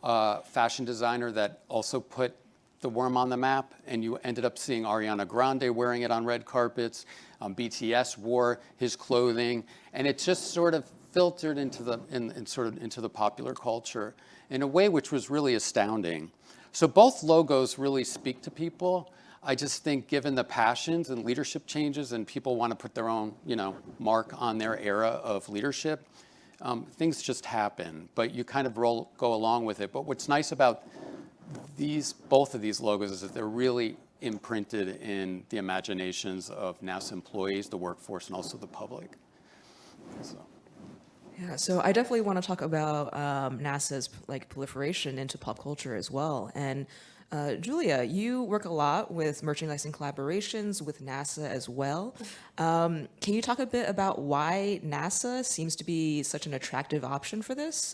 fashion designer that also put the worm on the map, and you ended up seeing Ariana Grande wearing it on red carpets. BTS wore his clothing, and it just sort of filtered into the popular culture in a way which was really astounding. So both logos really speak to people. I just think given the passions and leadership changes and people want to put their own, mark on their era of leadership, things just happen, but you kind of go along with it. But what's nice about both of these logos is that they're really imprinted in the imaginations of NASA employees, the workforce, and also the public. Yeah, so I definitely want to talk about NASA's proliferation into pop culture as well. And Julia, you work a lot with merchandising collaborations with NASA as well. Can you talk a bit about why NASA seems to be such an attractive option for this?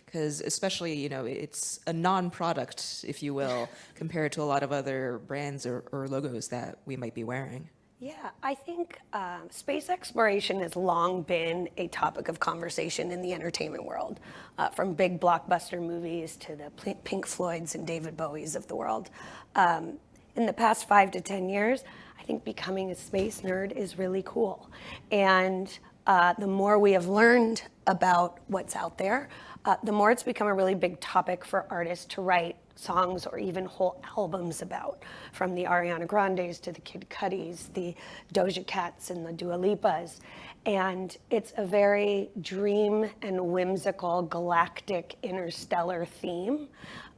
Because especially, it's a non-product, if you will, compared to a lot of other brands or logos that we might be wearing. Yeah, I think space exploration has long been a topic of conversation in the entertainment world, from big blockbuster movies to the Pink Floyds and David Bowies of the world. In the past 5 to 10 years, I think becoming a space nerd is really cool. And the more we have learned about what's out there, the more it's become a really big topic for artists to write songs or even whole albums about, from the Ariana Grandes to the Kid Cudis, the Doja Cats and the Dua Lipas. And it's a very dream and whimsical, galactic, interstellar theme.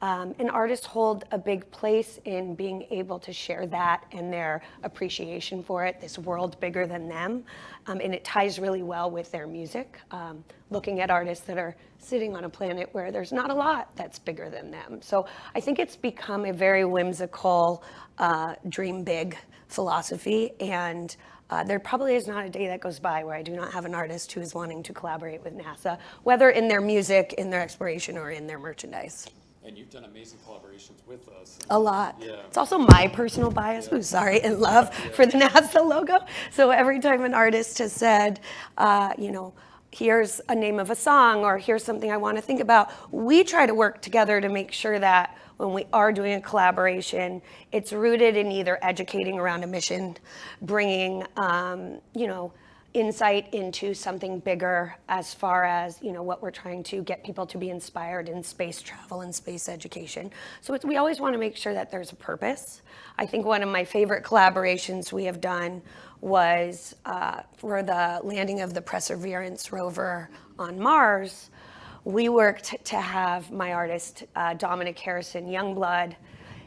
And artists hold a big place in being able to share that and their appreciation for it, this world bigger than them. And it ties really well with their music, looking at artists that are sitting on a planet where there's not a lot that's bigger than them. So I think it's become a very whimsical, dream big philosophy. And there probably is not a day that goes by where I do not have an artist who is wanting to collaborate with NASA, whether in their music, in their exploration, or in their merchandise. And you've done amazing collaborations with us. A lot. Yeah. It's also my personal bias, and love for the NASA logo. So every time an artist has said, here's a name of a song, or here's something I want to think about, we try to work together to make sure that when we are doing a collaboration, it's rooted in either educating around a mission, bringing, insight into something bigger as far as, what we're trying to get people to be inspired in space travel and space education. So we always want to make sure that there's a purpose. I think one of my favorite collaborations we have done was for the landing of the Perseverance rover on Mars. We worked to have my artist, Dominic Harrison Youngblood,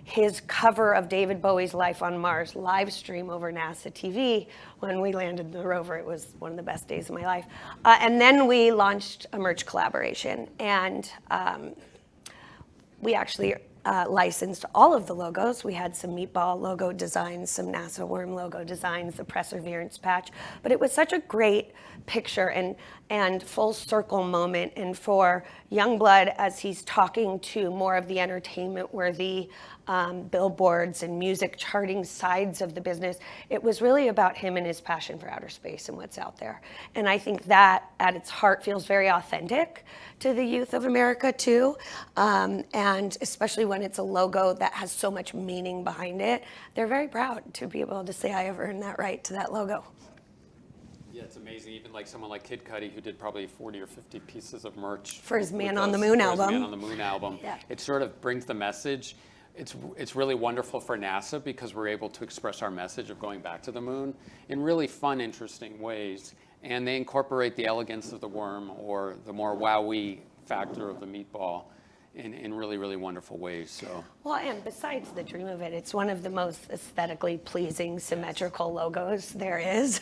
his cover of David Bowie's Life on Mars live stream over NASA TV when we landed the rover. It was one of the best days of my life. And then we launched a merch collaboration. And we actually licensed all of the logos. We had some meatball logo designs, some NASA worm logo designs, the Perseverance patch. But it was such a great picture and full circle moment. And for Youngblood, as he's talking to more of the entertainment-worthy billboards and music charting sides of the business, it was really about him and his passion for outer space and what's out there. And I think that at its heart feels very authentic to the youth of America too. And especially when it's a logo that has so much meaning behind it, they're very proud to be able to say, I have earned that right to that logo. Yeah, it's amazing. Even like someone like Kid Cudi, who did probably 40 or 50 pieces of merch For his Man with on the us, Moon for his album. Man on the Moon album. Yeah. It sort of brings the message. It's really wonderful for NASA because we're able to express our message of going back to the moon in really fun, interesting ways. And they incorporate the elegance of the worm or the more wowee factor of the meatball in really, really wonderful ways. So. Well, and besides the dream of it, it's one of the most aesthetically pleasing, symmetrical logos there is.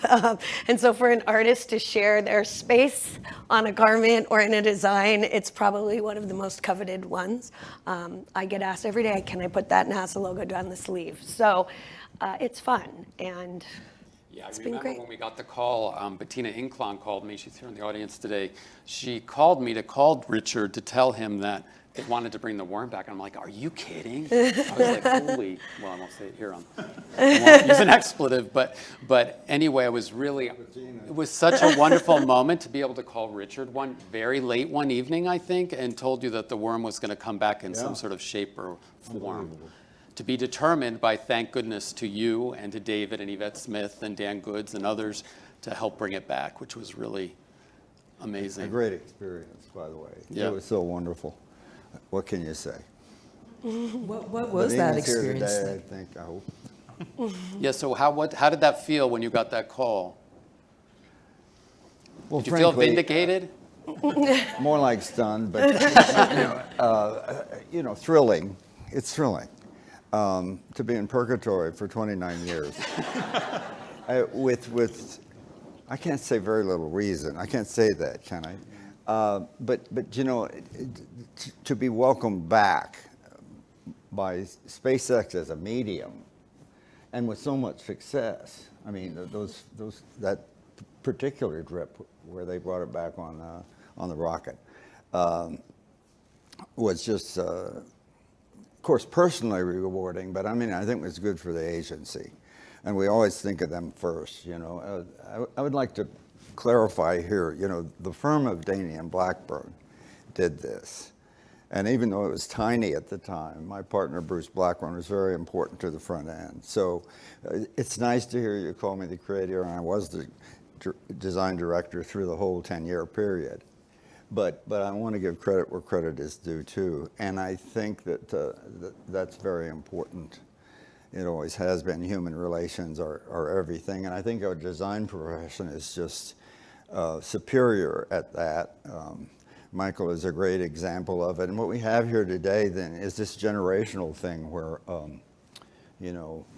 And so for an artist to share their space on a garment or in a design, it's probably one of the most coveted ones. I get asked every day, can I put that NASA logo down the sleeve? So it's fun, and Yeah, it's I been remember great. when we got the call, Bettina Inclon called me. She's here in the audience today. She called me to call Richard to tell him that they wanted to bring the worm back. And I'm like, are you kidding? I was like, holy, well, I won't say it here. I won't use an expletive. But anyway, it was such a wonderful moment to be able to call Richard one very late one evening, I think, and told you that the worm was going to come back in some sort of shape or form. To be determined by, thank goodness, to you and to David and Yvette Smith and Dan Goods and others to help bring it back, which was really amazing. A great experience, by the way. Yeah. It was so wonderful. What can you say? What was that experience? Here today, I think, I hope. Yeah, so how did that feel when you got that call? Well, Did you feel frankly, vindicated? More like stunned, but thrilling. It's thrilling to be in purgatory for 29 years with I can't say very little reason. I can't say that, can I? But to be welcomed back by SpaceX as a medium, and with so much success. I mean, that particular trip where they brought it back on the rocket was just, of course, personally rewarding. But I mean, I think it was good for the agency, and we always think of them first. I would like to clarify here. The firm of Daney and Blackburn did this. And even though it was tiny at the time, my partner, Bruce Blackburn, was very important to the front end. So it's nice to hear you call me the creator, and I was the design director through the whole 10-year period. But I want to give credit where credit is due, too. And I think that that's very important. It always has been. Human relations are everything. And I think our design profession is just superior at that. Michael is a great example of it. And what we have here today then is this generational thing where,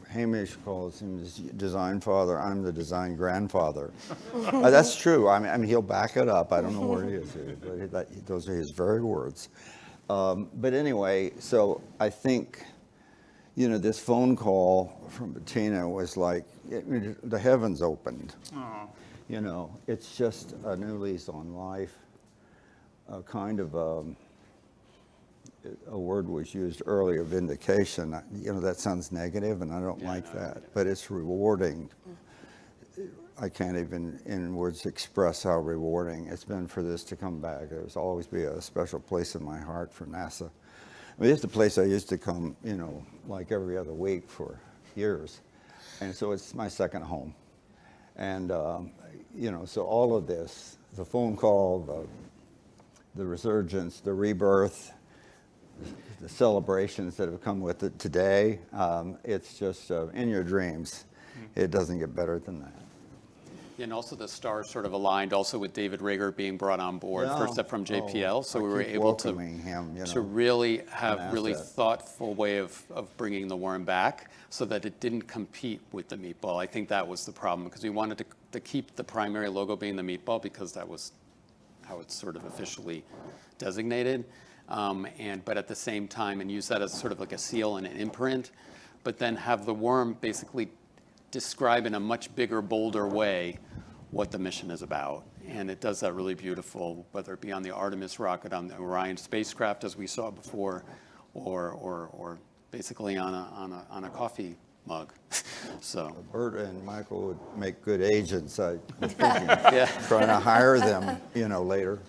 Hamish calls him his design father, I'm the design grandfather. That's true. I mean, he'll back it up. I don't know where he is here, but those are his very words. But anyway, so I think, this phone call from Bettina was like, the heavens opened. Oh. It's just a new lease on life. A kind of a word was used earlier, vindication. That sounds negative, and I don't like that. But it's rewarding. I can't even in words express how rewarding it's been for this to come back. There's always be a special place in my heart for NASA. I mean, it's the place I used to come, like every other week for years. And so it's my second home. And, so all of this, the phone call, the resurgence, the rebirth, the celebrations that have come with it today, it's just in your dreams. It doesn't get better than that. And also the stars sort of aligned also with David Rager being brought on board, first up from JPL. So we were able to really have really thoughtful way of bringing the worm back so that it didn't compete with the meatball. I think that was the problem because we wanted to keep the primary logo being the meatball because that was how it's sort of officially designated. But at the same time, and use that as sort of like a seal and an imprint, but then have the worm basically describe in a much bigger, bolder way what the mission is about. And it does that really beautiful, whether it be on the Artemis rocket, on the Orion spacecraft, as we saw before, or basically on a coffee mug. So Bert and Michael would make good agents, I'm thinking. Yeah. Trying to hire them, later.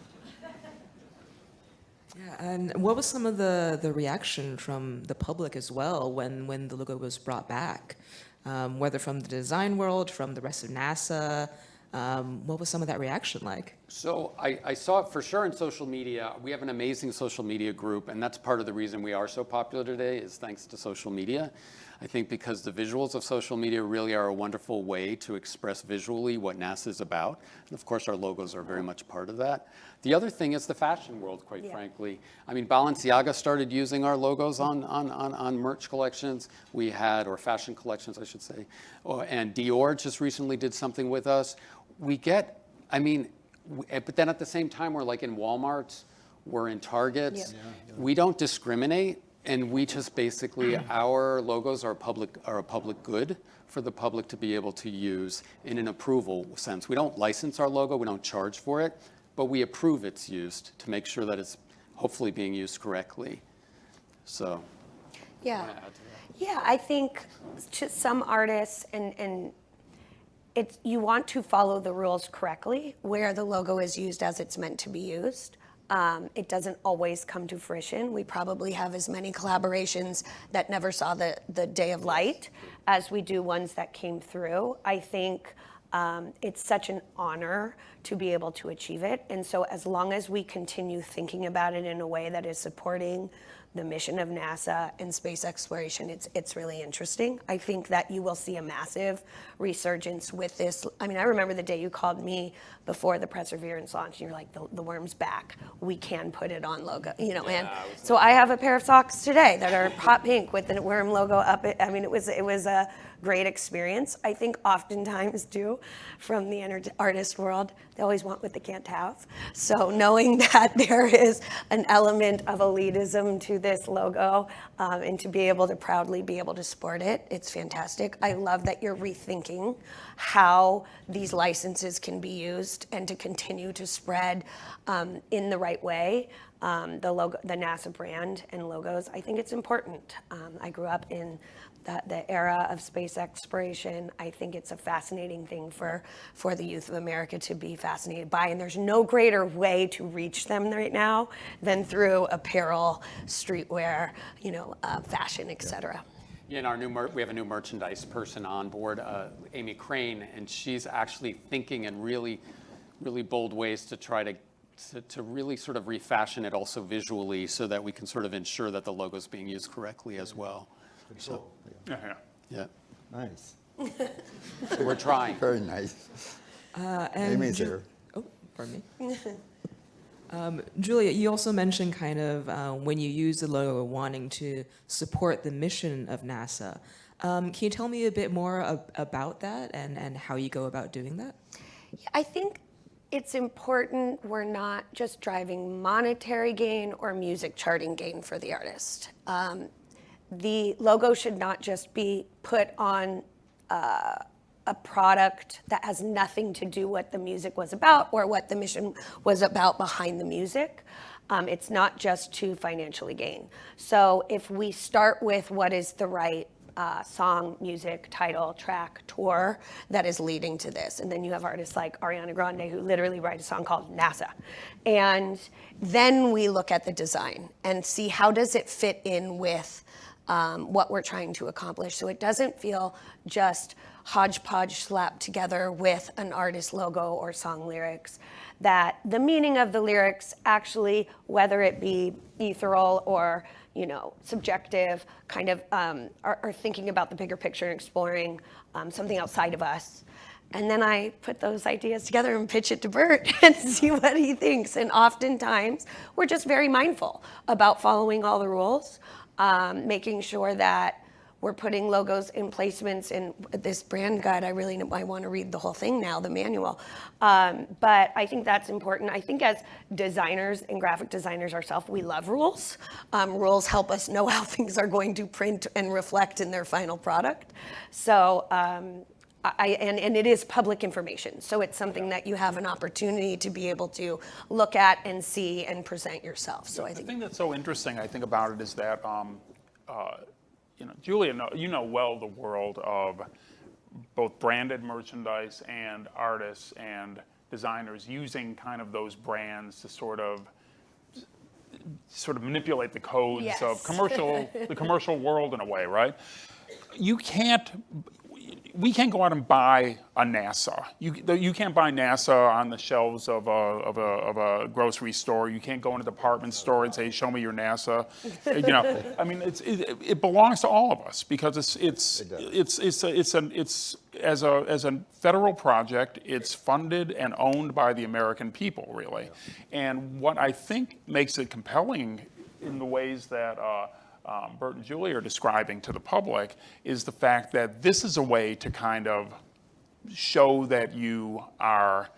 Yeah, and what was some of the reaction from the public as well when the logo was brought back? Whether from the design world, from the rest of NASA, what was some of that reaction like? So I saw it for sure in social media. We have an amazing social media group, and that's part of the reason we are so popular today is thanks to social media. I think because the visuals of social media really are a wonderful way to express visually what NASA is about. And of course, our logos are very much part of that. The other thing is the fashion world, quite frankly. I mean, Balenciaga started using our logos on merch collections. We had, or fashion collections, I should say. And Dior just recently did something with us. We get, but then at the same time, we're like in Walmarts, we're in Targets. We don't discriminate. And we just basically, our logos are a public good for the public to be able to use in an approval sense. We don't license our logo, we don't charge for it, but we approve it's used to make sure that it's hopefully being used correctly. So. Yeah, I think to some artists, and you want to follow the rules correctly, where the logo is used as it's meant to be used. It doesn't always come to fruition. We probably have as many collaborations that never saw the day of light as we do ones that came through. I think it's such an honor to be able to achieve it. And so as long as we continue thinking about it in a way that is supporting the mission of NASA and space exploration, it's really interesting. I think that you will see a massive resurgence with this. I remember the day you called me before the Perseverance launch, and you're like, the worm's back. We can put it on logo, and so I have a pair of socks today that are hot pink with the worm logo up it. It was a great experience. I think oftentimes too, from the artist world, they always want what they can't have. So knowing that there is an element of elitism to this logo, and to be able to proudly be able to sport it, it's fantastic. I love that you're rethinking how these licenses can be used and to continue to spread in the right way. The logo, the NASA brand and logos, I think it's important. I grew up in the era of space exploration. I think it's a fascinating thing for the youth of America to be fascinated by, and there's no greater way to reach them right now than through apparel, streetwear, fashion, etc. Yeah, and we have a new merchandise person on board, Amy Crane, and she's actually thinking in really, really bold ways to try to really sort of refashion it also visually so that we can sort of ensure that the logo is being used correctly as well. So, yeah. Nice. We're trying. Very nice. Amy's here. Oh, pardon me. Julia, you also mentioned kind of when you use the logo wanting to support the mission of NASA. Can you tell me a bit more about that and how you go about doing that? I think it's important we're not just driving monetary gain or music charting gain for the artist. The logo should not just be put on a product that has nothing to do what the music was about or what the mission was about behind the music. It's not just to financially gain. So if we start with what is the right song, music, title, track, tour that is leading to this. And then you have artists like Ariana Grande who literally write a song called NASA. And then we look at the design and see how does it fit in with what we're trying to accomplish. So it doesn't feel just hodgepodge slapped together with an artist logo or song lyrics, that the meaning of the lyrics actually, whether it be ethereal or subjective, kind of are thinking about the bigger picture and exploring something outside of us. And then I put those ideas together and pitch it to Bert and see what he thinks. And oftentimes, we're just very mindful about following all the rules, making sure that we're putting logos in placements in this brand guide. I want to read the whole thing now, the manual. But I think that's important. I think as designers and graphic designers ourselves, we love rules. Rules help us know how things are going to print and reflect in their final product. So, and it is public information. So it's something that you have an opportunity to be able to look at and see and present yourself. So I think the thing that's so interesting, I think, about it is that, Julia, you know well the world of both branded merchandise and artists and designers using kind of those brands to sort of manipulate the codes of the commercial world in a way, right? We can't go out and buy a NASA. You can't buy NASA on the shelves of a grocery store. You can't go in a department store and say, "Show me your NASA." I mean, it belongs to all of us because it's as a federal project. It's funded and owned by the American people, really. And what I think makes it compelling in the ways that Bert and Julie are describing to the public is the fact that this is a way to kind of show that you are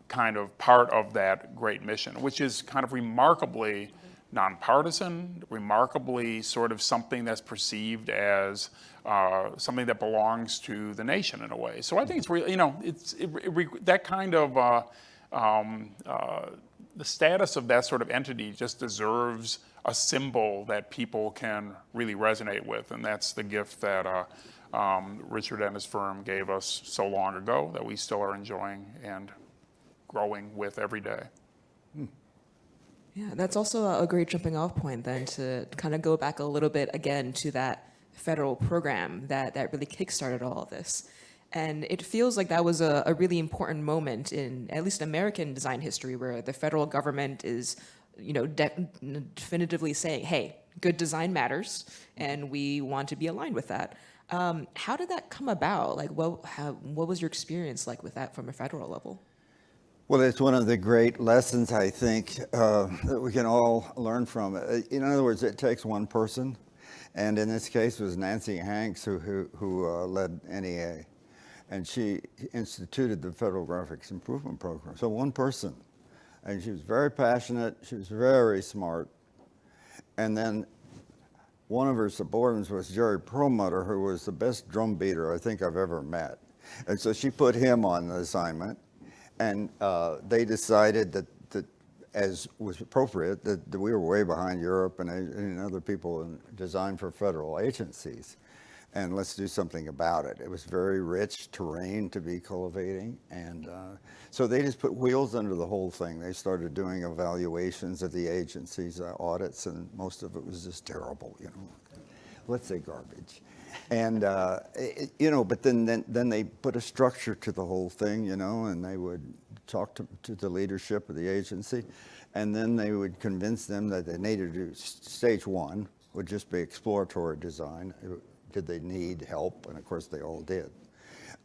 kind of part of that great mission, which is kind of remarkably nonpartisan, remarkably sort of something that's perceived as something that belongs to the nation in a way. So I think it's really, that kind of, the status of that sort of entity just deserves a symbol that people can really resonate with, and that's the gift that Richard and his firm gave us so long ago that we still are enjoying and growing with every day. Yeah, that's also a great jumping off point then to kind of go back a little bit again to that federal program that really kickstarted all of this. And it feels like that was a really important moment in at least American design history where the federal government is definitively saying, hey, good design matters, and we want to be aligned with that. How did that come about? Like, what was your experience like with that from a federal level? Well, it's one of the great lessons, I think, that we can all learn from. In other words, it takes one person, and in this case it was Nancy Hanks who led NEA, and she instituted the Federal Graphics Improvement Program. So one person. And she was very passionate, she was very smart. And then one of her subordinates was Jerry Perlmutter, who was the best drum beater I think I've ever met. And so she put him on the assignment, and they decided that as was appropriate, that we were way behind Europe and other people in design for federal agencies. And let's do something about it. It was very rich terrain to be cultivating. And so they just put wheels under the whole thing. They started doing evaluations of the agencies, audits, and most of it was just terrible, let's say garbage. And, but then they put a structure to the whole thing, and they would talk to the leadership of the agency. And then they would convince them that they needed to do stage one, would just be exploratory design. Did they need help? And of course they all did.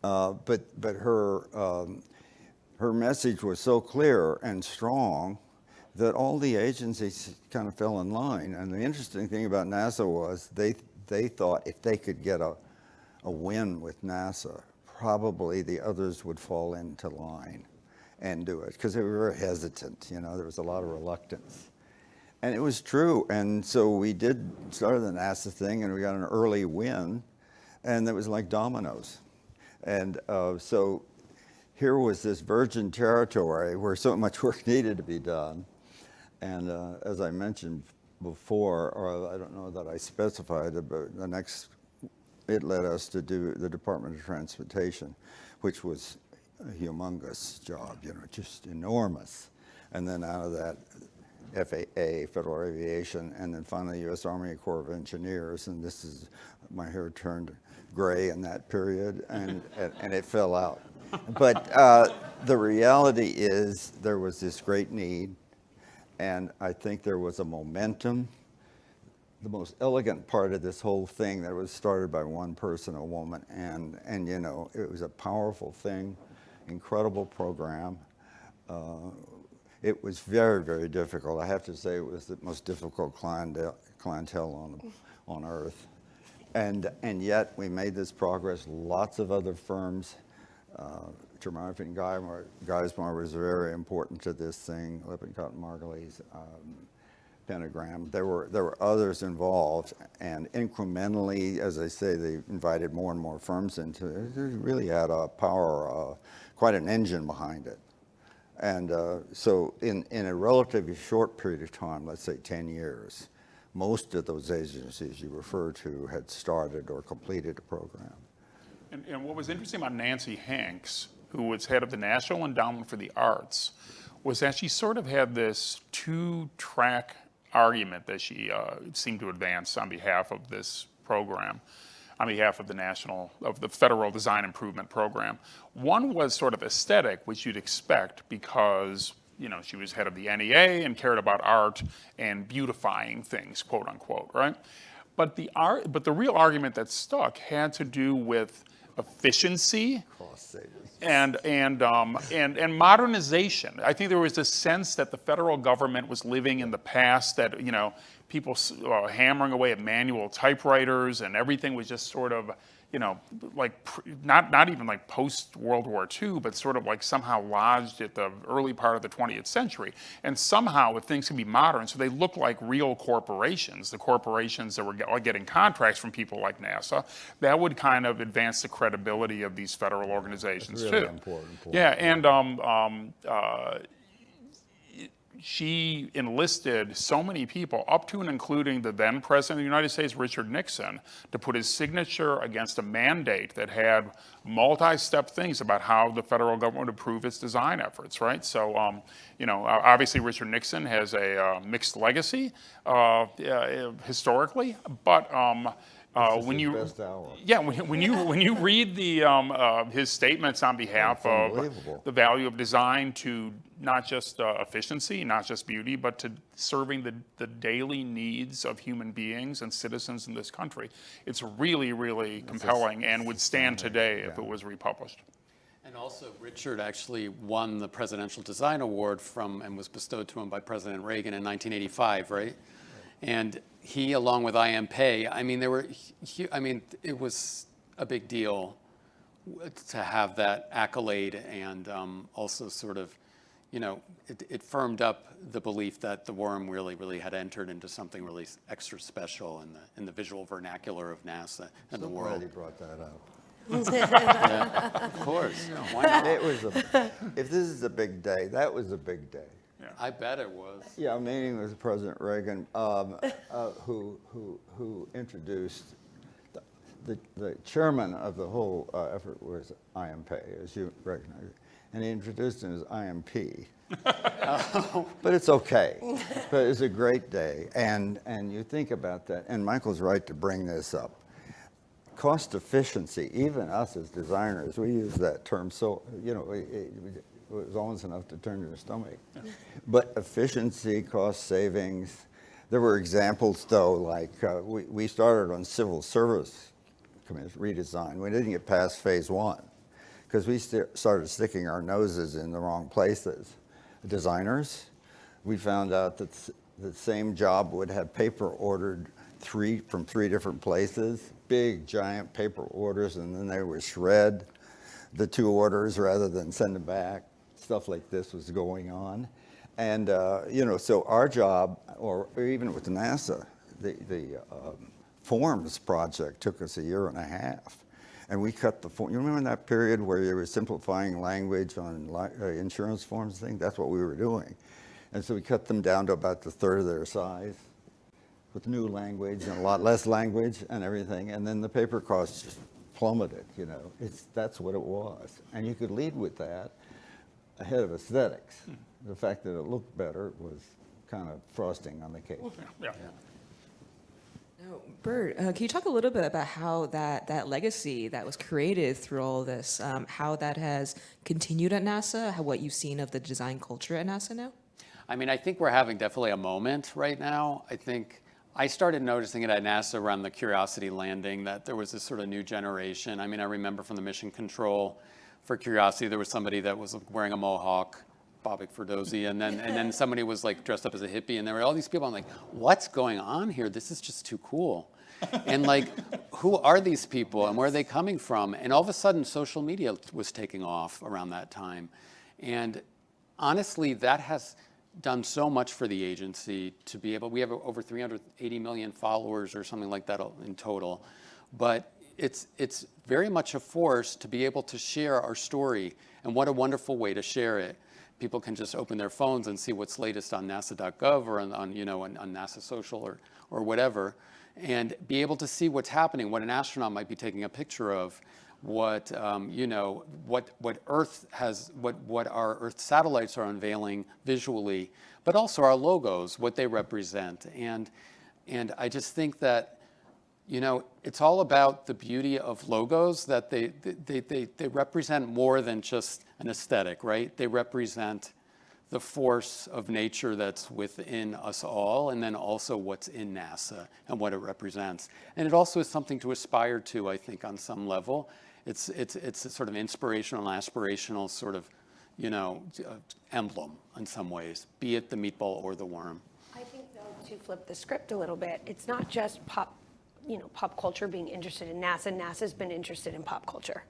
But her message was so clear and strong that all the agencies kind of fell in line. And the interesting thing about NASA was they thought if they could get a win with NASA, probably the others would fall into line and do it, because they were very hesitant. There was a lot of reluctance. And it was true, and so we did start the NASA thing, and we got an early win, and it was like dominoes. And so here was this virgin territory where so much work needed to be done. And as I mentioned before, or I don't know that I specified it, but it led us to do the Department of Transportation, which was a humongous job, just enormous. And then out of that, FAA, Federal Aviation, and then finally U.S. Army Corps of Engineers, and my hair turned gray in that period, and it fell out. But the reality is there was this great need, and I think there was a momentum. The most elegant part of this whole thing that was started by one person, a woman, and it was a powerful thing, incredible program. It was very, very difficult. I have to say it was the most difficult clientele on Earth. And yet we made this progress. Lots of other firms, Tremarvin Geismar was very important to this thing, Lippincott and Margulies, Pentagram. There were others involved, and incrementally, as I say, they invited more and more firms into it. It really had a power, quite an engine behind it. And so in a relatively short period of time, let's say 10 years, most of those agencies you refer to had started or completed a program. And what was interesting about Nancy Hanks, who was head of the National Endowment for the Arts, was that she sort of had this two-track argument that she seemed to advance on behalf of this program, on behalf of the Federal Design Improvement Program. One was sort of aesthetic, which you'd expect because, you know, she was head of the NEA and cared about art and beautifying things, quote unquote, right? But the real argument that stuck had to do with efficiency and modernization. I think there was a sense that the federal government was living in the past, that, you know, people hammering away at manual typewriters, and everything was just sort of, you know, like not even like post World War II, but sort of like somehow lodged at the early part of the 20th century. And somehow, if things can be modern, so they look like real corporations, the corporations that were getting contracts from people like NASA, that would kind of advance the credibility of these federal organizations That's really too. important point. Yeah, and she enlisted so many people, up to and including the then President of the United States, Richard Nixon, to put his signature against a mandate that had multi-step things about how the federal government would improve its design efforts, right? So, you know, obviously Richard Nixon has a mixed legacy historically, but when you when you read the his statements on behalf of the value of design to not just efficiency, not just beauty, but to serving the daily needs of human beings and citizens in this country, it's really, really compelling and would stand today if it was republished. And also, Richard actually won the Presidential Design Award and was bestowed to him by President Reagan in 1985, right? And he, along with I.M. Pei, I mean, it was a big deal to have that accolade, and also sort of, you know, it firmed up the belief that the worm really had entered into something really extra special in the visual vernacular of NASA and the world. Glad you brought that up. Yeah, of course. Yeah, why not? If this is a big day, that was a big day. Yeah. I bet it was. Yeah, I'm meeting with President Reagan, who introduced the chairman of the whole effort was I.M. Pei, as you recognize, and he introduced him as IMP. But it's okay. But it's a great day, and you think about that. And Michael's right to bring this up. Cost efficiency, even us as designers, we use that term, so, you know, it was almost enough to turn your stomach. But efficiency, cost savings, there were examples though, like we started on civil service redesign. We didn't get past phase 1 because we started sticking our noses in the wrong places. Designers, we found out that the same job would have paper ordered from three different places, big giant paper orders, and then they would shred the 2 orders rather than send them back. Stuff like this was going on. And, you know, so our job, or even with NASA, the forms project took us 1.5 years. And we cut the form. You remember that period where you were simplifying language on insurance forms thing? That's what we were doing. And so we cut them down to about the third of their size with new language and a lot less language and everything. And then the paper costs just plummeted, you know. That's what it was. And you could lead with that ahead of aesthetics. The fact that it looked better was kind of frosting on the cake. Yeah. Now, Bert, can you talk a little bit about how that legacy that was created through all this, how that has continued at NASA, what you've seen of the design culture at NASA now? I mean, I think we're having definitely a moment right now. I think I started noticing it at NASA around the Curiosity landing, that there was this sort of new generation. I mean, I remember from the mission control for Curiosity, there was somebody that was wearing a mohawk, Bobak Ferdowsi, and then somebody was like dressed up as a hippie, and there were all these people. I'm like, what's going on here? This is just too cool. And like, who are these people and where are they coming from? And all of a sudden, social media was taking off around that time. And honestly, that has done so much for the agency to be able, we have over 380 million followers or something like that in total. But it's very much a force to be able to share our story, and what a wonderful way to share it. People can just open their phones and see what's latest on NASA.gov or on NASA Social or whatever, and be able to see what's happening, what an astronaut might be taking a picture of, what what Earth has, what our Earth satellites are unveiling visually, but also our logos, what they represent, and I just think that, it's all about the beauty of logos, that they represent more than just an aesthetic, right? They represent the force of nature that's within us all, and then also what's in NASA and what it represents. And it also is something to aspire to, I think, on some level. It's a sort of inspirational and aspirational sort of, emblem in some ways, be it the meatball or the worm. I think, though, to flip the script a little bit, it's not just pop culture being interested in NASA. NASA's been interested in pop culture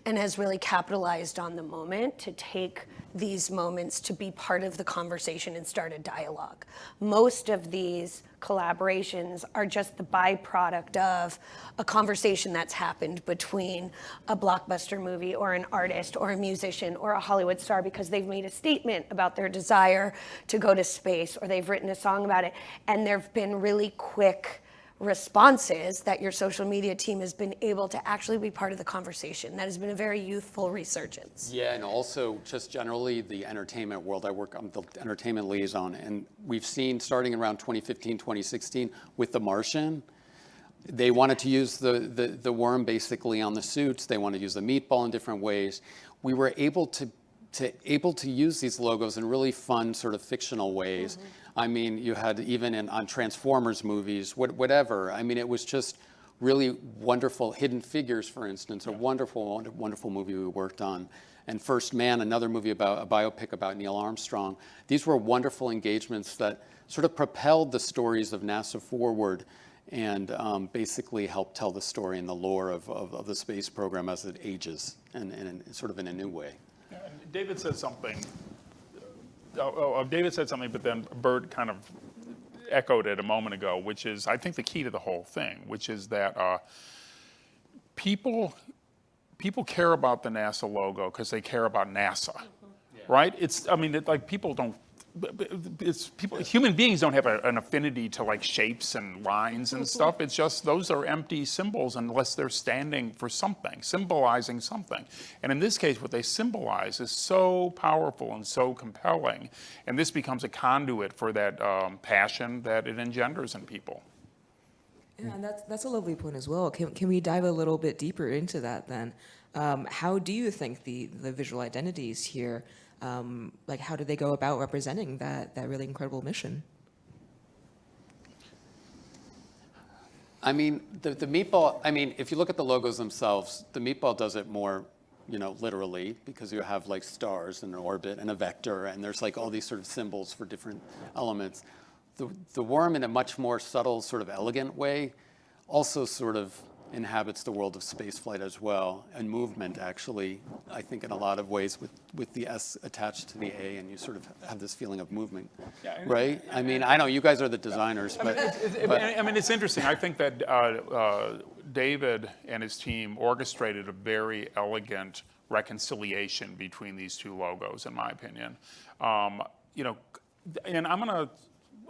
and has really capitalized on the moment to take these moments to be part of the conversation and start a dialogue. Most of these collaborations are just the byproduct of a conversation that's happened between a blockbuster movie or an artist or a musician or a Hollywood star, because they've made a statement about their desire to go to space, or they've written a song about it, and there've been really quick responses that your social media team has been able to actually be part of the conversation. That has been a very youthful resurgence. Yeah, and also just generally the entertainment world. I work on the entertainment liaison, and we've seen starting around 2015, 2016 with The Martian, they wanted to use the worm basically on the suits. They wanted to use the meatball in different ways. We were able to use these logos in really fun sort of fictional ways. Mm-hmm. I mean, you had even on Transformers movies, whatever. I mean, it was just really wonderful. Hidden Figures, for instance, a wonderful, wonderful movie we worked on. And First Man, another movie about a biopic about Neil Armstrong. These were wonderful engagements that sort of propelled the stories of NASA forward and basically helped tell the story and the lore of the space program as it ages, and sort of in a new way. Yeah, and David said something. David said something, but then Bert kind of echoed it a moment ago, which is, I think, the key to the whole thing, which is that people care about the NASA logo because they care about NASA, right? People don't. Human beings don't have an affinity to like shapes and lines and stuff. It's just those are empty symbols unless they're standing for something, symbolizing something. And in this case, what they symbolize is so powerful and so compelling. And this becomes a conduit for that passion that it engenders in people. Yeah, and that's a lovely point as well. Can we dive a little bit deeper into that then? How do you think the visual identities here, how do they go about representing that really incredible mission? I mean, the meatball, if you look at the logos themselves, the meatball does it more, literally, because you have like stars in an orbit and a vector, and there's like all these sort of symbols for different elements. The worm, in a much more subtle, sort of elegant way, also sort of inhabits the world of spaceflight as well, and movement, actually, I think in a lot of ways with the S attached to the A, and you sort of have this feeling of movement, right? I mean, I know you guys are the designers, but it's interesting. I think that David and his team orchestrated a very elegant reconciliation between these two logos, in my opinion. And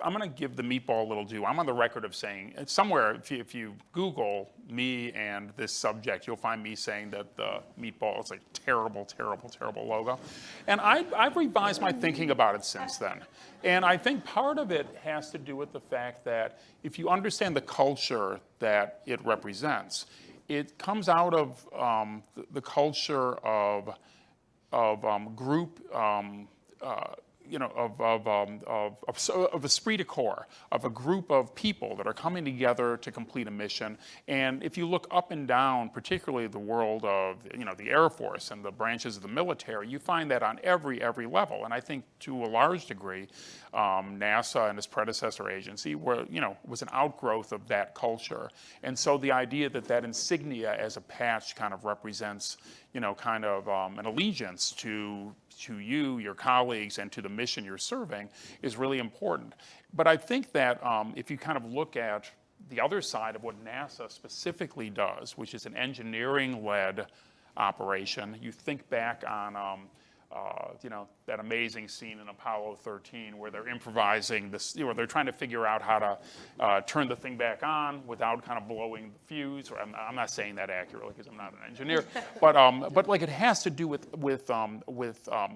I'm gonna give the meatball a little due. I'm on the record of saying, somewhere, if you Google me and this subject, you'll find me saying that the meatball is a terrible, terrible, terrible logo. And I've revised my thinking about it since then. And I think part of it has to do with the fact that if you understand the culture that it represents, it comes out of the culture of group of esprit de corps, of a group of people that are coming together to complete a mission. And if you look up and down, particularly the world of the Air Force and the branches of the military, you find that on every level. And I think to a large degree, NASA and its predecessor agency was an outgrowth of that culture. And so the idea that insignia as a patch kind of represents an allegiance to you, your colleagues, and to the mission you're serving is really important. But I think that if you kind of look at the other side of what NASA specifically does, which is an engineering-led operation, you think back on that amazing scene in Apollo 13 where they're improvising this, they're trying to figure out how to turn the thing back on without kind of blowing the fuse. Or I'm not saying that accurately because I'm not an engineer, but like it has to do with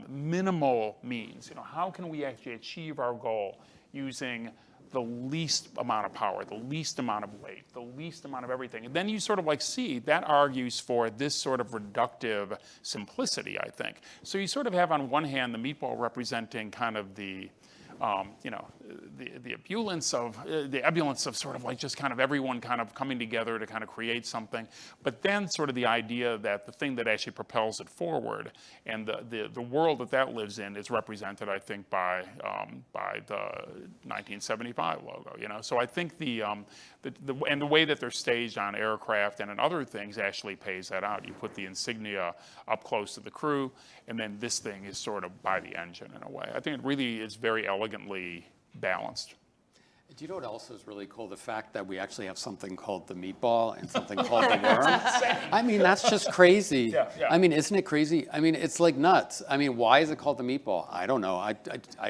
minimal means. How can we actually achieve our goal using the least amount of power, the least amount of weight, the least amount of everything. And then you sort of see that argues for this sort of reductive simplicity, I think. So you sort of have on one hand the meatball representing kind of the ebullience of sort of just kind of everyone kind of coming together to kind of create something, but then sort of the idea that the thing that actually propels it forward and the world that lives in is represented, I think, by the 1975 logo. So I think the way that they're staged on aircraft and in other things actually pays that out. You put the insignia up close to the crew, and then this thing is sort of by the engine in a way. I think it really is very elegantly balanced. Do you know what else is really cool? The fact that we actually have something called the meatball and something called the worm. I mean, that's just crazy. Yeah. I mean, isn't it crazy? I mean, it's like nuts. I mean, why is it called the meatball? I don't know. I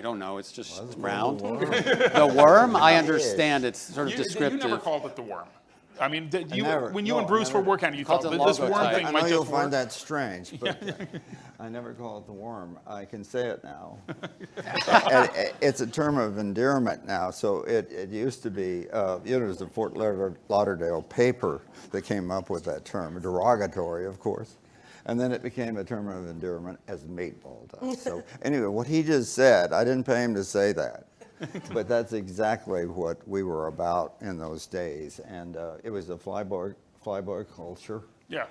don't know. It's just round. The worm, I understand. It's sort of descriptive. You never called it the worm. I mean, when you and Bruce were working on it, you thought this worm thing I might know just you'll work. find that strange, but I never call it the worm. I can say it now. It's a term of endearment now. So it used to be, it was the Fort Lauderdale paper that came up with that term, derogatory, of course. And then it became a term of endearment as meatball does. So anyway, what he just said, I didn't pay him to say that. But that's exactly what we were about in those days. And it was a flyboy culture. Yeah.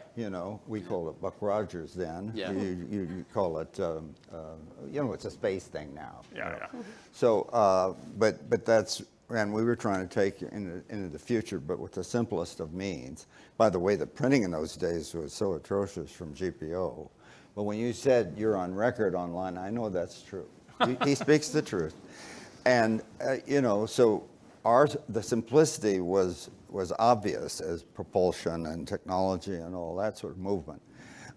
We called it Buck Rogers then. Yeah. You call it, it's a space thing now. Yeah. So, but that's, and we were trying to take into the future, but with the simplest of means. By the way, the printing in those days was so atrocious from GPO. But when you said you're on record online, I know that's true. He speaks the truth. And, so the simplicity was obvious as propulsion and technology and all that sort of movement.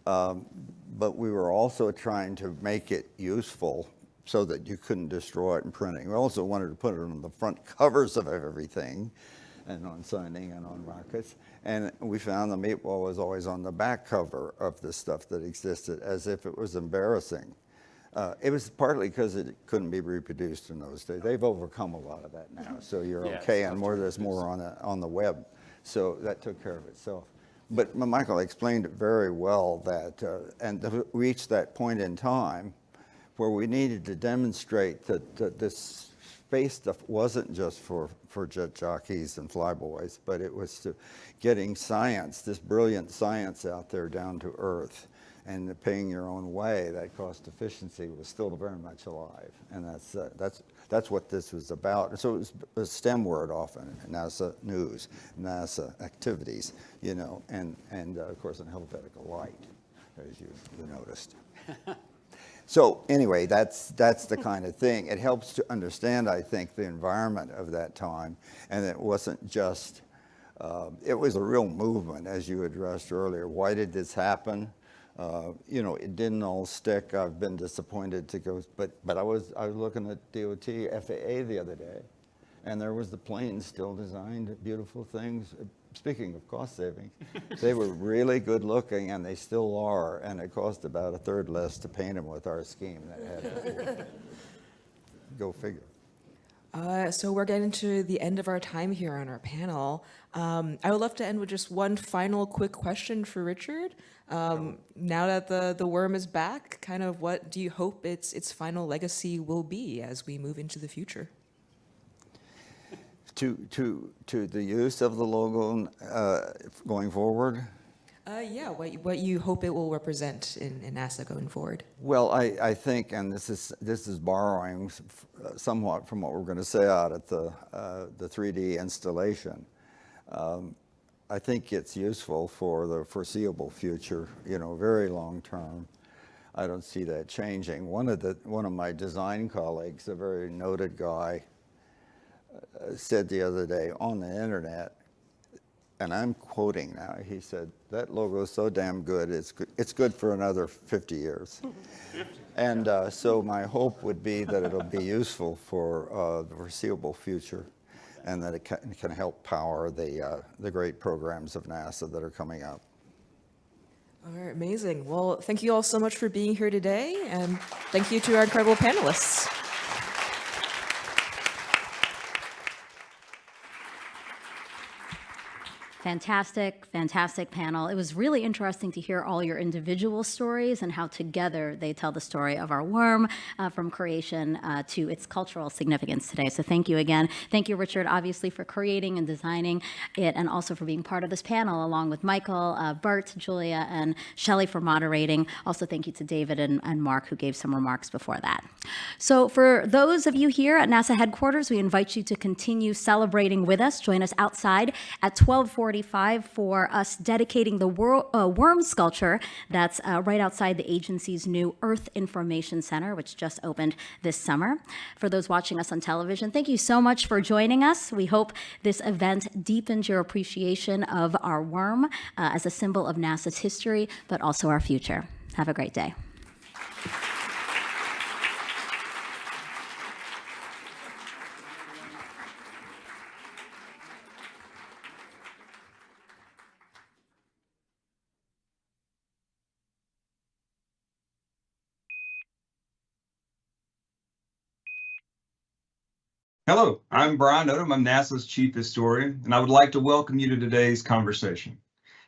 But we were also trying to make it useful so that you couldn't destroy it in printing. We also wanted to put it on the front covers of everything and on signing and on rockets. And we found the meatball was always on the back cover of the stuff that existed as if it was embarrassing. It was partly because it couldn't be reproduced in those days. They've overcome a lot of that now, so you're okay, and there's more on the web. So that took care of itself. But Michael explained it very well that, and to reach that point in time where we needed to demonstrate that this space stuff wasn't just for jet jockeys and flyboys, but it was to getting science, this brilliant science out there down to earth. And paying your own way, that cost efficiency was still very much alive, and that's what this was about. So it was a STEM word often: NASA News, NASA Activities, and of course an alphabetical light, as you noticed. So anyway, that's the kind of thing. It helps to understand, I think, the environment of that time, and it wasn't just. It was a real movement, as you addressed earlier. Why did this happen? It didn't all stick. I've been disappointed to go, but I was looking at DOT, FAA the other day, and there was the planes still designed, beautiful things. Speaking of cost saving, they were really good looking, and they still are, and it cost about a third less to paint them with our scheme that had it. Go figure. So we're getting to the end of our time here on our panel. I would love to end with just one final quick question for Richard. Now that the worm is back, kind of what do you hope its final legacy will be as we move into the future? To the use of the logo going forward? Yeah, what you hope it will represent in NASA going forward. Well, I think, and this is borrowing somewhat from what we're going to say out at the 3D installation. I think it's useful for the foreseeable future, very long term. I don't see that changing. One of my design colleagues, a very noted guy, said the other day on the internet, and I'm quoting now, he said, that logo is so damn good, it's good for another 50 years. And so my hope would be that it'll be useful for the foreseeable future, and that it can help power the great programs of NASA that are coming up. All right, amazing. Well, thank you all so much for being here today, and thank you to our incredible panelists. Fantastic, fantastic panel. It was really interesting to hear all your individual stories and how together they tell the story of our worm from creation to its cultural significance today. So thank you again. Thank you, Richard, obviously, for creating and designing it, and also for being part of this panel, along with Michael, Bert, Julia, and Shelley for moderating. Also, thank you to David and Mark, who gave some remarks before that. So for those of you here at NASA headquarters, we invite you to continue celebrating with us. Join us outside at 12:45 for us dedicating the worm sculpture that's right outside the agency's new Earth Information Center, which just opened this summer. For those watching us on television, thank you so much for joining us. We hope this event deepens your appreciation of our worm as a symbol of NASA's history, but also our future. Have a great day. Hello, I'm Brian Odom. I'm NASA's chief historian, and I would like to welcome you to today's conversation.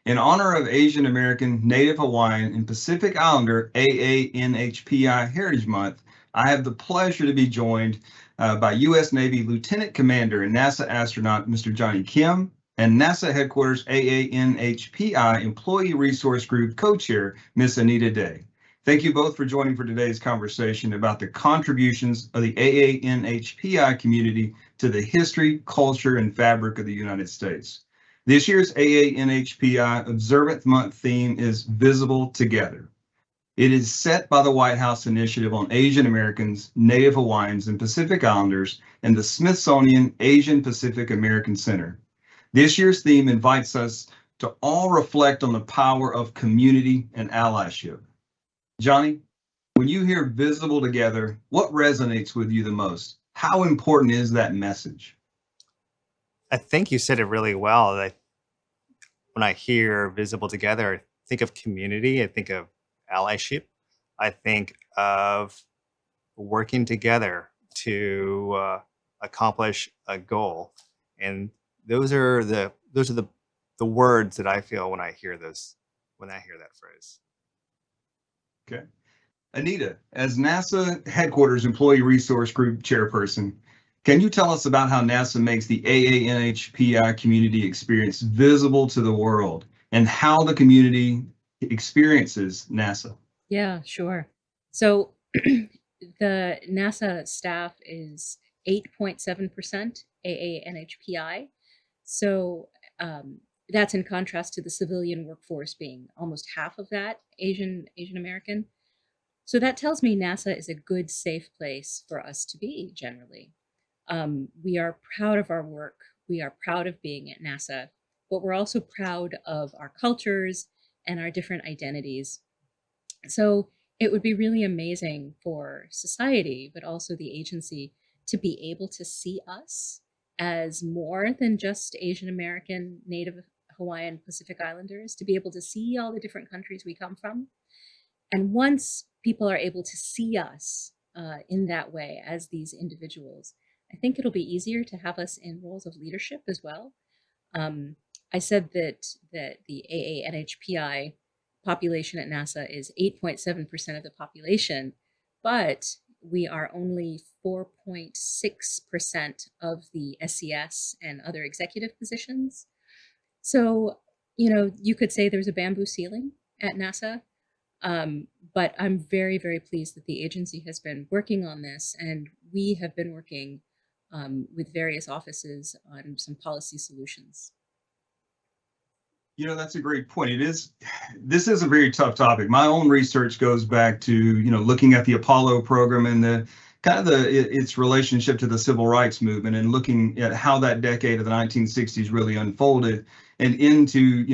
In honor of Asian American, Native Hawaiian, and Pacific Islander AANHPI Heritage Month, I have the pleasure to be joined by U.S. Navy Lieutenant Commander and NASA astronaut Mr. Johnny Kim, and NASA Headquarters AANHPI Employee Resource Group Co-Chair Ms. Anita Day. Thank you both for joining for today's conversation about the contributions of the AANHPI community to the history, culture, and fabric of the United States. This year's AANHPI Observance Month theme is Visible Together. It is set by the White House Initiative on Asian Americans, Native Hawaiians, and Pacific Islanders and the Smithsonian Asian Pacific American Center. This year's theme invites us to all reflect on the power of community and allyship. Johnny, when you hear visible together, what resonates with you the most? How important is that message? I think you said it really well. When I hear visible together, I think of community, I think of allyship, I think of working together to accomplish a goal. And those are the words that I feel when I hear that phrase. Okay. Anita, as NASA Headquarters Employee Resource Group Chairperson, can you tell us about how NASA makes the AANHPI community experience visible to the world and how the community experiences NASA? Yeah, sure. So the NASA staff is 8.7% AANHPI. So that's in contrast to the civilian workforce being almost half of that Asian American. So that tells me NASA is a good, safe place for us to be generally. We are proud of our work. We are proud of being at NASA, but we're also proud of our cultures and our different identities. So it would be really amazing for society, but also the agency, to be able to see us as more than just Asian American, Native Hawaiian, Pacific Islanders, to be able to see all the different countries we come from. And once people are able to see us in that way as these individuals, I think it'll be easier to have us in roles of leadership as well. I said that the AANHPI population at NASA is 8.7% of the population, but we are only 4.6% of the SES and other executive positions. So, you could say there's a bamboo ceiling at NASA, but I'm very, very pleased that the agency has been working on this, and we have been working with various offices on some policy solutions. That's a great point. This is a very tough topic. My own research goes back to, looking at the Apollo program and its relationship to the civil rights movement, and looking at how that decade of the 1960s really unfolded, and into,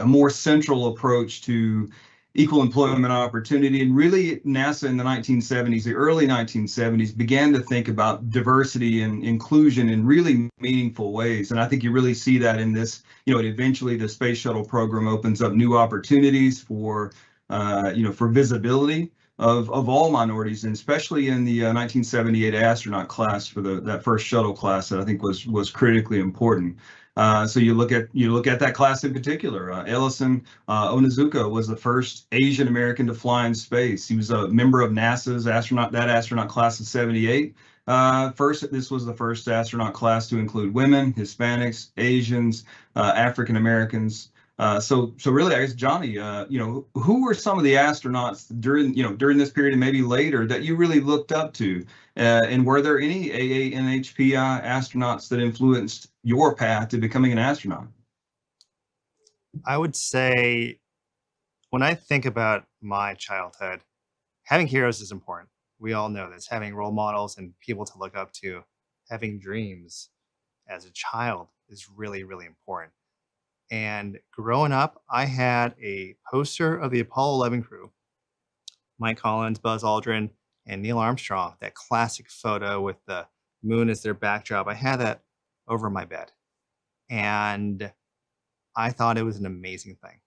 a more central approach to equal employment opportunity. And really NASA in the 1970s, the early 1970s, began to think about diversity and inclusion in really meaningful ways. And I think you really see that in this, eventually the space shuttle program opens up new opportunities for, for visibility of all minorities, and especially in the 1978 astronaut class, for that first shuttle class, that I think was critically important. So you look at that class in particular. Ellison Onizuka was the first Asian American to fly in space. He was a member of NASA's astronaut class of '78. This was the first astronaut class to include women, Hispanics, Asians, African Americans. So really, I guess, Johnny, who were some of the astronauts during this period and maybe later that you really looked up to? And were there any AANHPI astronauts that influenced your path to becoming an astronaut? I would say, when I think about my childhood, having heroes is important. We all know this. Having role models and people to look up to, having dreams as a child is really, really important. And growing up, I had a poster of the Apollo 11 crew, Mike Collins, Buzz Aldrin, and Neil Armstrong, that classic photo with the moon as their backdrop. I had that over my bed, and I thought it was an amazing thing.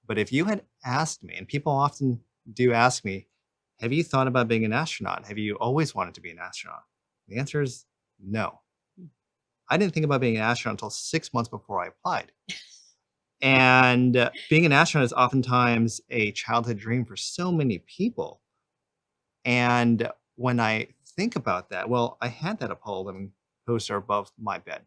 But if you had asked me, and people often do ask me, have you thought about being an astronaut? Have you always wanted to be an astronaut? The answer is no. I didn't think about being an astronaut until 6 months before I applied. And being an astronaut is oftentimes a childhood dream for so many people. And when I think about that, well, I had that Apollo 11 poster above my bed.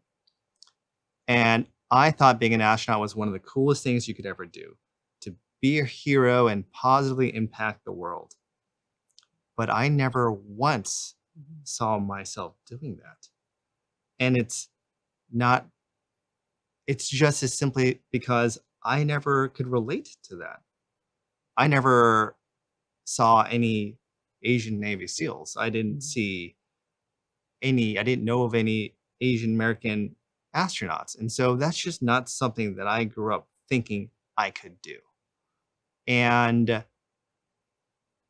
And I thought being an astronaut was one of the coolest things you could ever do, to be a hero and positively impact the world. But I never once saw myself doing that. And it's just as simply because I never could relate to that. I never saw any Asian Navy SEALs. I didn't know of any Asian American astronauts. And so that's just not something that I grew up thinking I could do. And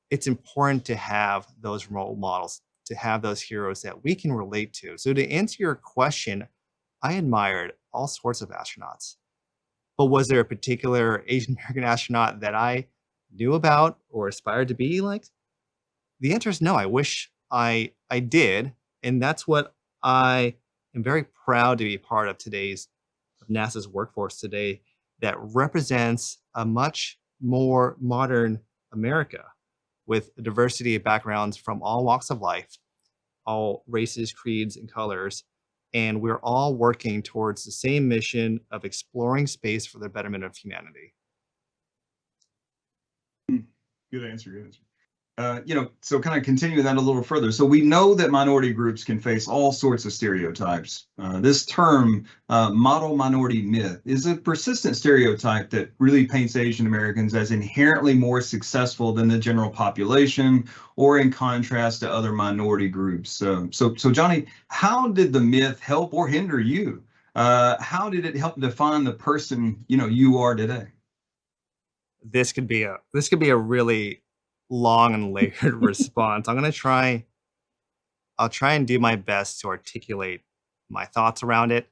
it's important to have those role models, to have those heroes that we can relate to. So to answer your question, I admired all sorts of astronauts. But was there a particular Asian American astronaut that I knew about or aspired to be like? The answer is no. I wish I did. And that's what I am very proud to be part of NASA's workforce today, that represents a much more modern America with a diversity of backgrounds from all walks of life, all races, creeds, and colors. And we're all working towards the same mission of exploring space for the betterment of humanity. Good answer. Good answer. So kind of continuing that a little further. So we know that minority groups can face all sorts of stereotypes. This term, model minority myth, is a persistent stereotype that really paints Asian Americans as inherently more successful than the general population, or in contrast to other minority groups. So Johnny, how did the myth help or hinder you? How did it help define the person you are today? This could be a really long and layered response. I'll try and do my best to articulate my thoughts around it.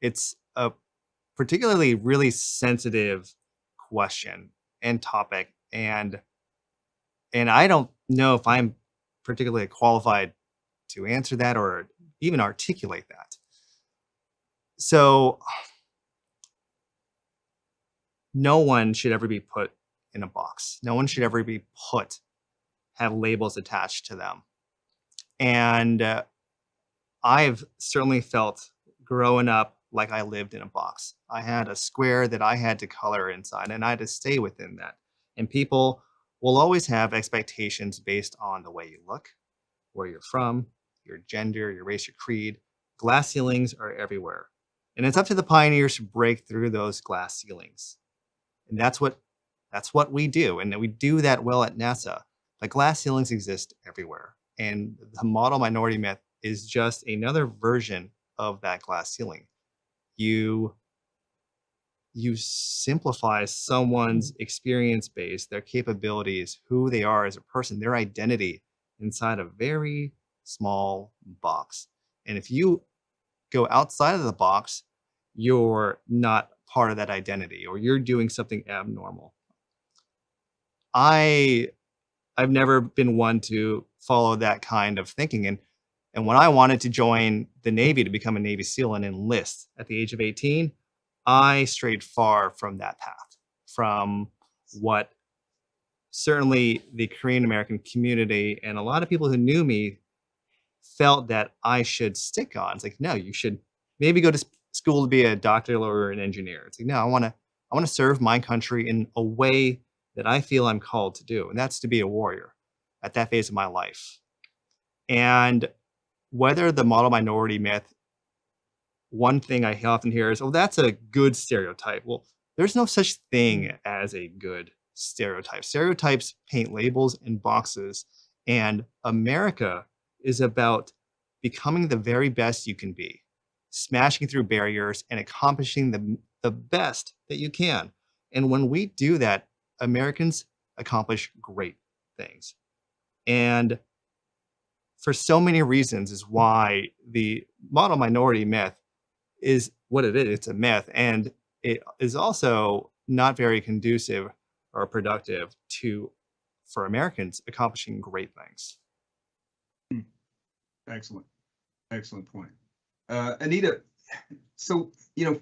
It's a particularly really sensitive question and topic, and I don't know if I'm particularly qualified to answer that or even articulate that. So no one should ever be put in a box. No one should ever be have labels attached to them. And I've certainly felt growing up like I lived in a box. I had a square that I had to color inside, and I had to stay within that. And people will always have expectations based on the way you look, where you're from, your gender, your race, your creed. Glass ceilings are everywhere. And it's up to the pioneers to break through those glass ceilings. And that's what we do. And we do that well at NASA. The glass ceilings exist everywhere. And the model minority myth is just another version of that glass ceiling. You simplify someone's experience base, their capabilities, who they are as a person, their identity inside a very small box. And if you go outside of the box, you're not part of that identity, or you're doing something abnormal. I've never been one to follow that kind of thinking. And when I wanted to join the Navy to become a Navy SEAL and enlist at the age of 18, I strayed far from that path, from what certainly the Korean American community and a lot of people who knew me felt that I should stick on. It's like, no, you should maybe go to school to be a doctor or an engineer. It's like, no, I want to serve my country in a way that I feel I'm called to do, and that's to be a warrior at that phase of my life. And whether the model minority myth, one thing I often hear is, oh, that's a good stereotype. Well, there's no such thing as a good stereotype. Stereotypes paint labels and boxes, and America is about becoming the very best you can be, smashing through barriers and accomplishing the best that you can. And when we do that, Americans accomplish great things. And for so many reasons is why the model minority myth is what it is. It's a myth, and it is also not very conducive or productive for Americans accomplishing great things. Excellent. Excellent point. Anita, so,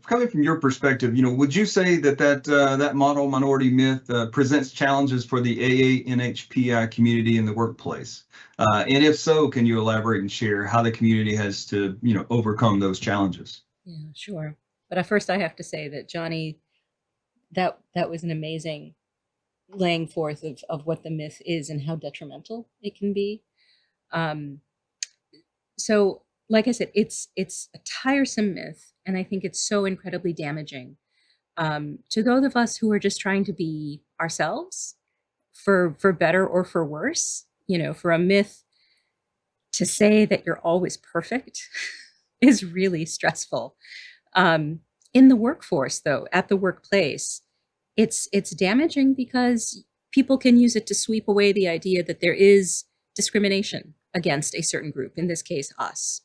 coming from your perspective, would you say that model minority myth presents challenges for the AA-NHPI community in the workplace? And if so, can you elaborate and share how the community has to, overcome those challenges? Yeah, sure. But at first I have to say that Johnny, that was an amazing laying forth of what the myth is and how detrimental it can be. So like I said, it's a tiresome myth, and I think it's so incredibly damaging to those of us who are just trying to be ourselves, for better or for worse. For a myth to say that you're always perfect is really stressful. In the workforce, though, at the workplace, it's damaging because people can use it to sweep away the idea that there is discrimination against a certain group, in this case, us.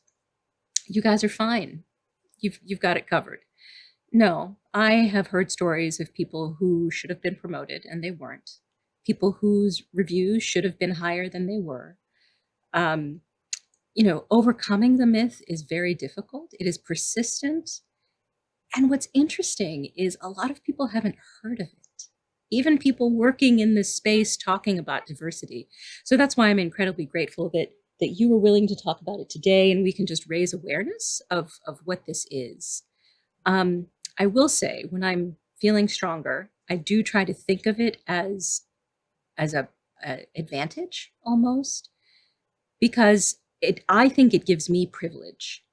You guys are fine. You've got it covered. No, I have heard stories of people who should have been promoted and they weren't. People whose reviews should have been higher than they were. Overcoming the myth is very difficult. It is persistent. And what's interesting is a lot of people haven't heard of it. Even people working in this space talking about diversity. So that's why I'm incredibly grateful that you were willing to talk about it today, and we can just raise awareness of what this is. I will say, when I'm feeling stronger, I do try to think of it as a advantage almost, because I think it gives me privilege.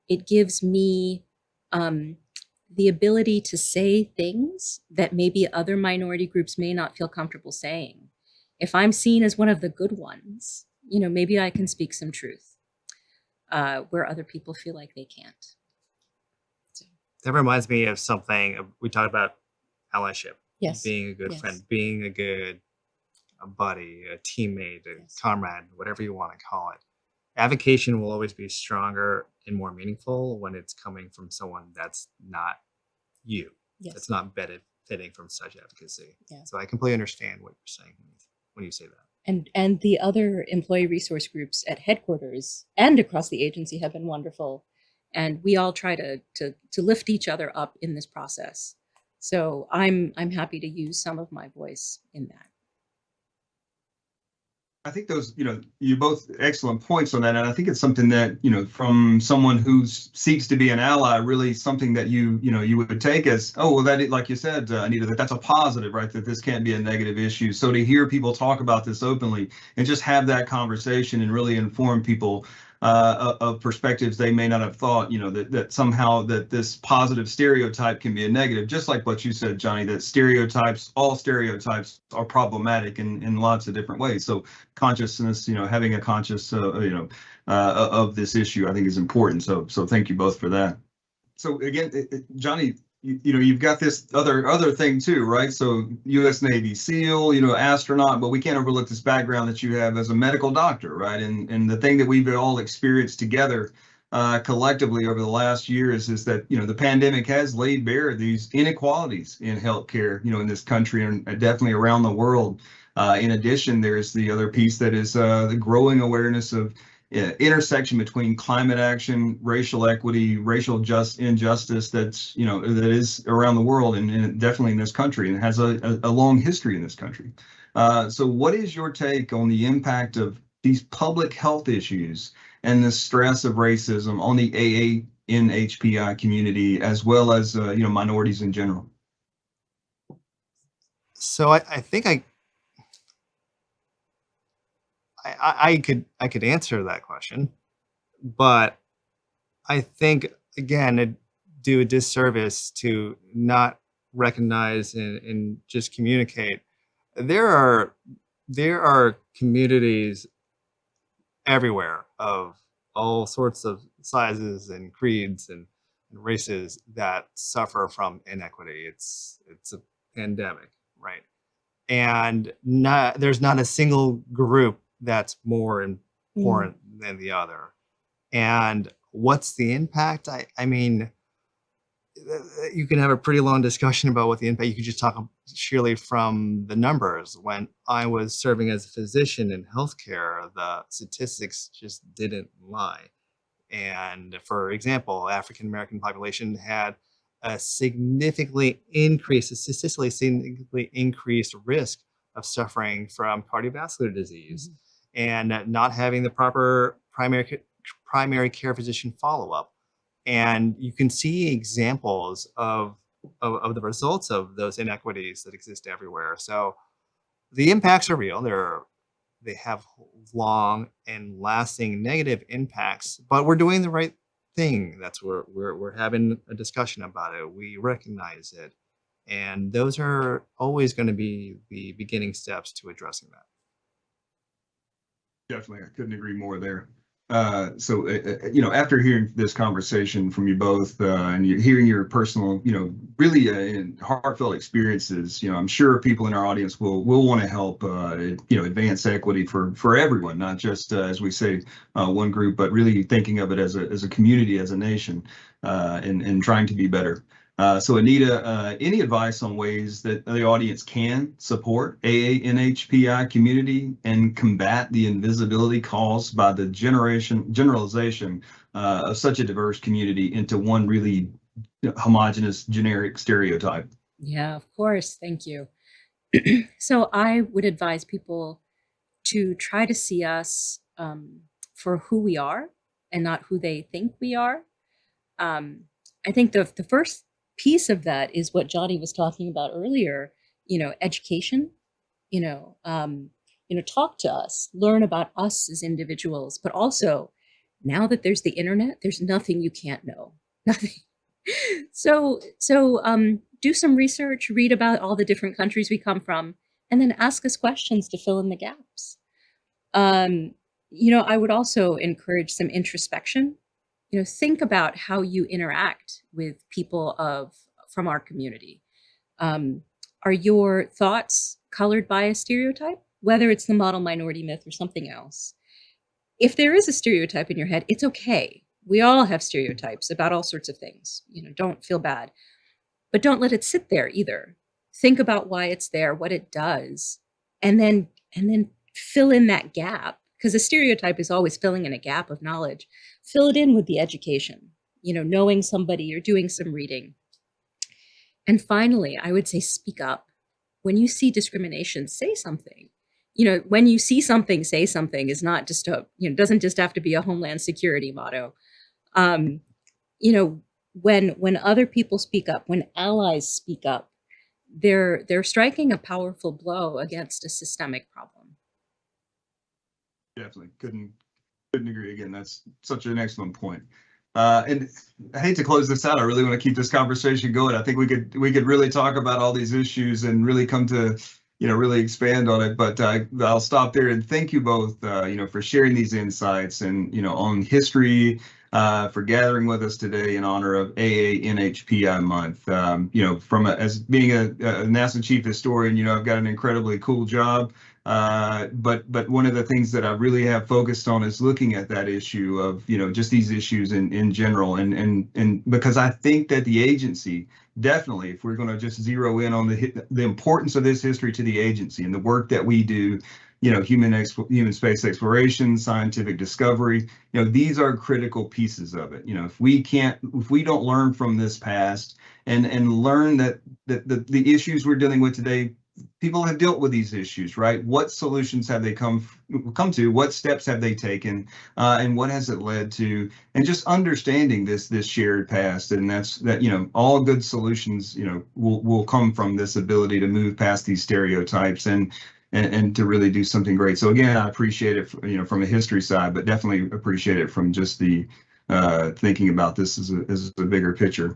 It gives me the ability to say things that maybe other minority groups may not feel comfortable saying. If I'm seen as one of the good ones, maybe I can speak some truth where other people feel like they can't. That reminds me of something we talked about: allyship. Yes. Being a good Yes. friend, being a buddy, a teammate, a comrade, whatever you want to call it. Advocation will always be stronger and more meaningful when it's coming from someone that's not you. Yes. That's not benefiting from such advocacy. Yeah. So I completely understand what you're saying when you say that. And the other employee resource groups at headquarters and across the agency have been wonderful. And we all try to lift each other up in this process. So I'm happy to use some of my voice in that. I think those, you both excellent points on that. And I think it's something that, from someone who seeks to be an ally, really something that you would take as, oh, well, that, like you said, Anita, that's a positive, right? That this can't be a negative issue. So to hear people talk about this openly and just have that conversation and really inform people of perspectives they may not have thought, that somehow that this positive stereotype can be a negative, just like what you said, Johnny, that all stereotypes are problematic in lots of different ways. So consciousness, having a conscious, of this issue, I think is important. So thank you both for that. So again, Johnny, you've got this other thing too, right? So U.S. Navy SEAL, astronaut, but we can't overlook this background that you have as a medical doctor, right? And the thing that we've all experienced together collectively over the last year is that, the pandemic has laid bare these inequalities in healthcare, in this country and definitely around the world. In addition, there's the other piece that is the growing awareness of intersection between climate action, racial equity, racial injustice that is around the world and definitely in this country and has a long history in this country. So what is your take on the impact of these public health issues and the stress of racism on the AANHPI community as well as minorities in general? So I think I could answer that question, but I think again it'd do a disservice to not recognize and just communicate. There are communities everywhere of all sorts of sizes and creeds and races that suffer from inequity. It's a pandemic, right? And there's not a single group that's more important than the other. And what's the impact? I mean, you can have a pretty long discussion about what the impact, you could just talk sheerly from the numbers. When I was serving as a physician in healthcare, the statistics just didn't lie. And for example, African-American population had a statistically significantly increased risk of suffering from cardiovascular disease and not having the proper primary care physician follow-up. And you can see examples of the results of those inequities that exist everywhere. So the impacts are real. They have long and lasting negative impacts, but we're doing the right thing. That's where we're having a discussion about it. We recognize it. And those are always going to be the beginning steps to addressing that. Definitely, I couldn't agree more there. So, after hearing this conversation from you both and you're hearing your personal, really heartfelt experiences, I'm sure people in our audience will want to help, advance equity for everyone, not just, as we say, one group, but really thinking of it as a community, as a nation, and trying to be better. So Anita, any advice on ways that the audience can support AANHPI community and combat the invisibility caused by the generalization of such a diverse community into one really homogenous, generic stereotype? Yeah, of course. Thank you. So I would advise people to try to see us for who we are and not who they think we are. I think the first piece of that is what Johnny was talking about earlier, education, talk to us, learn about us as individuals, but also now that there's the internet, there's nothing you can't know, nothing. So do some research, read about all the different countries we come from, and then ask us questions to fill in the gaps. I would also encourage some introspection. Think about how you interact with people from our community. Are your thoughts colored by a stereotype, whether it's the model minority myth or something else? If there is a stereotype in your head, it's okay. We all have stereotypes about all sorts of things. Don't feel bad, but don't let it sit there either. Think about why it's there, what it does, and then fill in that gap, because a stereotype is always filling in a gap of knowledge. Fill it in with the education, knowing somebody or doing some reading. And finally, I would say speak up. When you see discrimination, say something. When you see something, say something is not just doesn't just have to be a Homeland Security motto. When other people speak up, when allies speak up, they're striking a powerful blow against a systemic problem. Definitely couldn't agree again. That's such an excellent point. And I hate to close this out. I really want to keep this conversation going. I think we could really talk about all these issues and really come to really expand on it. But I'll stop there and thank you both for sharing these insights and on history, for gathering with us today in honor of AANHPI month. As being a NASA chief historian, I've got an incredibly cool job. But one of the things that I really have focused on is looking at that issue of, just these issues in general. And because I think that the agency, definitely, if we're going to just zero in on the importance of this history to the agency and the work that we do, human space exploration, scientific discovery, these are critical pieces of it. If we don't learn from this past and learn that the issues we're dealing with today, people have dealt with these issues, right? What solutions have they come to? What steps have they taken? And what has it led to? And just understanding this shared past, and that all good solutions will come from this ability to move past these stereotypes and to really do something great. So again, I appreciate it from a history side, but definitely appreciate it from just the thinking about this as a bigger picture.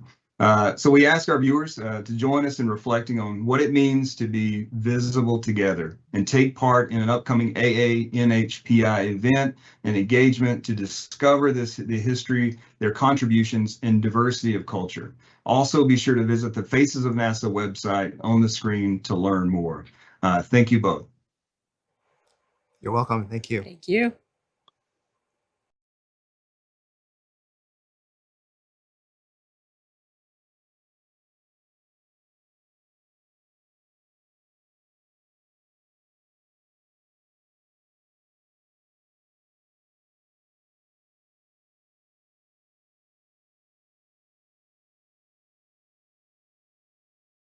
So we ask our viewers to join us in reflecting on what it means to be visible together and take part in an upcoming AANHPI event and engagement to discover the history, their contributions, and diversity of culture. Also, be sure to visit the Faces of NASA website on the screen to learn more. Thank you both. You're welcome. Thank you. Thank you.